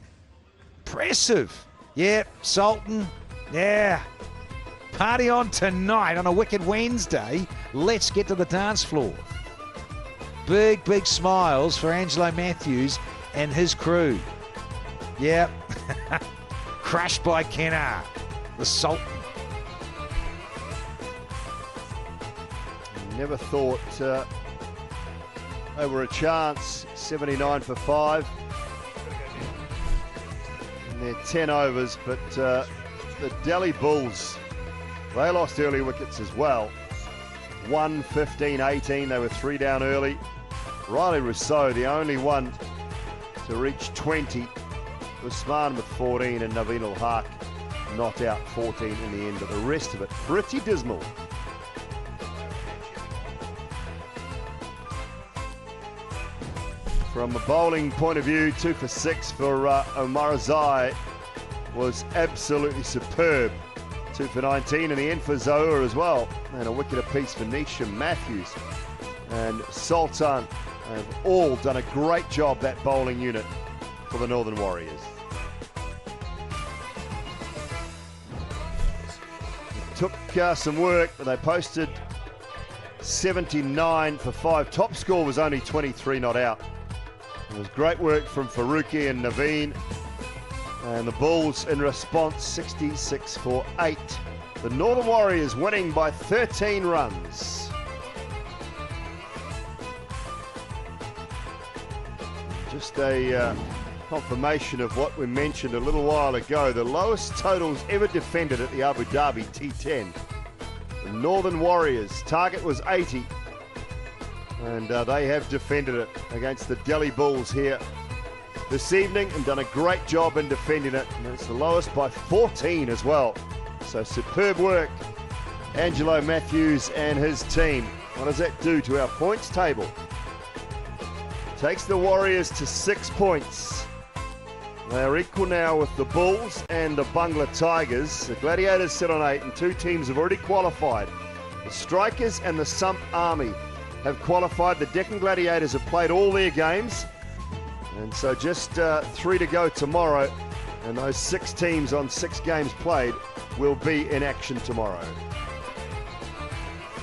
Impressive. Yeah, Sultan. Yeah. Party on tonight on a wicked Wednesday. Let's get to the dance floor. Big, big smiles for Angelo Matthews and his crew. Yeah. Crushed by Kenner, the Sultan. Never thought they were a chance. 79 for 5. And they're 10 overs, but the Delhi Bulls, they lost early wickets as well. 1, 15, 18. They were 3 down early. Riley Rousseau, the only one to reach 20. Usman with 14 and Naveen Ul-Haq not out 14 in the end, but the rest of it pretty dismal. From a bowling point of view, 2 for 6 for Omar Azai was absolutely superb. 2 for 19 in the end for Zohar as well, and a wicket apiece for Nisha Matthews and Sultan have all done a great job, that bowling unit for the Northern Warriors. It took some work, but they posted 79 for 5. Top score was only 23 not out. It was great work from Faruqi and Naveen, and the Bulls in response 66 for 8. The Northern Warriors winning by 13 runs. Just a confirmation of what we mentioned a little while ago. The lowest totals ever defended at the Abu Dhabi T10. The Northern Warriors, target was 80. And they have defended it against the Delhi Bulls here this evening and done a great job in defending it. And it's the lowest by 14 as well. So superb work, Angelo Matthews and his team. What does that do to our points table? Takes the Warriors to 6 points. They are equal now with the Bulls and the Bangla Tigers. The Gladiators sit on 8 and 2 teams have already qualified. The Strikers and the Sump Army have qualified. The Deccan Gladiators have played all their games, and so just 3 to go tomorrow, and those 6 teams on 6 games played will be in action tomorrow.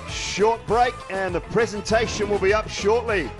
Short break, and the presentation will be up shortly.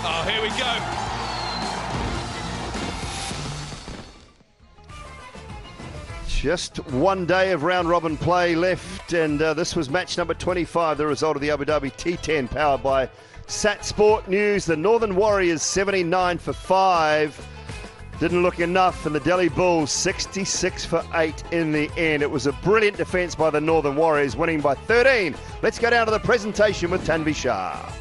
Oh, here we go. Just one day of round-robin play left, and this was match number 25, the result of the Abu Dhabi T10, powered by Sat Sport News. The Northern Warriors 79 for 5. Didn't look enough, and the Delhi Bulls 66 for 8 in the end. It was a brilliant defence by the Northern Warriors, winning by 13. Let's go down to the presentation with Tanvi Shah.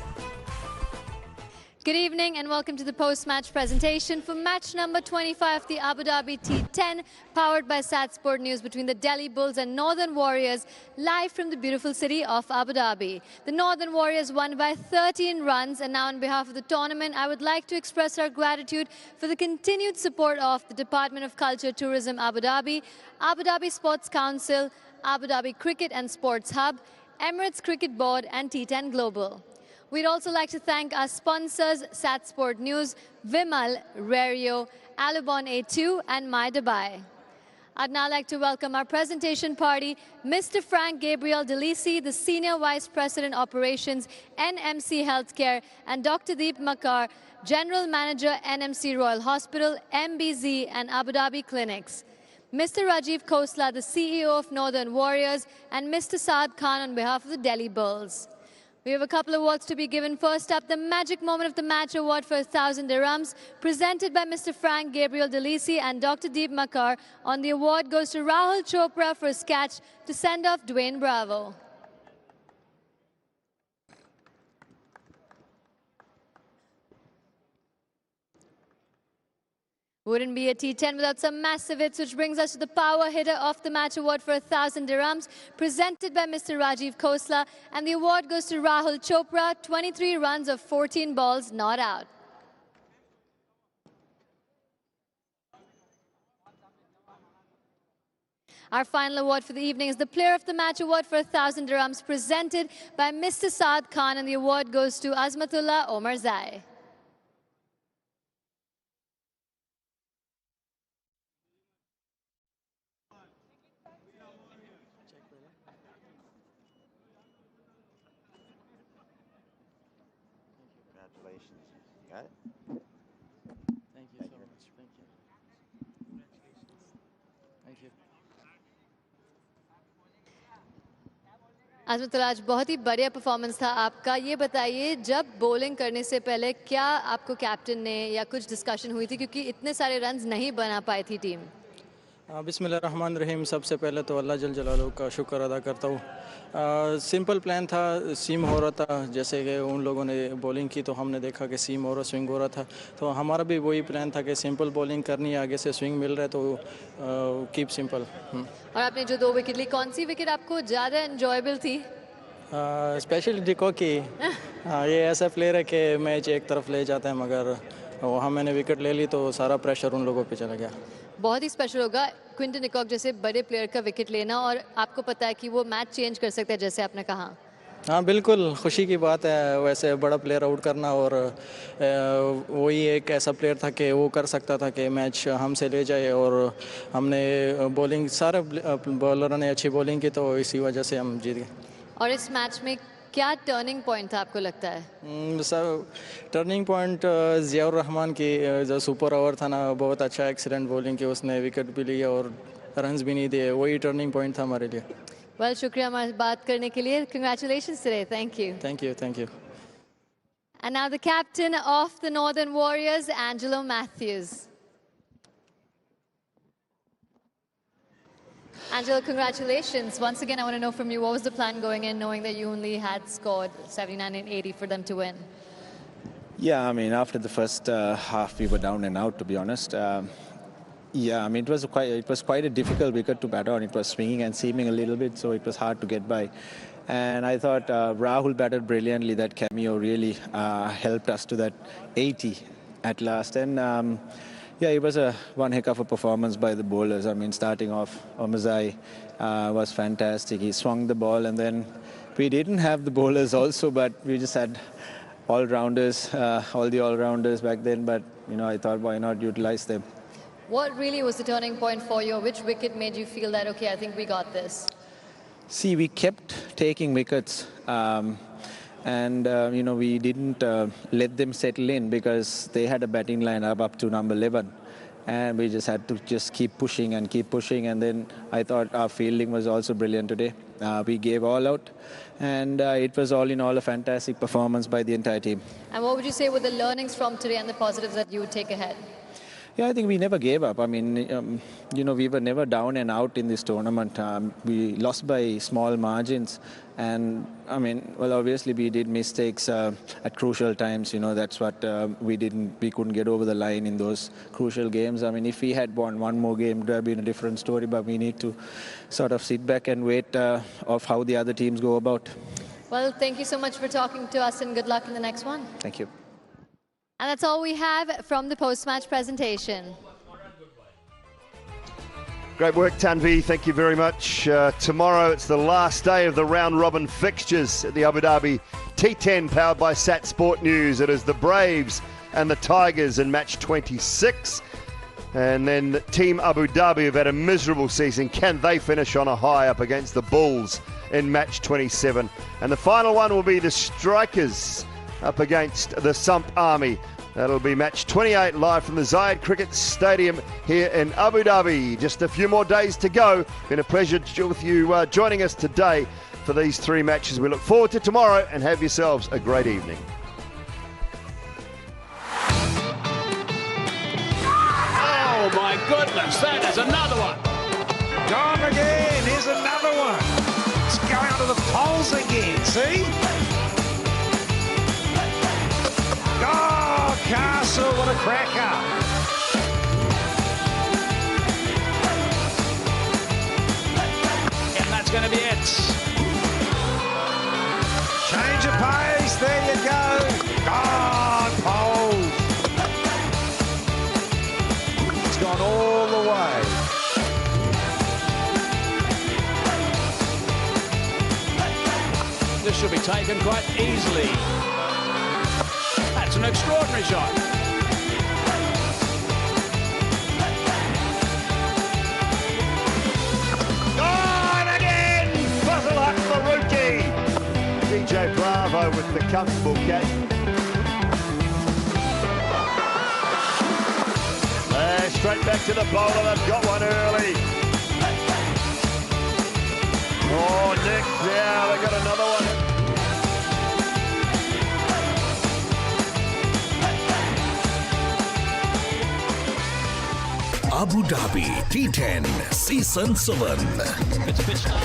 Good evening and welcome to the post-match presentation for match number 25, the Abu Dhabi T10, powered by Sat Sport News between the Delhi Bulls and Northern Warriors, live from the beautiful city of Abu Dhabi. The Northern Warriors won by 13 runs, and now on behalf of the tournament, I would like to express our gratitude for the continued support of the Department of Culture, Tourism Abu Dhabi Sports Council, Abu Dhabi Cricket and Sports Hub, Emirates Cricket Board and T10 Global. We'd also like to thank our sponsors, Sat Sport News, Vimal, Rario, Alubon A2 and My Dubai. I'd now like to welcome our presentation party, Mr. Frank Gabriel Delisi, the Senior Vice President Operations, NMC Healthcare, and Dr. Deep Makar, General Manager, NMC Royal Hospital, MBZ and Abu Dhabi Clinics. Mr. Rajiv Khosla, the CEO of Northern Warriors, and Mr. Saad Khan on behalf of the Delhi Bulls. We have a couple of awards to be given. First up, the Magic Moment of the Match Award for 1,000 dirhams, presented by Mr. Frank Gabriel Delisi and Dr. Deep Makar. On the award goes to Rahul Chopra for his catch to send off Dwayne Bravo. Wouldn't be a T10 without some massive hits, which brings us to the Power Hitter of the Match Award for 1,000 dirhams, presented by Mr. Rajiv Khosla, and the award goes to Rahul Chopra, 23 runs of 14 balls not out. Our final award for the evening is the Player of the Match Award for 1,000 dirhams, presented by Mr. Saad Khan, and the award goes to Azmatullah Omarzai. Got it? Thank you so much. Thank you. Thank you. Azmatullah, आज बहुत ही बढ़िया performance था आपका. ये बताइए, जब bowling करने से पहले क्या आपको कैप्टन ने या कुछ डिस्कशन हुई थी, क्योंकि इतने सारे रन्स नहीं बना पाई थी टीम? बिस्मिल्लाहिर्रहमानिर्रहीम. सबसे पहले तो अल्लाह जल जलालहू का शुक्र अदा करता हूँ. सिंपल प्लान था, सीम हो रहा था. जैसे कि उन लोगों ने बॉलिंग की तो हमने देखा कि सीम हो रहा, स्विंग हो रहा था, तो हमारा भी वही प्लान था कि सिंपल बॉलिंग करनी है, आगे से स्विंग मिल रहा है तो कीप सिंपल. और आपने जो 2 विकेट ली, कौन सी विकेट आपको ज़्यादा एंजॉयबल थी? स्पेशली डिको की. ये ऐसा प्लेयर है कि मैच एक तरफ ले जाता है, मगर वहाँ मैंने विकेट ले ली तो सारा प्रेशर उन लोगों पे चला गया. बहुत ही स्पेशल होगा क्विंटन निकॉक जैसे बड़े प्लेयर का विकेट लेना, और आपको पता है कि वो मैच चेंज कर सकता है, जैसे आपने कहा. हाँ बिल्कुल, खुशी की बात है वैसे बड़ा प्लेयर आउट करना, और वही एक ऐसा प्लेयर था कि वो कर सकता था कि मैच हमसे ले जाए, और हमने बॉलिंग, सारे बॉलरों ने अच्छी बॉलिंग की, तो इसी वजह से हम जीत गए. और इस मैच में क्या टर्निंग पॉइंट था आपको लगता है? Sir, turning point Ziaur Rahman की जो सुपर ओवर था ना, बहुत अच्छा एक्सीलेंट बॉलिंग की, उसने विकेट भी लिया और रन्स भी नहीं दिए, वही टर्निंग पॉइंट था हमारे लिए. वेल, शुक्रिया हमारे बात करने के लिए. Congratulations today. Thank you. Thank you. Thank you. And now the captain of the Northern Warriors, Angelo Mathews. Angelo, congratulations. Once again, I want to know from you, what was the plan going in, knowing that you only had scored 79 and 80 for them to win? Yeah, I mean, after the first half, we were down and out, to be honest. Yeah, I mean, it was quite a difficult wicket to bat on. It was swinging and seaming a little bit, so it was hard to get by. And I thought Rahul batted brilliantly. That cameo really helped us to that 80 at last. And yeah, it was one heck of a performance by the bowlers. I mean, starting off, Omarzai was fantastic. He swung the ball, and then we didn't have the bowlers also, but we just had all-rounders, all the all-rounders back then. But, you know, I thought, why not utilize them? What really was the turning point for you? Which wicket made you feel that, okay, I think we got this? See, we kept taking wickets. And we didn't let them settle in because they had a batting lineup up to number 11. And we just had to keep pushing. And then I thought our fielding was also brilliant today. We gave all out, and it was all in all a fantastic performance by the entire team. And what would you say were the learnings from today and the positives that you would take ahead? Yeah, I think we never gave up. I mean, we were never down and out in this tournament. We lost by small margins. And, obviously we did mistakes at crucial times. That's what we couldn't get over the line in those crucial games. I mean, if we had won one more game, it would have been a different story. But we need to sort of sit back and wait of how the other teams go about. Well, thank you so much for talking to us, and good luck in the next one. Thank you. And that's all we have from the post-match presentation. Great work, Tanvi. Thank you very much. Tomorrow, it's the last day of the round-robin fixtures at the Abu Dhabi T10, powered by Sat Sport News. It is the Braves and the Tigers in match 26. And then Team Abu Dhabi have had a miserable season. Can they finish on a high up against the Bulls in match 27? And the final one will be the Strikers up against the Sump Army. That'll be match 28 live from the Zayed Cricket Stadium here in Abu Dhabi. Just a few more days to go. Been a pleasure with you joining us today for these three matches. We look forward to tomorrow, and have yourselves a great evening. Oh my goodness, that is another one. Gone again, here's another one. It's going onto the poles again, see? Oh, Castle, what a cracker. And that's going to be it. Change of pace, there you go. Gone, poles. It's gone all the way. This should be taken quite easily. That's an extraordinary shot. Gone again! Fuzzle up the rookie. DJ Bravo with the comfortable catch. Straight back to the bowler. They've got one early. Oh, Nick, yeah, they got another one. Abu Dhabi T10 Season 7. It's pitched up.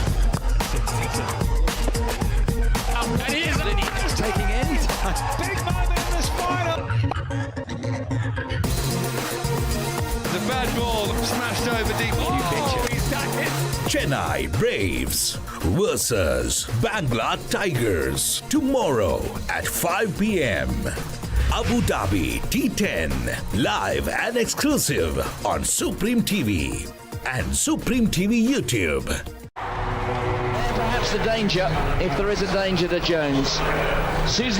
And he is taking any time. Big moment in this final. The bad ball smashed over deep. Oh, he's done it. Chennai Braves versus Bangla Tigers tomorrow at 5 p.m. Abu Dhabi T10, live and exclusive on Supreme TV and Supreme TV YouTube. Perhaps the danger, if there is a danger to Jones. Susan